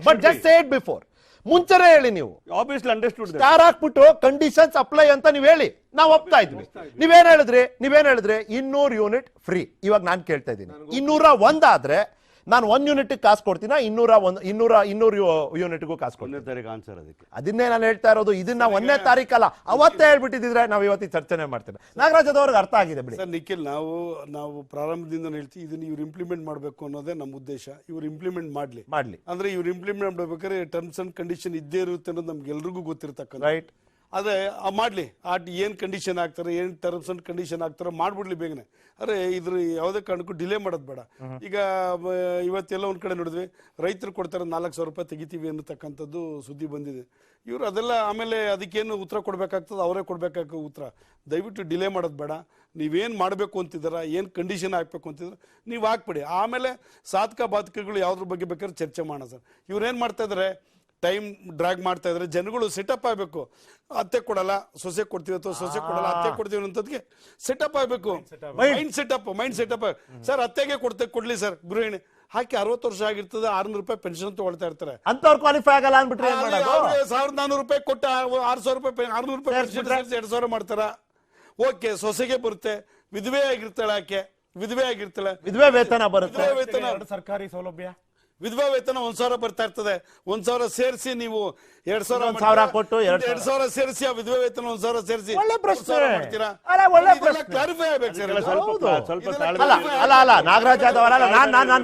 but just say it before. ಮುಂಚೆನೇ ಹೇಳಿ ನೀವು. Obviously understood. ಸ್ಟಾರ್ ಹಾಕ್ಬಿಟ್ಟು ಕಂಡೀಷನ್ಸ್ ಅಪ್ಲೈ ಅಂತ ನೀವು ಹೇಳಿ, ನಾವು ಒಪ್ತಾ ಇದ್ವಿ. ನೀವೇನ್ ಹೇಳಿದ್ರಿ 200 ಯೂನಿಟ್ ಫ್ರೀ. ಇವಾಗ ನಾನು ಕೇಳ್ತಾ ಇದ್ದೀನಿ, 201 ಆದ್ರೆ ನಾನು 1 ಯೂನಿಟ್ ಕಾಸು ಕೊಡ್ತೀನಿ, 200 ಯೂನಿಟ್ಗೂ ಕಾಸು ಕೊಡ್ತೀನಿ. ಆನ್ಸರ್ ಅದಕ್ಕೆ ಅದನ್ನೇ ನಾನು ಹೇಳ್ತಾ ಇರೋದು. ಇದನ್ನ 1ನೇ ತಾರೀಕಲ್ಲ, ಅವತ್ತೇ ಹೇಳ್ಬಿಟ್ಟಿದ್ರೆ ನಾವು ಇವತ್ತಿಗೆ ಚರ್ಚೆನೆ ಮಾಡ್ತೇವೆ. ನಾಗರಾಜ್ ಅವ್ರಿಗೆ ಅರ್ಥ ಆಗಿದೆ ಬಿಡಿ. ಸರ್, ನಿಖಿಲ್, ನಾವು ಪ್ರಾರಂಭದಿಂದ ಹೇಳ್ತೀವಿ, ಇದನ್ನ ಇವ್ರು ಇಂಪ್ಲಿಮೆಂಟ್ ಮಾಡಬೇಕು ಅನ್ನೋದೇ ನಮ್ಮ ಉದ್ದೇಶ. ಇವ್ರು ಇಂಪ್ಲಿಮೆಂಟ್ ಮಾಡ್ಲಿ ಅಂದ್ರೆ ಇವ್ರು ಇಂಪ್ಲಿಮೆಂಟ್ ಮಾಡ್ಬೇಕಾದ್ರೆ ಟರ್ಮ್ಸ್ ಅಂಡ್ ಕಂಡೀಷನ್ ಇದ್ದೇ ಇರುತ್ತೆ ಅನ್ನೋದು ನಮ್ಗೆ ಎಲ್ರಿಗೂ ಗೊತ್ತಿರ್ತಕ್ಕಂಥ. ರೈಟ್. ಅದೇ ಮಾಡ್ಲಿ, ಏನ್ ಕಂಡೀಷನ್ ಆಗ್ತಾರೆ, ಏನ್ ಟರ್ಮ್ಸ್ ಅಂಡ್ ಕಂಡೀಷನ್ ಆಗ್ತಾರೆ ಮಾಡ್ಬಿಡ್ಲಿ ಬೇಗನೆ. ಅರೆ ಇದ್ರ ಯಾವುದೇ ಕಾರಣಕ್ಕೂ ಡಿಲೇ ಮಾಡೋದು ಬೇಡ. ಈಗ ಇವತ್ತೆಲ್ಲ ಒಂದ್ ಕಡೆ ನೋಡಿದ್ವಿ, ರೈತರು ಕೊಡ್ತಾರೆ 4,000 ರೂಪಾಯಿ ತೆಗಿತೀವಿ ಅನ್ನತಕ್ಕಂಥದ್ದು ಸುದ್ದಿ ಬಂದಿದೆ. ಇವರು ಅದೆಲ್ಲ ಆಮೇಲೆ ಅದಕ್ಕೇನು ಉತ್ತರ ಕೊಡ್ಬೇಕಾಗ್ತದೆ, ಅವರೇ ಕೊಡ್ಬೇಕಾಗ ಉತ್ತರ. ದಯವಿಟ್ಟು ಡಿಲೇ ಮಾಡೋದು ಬೇಡ. ನೀವೇನ್ ಮಾಡಬೇಕು ಅಂತಿದಾರ, ಏನ್ ಕಂಡೀಷನ್ ಹಾಕ್ಬೇಕು ಅಂತಿದ್ರೆ ನೀವು ಹಾಕ್ಬಿಡಿ. ಆಮೇಲೆ ಸಾಧಕ ಬಾಧಕಗಳು ಯಾವ್ದ್ರ ಬಗ್ಗೆ ಬೇಕಾದ್ರೆ ಚರ್ಚೆ ಮಾಡೋಣ. ಸರ್, ಇವ್ರೇನ್ ಮಾಡ್ತಾ ಇದಾರೆ, ಟೈಮ್ ಡ್ರಾಗ್ ಮಾಡ್ತಾ ಇದ್ರೆ ಜನಗಳು ಸೆಟಪ್ ಆಗಬೇಕು. ಅತ್ತೆ ಕೊಡಲ್ಲ ಸೊಸೆ ಕೊಡ್ತೀವಿ ಅಥವಾ ಸೊಸೆ ಕೊಡಲ್ಲ ಅತ್ತೆ ಕೊಡ್ತೀವಿ ಅನ್ನೋದಕ್ಕೆ ಸೆಟಪ್ ಆಗಬೇಕು. ಮೈಂಡ್ ಸೆಟಪ್ ಸರ್ ಅತ್ತೆಗೆ ಕೊಡ್ಲಿ ಸರ್ ಗೃಹಿಣಿ ಹಾಕಿ 60 ವರ್ಷ ಆಗಿರ್ತದೆ 600 ರೂಪಾಯಿ ಪೆನ್ಷನ್ ತಗೊಳ್ತಾ ಇರ್ತಾರೆ. ಅಂತವ್ರು ಕ್ವಾಲಿಫೈ ಆಗಲ್ಲ ಅಂದ್ಬಿಟ್ರೆ ಏನ್ ಮಾಡೋದು? 1400 ರೂಪಾಯಿ ಕೊಟ್ಟ 600 ರೂಪಾಯಿ 600 ರೂಪಾಯಿ ಪೆನ್ಷನ್ 2000 ಮಾಡ್ತಾರ. ಓಕೆ ಸೊಸೆಗೆ ಬರುತ್ತೆ, ವಿಧವೆ ಆಗಿರ್ತಾಳೆ, ಆಕೆ ವಿಧವೆ ಆಗಿರ್ತಾಳೆ, ವಿಧವೆ ವೇತನ ಬರುತ್ತೆ, ಸರ್ಕಾರಿ ಸೌಲಭ್ಯ, ವಿಧವಾ ವೇತನ 1000 ಬರ್ತಾ ಇರ್ತದೆ. 1000 ಸೇರಿಸಿ ನೀವು 2000 ಕೊಟ್ಟು 2000 ಸೇರಿಸಿ ಆ ವಿಧವಾ ವೇತನ 1000 ಸೇರಿಸಿ ಒಳ್ಳೆ ಪ್ರಶ್ನೆ ಮಾಡ್ತೀರಾ? ಒಳ್ಳೆ ಪ್ರಶ್ನೆ. ಕ್ಲಾರಿಫೈ ಆಗ್ಬೇಕು ಸರ್. ಅಲ್ಲ ನಾಗರಾಜ್ ಯಾದವ್ ಅವರಲ್ಲ,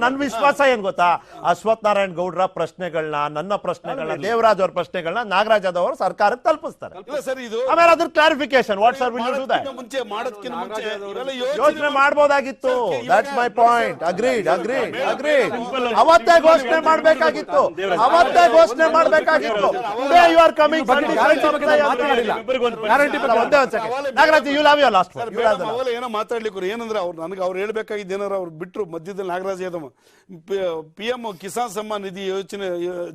ನನ್ನ ವಿಶ್ವಾಸ ಏನ್ ಗೊತ್ತಾ, ಅಶ್ವಥ್ ನಾರಾಯಣ್ ಗೌಡ್ರ ಪ್ರಶ್ನೆಗಳನ್ನ, ನನ್ನ ಪ್ರಶ್ನೆಗಳನ್ನ, ದೇವರಾಜ್ ಅವ್ರ ಪ್ರಶ್ನೆಗಳನ್ನ ನಾಗರಾಜ್ ಯಾದವ್ ಅವರು ಸರ್ಕಾರಕ್ಕೆ ತಲುಪಿಸ್ತಾರೆ. ಇಲ್ಲ ಸರ್, ಇದು ಆಮೇಲೆ ಅದ್ರ clarification what's are will you do that ಮುಂಚೆ ಮಾಡೋದಕ್ಕಿಂತ ಮುಂಚೆ ಯೋಚನೆ ಮಾಡಬಹುದಾಗಿತ್ತು. That's my point. ಅಗ್ರೀಡ್. ಅವತ್ತೇ ಘೋಷಣೆ ಮಾಡಬೇಕಾಗಿತ್ತು. Today you are coming Nagaraj you love your last ಏನೋ ಮಾತಾಡ್ಲಿಕ್ಕೆ ಏನಂದ್ರೆ ಅವ್ರು ಹೇಳ್ಬೇಕಾಗಿದ್ದು ಏನಾರ ಅವ್ರು ಬಿಟ್ರು ಮಧ್ಯದಲ್ಲಿ ನಾಗರಾಜ್ ಯಾದವ್ PM ಕಿಸಾನ್ ಸಮ್ಮಾನ್ ನಿಧಿ ಯೋಜನೆ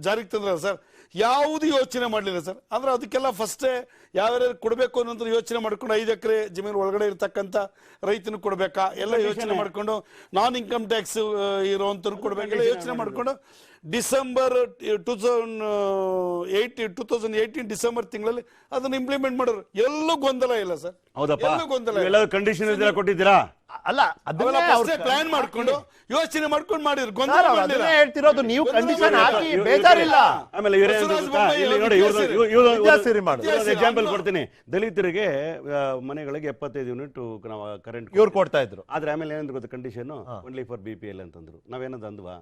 ಜಾರಿಗೆ ತಂದ್ರ ಸರ್, ಯಾವುದು ಯೋಚನೆ ಮಾಡ್ಲಿಲ್ಲ ಸರ್. ಅಂದ್ರೆ ಅದಕ್ಕೆಲ್ಲ ಫಸ್ಟೇ ಯಾವ್ಯಾರು ಕೊಡ್ಬೇಕು ಅನ್ನೋದ್ರ ಯೋಚನೆ ಮಾಡ್ಕೊಂಡು 5 ಎಕರೆ ಜಮೀನು ಒಳಗಡೆ ಇರ್ತಕ್ಕಂಥ ರೈತನ ಕೊಡ್ಬೇಕಾ ಎಲ್ಲ ಯೋಚನೆ ಮಾಡ್ಕೊಂಡು, ನಾನ್ ಇನ್ಕಮ್ ಟ್ಯಾಕ್ಸ್ ಇರೋಂಥವ್ರು ಕೊಡ್ಬೇಕೆಲ್ಲ ಯೋಚನೆ ಮಾಡ್ಕೊಂಡು ಡಿಸೆಂಬರ್ 2018 ಡಿಸೆಂಬರ್ ತಿಂಗಳಲ್ಲಿ ಅದನ್ನ ಇಂಪ್ಲಿಮೆಂಟ್ ಮಾಡೋರು. ಎಲ್ಲೂ ಗೊಂದಲ ಇಲ್ಲ ಸರ್. ಕಂಡೀಷನ್ ಕೊಟ್ಟಿದ್ದೀರಾ? ಅಲ್ಲ, ಪ್ಲಾನ್ ಮಾಡ್ಕೊಂಡು ಯೋಚನೆ ಮಾಡ್ಕೊಂಡು ಮಾಡಿದ್ರು. ಹೇಳ್ತಿರೋದು ನೀವು ಕಂಡೀಷನ್ ಹಾಕಿ ಬೇಜಾರಿಲ್ಲ. ಆಮೇಲೆ ಎಕ್ಸಾಂಪಲ್ ಕೊಡ್ತೀನಿ. ದಲಿತರಿಗೆ ಮನೆಗಳಿಗೆ 75 ಯೂನಿಟ್ ಕರೆಂಟ್ ಇವ್ರು ಕೊಡ್ತಾ ಇದ್ರು. ಆದ್ರೆ ಆಮೇಲೆ ಏನಂದ್ರೆ ಗೊತ್ತಾ ಕಂಡೀಷನ್ ಓನ್ಲಿ ಫಾರ್ BPL ಅಂತಂದ್ರು. ನಾವೇನದು ಅಂದ್ವಾ?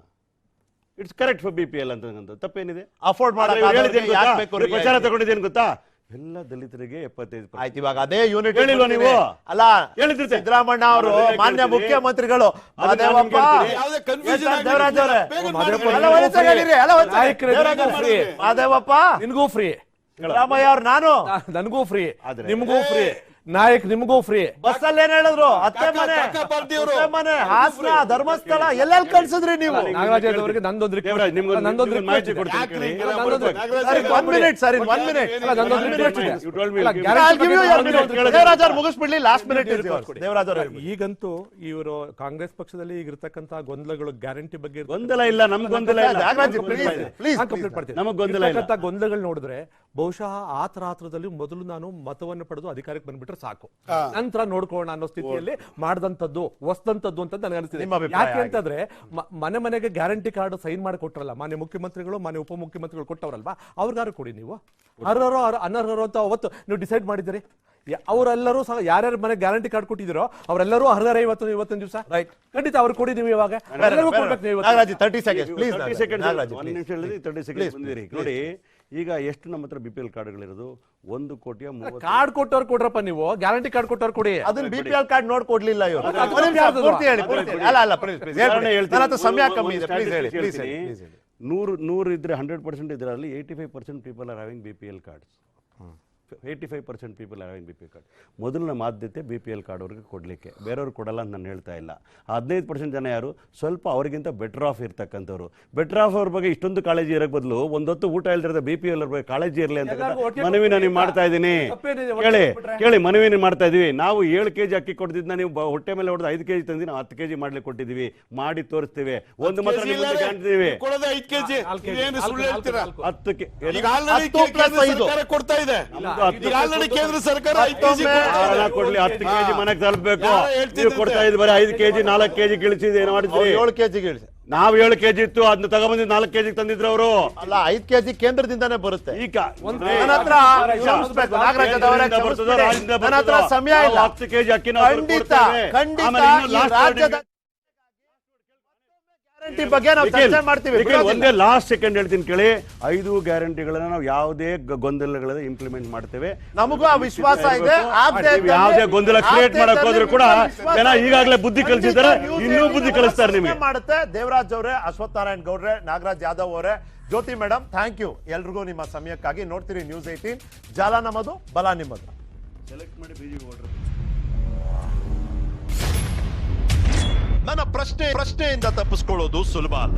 ಇಟ್ಸ್ ಕರೆಕ್ಟ್ ಫಾರ್ BPL ಅಂತ ತಪ್ಪೇನಿದೆ? ಅಫೋರ್ಡ್ ಪ್ರಚಾರ ತಗೊಂಡಿದ್ದೇನು ಗೊತ್ತಾ? ಎಲ್ಲ ದಲಿತರಿಗೆ 75. ಆಯ್ತು, ಇವಾಗ ಅದೇ ಯೂನಿಟ್ ಹೇಳಿಲ್ವಾ ನೀವು? ಅಲ್ಲ, ಸಿದ್ದರಾಮಯ್ಯ ಅವರು ಮಾನ್ಯ ಮುಖ್ಯಮಂತ್ರಿಗಳು ಮಾದೇವಪ್ಪ ನಿನ್ಗೂ ಫ್ರೀ, ಸಿದ್ದರಾಮಯ್ಯ ಅವ್ರು ನನಗೂ ಫ್ರೀ, ನಿಮ್ಗೂ ಫ್ರೀ, ನಾಯಕ್ ನಿಮಗೂ ಫ್ರೀ. ಬಸ್ಸಲ್ಲಿ ಏನ್ ಹೇಳಿದ್ರು? ಅತ್ತೆ ಮನೆ, ಹಾಸನ, ಧರ್ಮಸ್ಥಳ ಎಲ್ಲೆಲ್ಲಿ ಕಳ್ಸಿದ್ರಿ ನೀವು? ನಾಗರಾಜ್ ಅವರಿಗೆ ನಂದೊಂದು ಮಾಹಿತಿ ಕೊಡ್ತೀನಿ. ಮುಗಿಸ್ಬಿಡ್ಲಿ, ಲಾಸ್ಟ್ ಮಿನಿಟ್ ದೇವರಾಜ್ ಅವರು. ಈಗಂತೂ ಇವರು ಕಾಂಗ್ರೆಸ್ ಪಕ್ಷದಲ್ಲಿ ಈಗಿರ್ತಕ್ಕಂಥ ಗೊಂದಲಗಳು ಗ್ಯಾರಂಟಿ ಬಗ್ಗೆ ಗೊಂದಲ ಇಲ್ಲ, ನಮ್ಗೆ ಗೊಂದಲ ಇಲ್ಲ. ನಮಗ್ ಗೊಂದಲಗಳು ನೋಡಿದ್ರೆ ಬಹುಶಃ ಆತರಾತ್ರದಲ್ಲಿ ಮೊದಲು ನಾನು ಮತವನ್ನು ಪಡೆದು ಅಧಿಕಾರಕ್ಕೆ ಬಂದ್ಬಿಟ್ರೆ ಸಾಕು, ನಂತರ ನೋಡ್ಕೋಣ ಅನ್ನೋ ಸ್ಥಿತಿಯಲ್ಲಿ ಮಾಡಿದಂಥದ್ದು ಹೊಸದಂತದ್ದು ಅಂತ ನನಗೆ ಅನಿಸ್ತಿದೆ. ಯಾಕೆ ಅಂತಂದ್ರೆ ಮನೆಗೆ ಗ್ಯಾರಂಟಿ ಕಾರ್ಡ್ ಸೈನ್ ಮಾಡಿ ಕೊಟ್ರಲ್ಲ ಮಾನ್ಯ ಮುಖ್ಯಮಂತ್ರಿಗಳು, ಮಾನ್ಯ ಉಪಮುಖ್ಯಮಂತ್ರಿಗಳು ಕೊಟ್ಟವರಲ್ವಾ, ಅವ್ರಿಗಾರು ಕೊಡಿ ನೀವು. ಅರ್ಹರು ಅನರ್ಹರು ಅಂತ ಅವತ್ತು ನೀವು ಡಿಸೈಡ್ ಮಾಡಿದಿರಿ. ಅವರೆಲ್ಲರೂ ಸಹ ಯಾರ್ಯಾರ ಮನೆ ಗ್ಯಾರಂಟಿ ಕಾರ್ಡ್ ಕೊಟ್ಟಿದ್ದೀರೋ ಅವರೆಲ್ಲರೂ ಅರ್ಹರ ಇವತ್ತಿನ ದಿವಸ ರೈಟ್, ಖಂಡಿತ ಅವ್ರು ಕೊಡಿ. ನೀವು ಇವಾಗ ನೋಡಿ, ಈಗ ಎಷ್ಟು ನಮ್ಮ ಹತ್ರ BPL ಕಾರ್ಡ್ಗಳಿರೋದು? 1 ಕೋಟಿಯ 30 ಕಾರ್ಡ್ ಕೊಟ್ಟವ್ರು ಕೊಡ್ರಪ್ಪ, ನೀವು ಗ್ಯಾರಂಟಿ ಕಾರ್ಡ್ ಕೊಟ್ಟವ್ರು ಕೊಡಿ. ಅದನ್ನ BPL ಕಾರ್ಡ್ ನೋಡ್ ಕೊಡ್ಲಿಲ್ಲ ಇವರು. ಸಮಯ ಕಮ್ಮಿ ಇದೆ, 100 ಇದ್ರೆ 100% ಇದರಲ್ಲಿ 85% people are having BPL cards. 85% people are having BPL card. ಮೊದಲು ನಮ್ಮ ಆದ್ಯತೆ BPL ಕಾರ್ಡ್ ಅವ್ರಿಗೆ ಕೊಡಲಿಕ್ಕೆ, ಬೇರೆಯವ್ರು ಕೊಡಲ್ಲ ಅಂತ ನಾನು ಹೇಳ್ತಾ ಇಲ್ಲ. 15% ಜನ ಯಾರು ಸ್ವಲ್ಪ ಅವರಿಗಿಂತ ಬೆಟರ್ ಆಫ್ ಇರ್ತಕ್ಕಂಥವ್ರು. ಬೆಟರ್ ಆಫ್ ಅವ್ರ ಬಗ್ಗೆ ಇಷ್ಟೊಂದು ಕಾಳಜಿ ಇರೋಕ್ಕೆ ಬದಲು ಒಂದೊತ್ತು ಊಟ ಇಲ್ದಿರದ BPL ಅವ್ರ ಬಗ್ಗೆ ಕಾಳಜಿ ಇರಲಿ ಅಂತ ಮನವಿ ನಾನು ಮಾಡ್ತಾ ಇದ್ದೀನಿ. ಕೇಳಿ ಮನವಿ ಮಾಡ್ತಾ ಇದೀವಿ. ನಾವು 7 kg ಅಕ್ಕಿ ಕೊಡ್ತಿದ್ನ ನೀವು ಹೊಟ್ಟೆ ಮೇಲೆ ಹೊಡೆದು 5 kg ತಂದು ನಾವು 10 kg ಮಾಡ್ಲಿಕ್ಕೆ ಕೊಟ್ಟಿದ್ದೀವಿ, ಮಾಡಿ ತೋರಿಸ್ತೇವೆ. ಒಂದು ಮಾತ್ರ ಕಾಣ್ತಿದ್ದೀವಿ, 10 ಕೊಡ್ತಾ ಇದೆ. ಕೇಂದ್ರ ಸರ್ಕಾರ ಕೊಡ್ಲಿ, 10 kg ಮನೆಗೆ ತಲುಪಬೇಕು. ಕೊಡ್ತಾ ಇದ್ ಬರೀ 5 kg 4 kg ಗಿಳಿಸಿದೆ. ಏನು ಮಾಡಿದ್ವಿ? 7 kg ಗಿಳಿಸಿ. ನಾವು 7 kg ಇತ್ತು, ಅದನ್ನ ತಗೊಂಡ್ಬಂದು 4 kg ತಂದಿದ್ರು ಅವರು. ಅಲ್ಲ, 5 kg ಕೇಂದ್ರದಿಂದಾನೇ ಬರುತ್ತೆ. ಈಗ ಸಮಯ ಇಲ್ಲ. 10 kg ಅಕ್ಕಿನ ಬಗ್ಗೆ ನಾವು ಚರ್ಚೆ ಮಾಡ್ತೀವಿ. ಒಂದೇ ಲಾಸ್ಟ್ ಸೆಕೆಂಡ್ ಹೇಳ್ತೀನಿ ಕೇಳಿ. 5 ಗ್ಯಾರಂಟಿಗಳನ್ನ ನಾವು ಯಾವುದೇ ಗೊಂದಲಗಳ ಇಂಪ್ಲಿಮೆಂಟ್ ಮಾಡ್ತೇವೆ. ನಮಗೂ ಆ ವಿಶ್ವಾಸ ಇದೆ. ಯಾವುದೇ ಗೊಂದಲ ಕ್ರಿಯೇಟ್ ಮಾಡಕ್ ಹೋದ್ರು ಕೂಡ ಜನ ಈಗಾಗಲೇ ಬುದ್ಧಿ ಕಲಿಸಿದ್ದಾರೆ, ಇನ್ನೂ ಬುದ್ಧಿ ಕಲಿಸ್ತಾರೆ ನಿಮಗೆ. ಮಾಡುತ್ತೆ ದೇವರಾಜ್ ಅವರೇ, ಅಶ್ವಥ್ ನಾರಾಯಣ್ ಗೌಡ್ರೆ, ನಾಗರಾಜ್ ಯಾದವ್ ಅವರೇ, ಜ್ಯೋತಿ ಮೇಡಮ್, ಥ್ಯಾಂಕ್ ಯು ಎಲ್ರಿಗೂ ನಿಮ್ಮ ಸಮಯಕ್ಕಾಗಿ. ನೋಡ್ತೀರಿ ನ್ಯೂಸ್ 18, ಜಾಲ ನಮ್ಮದು, ಬಲ ನಿಮ್ಮದು. ಸೆಲೆಕ್ಟ್ ಮಾಡಿ ಬಿಜೆಪಿ ಓಡ್ರಿ. ನನ್ನ ಪ್ರಶ್ನೆಯಿಂದ ತಪ್ಪಿಸ್ಕೊಳ್ಳೋದು ಸುಲಭ ಅಲ್ಲ.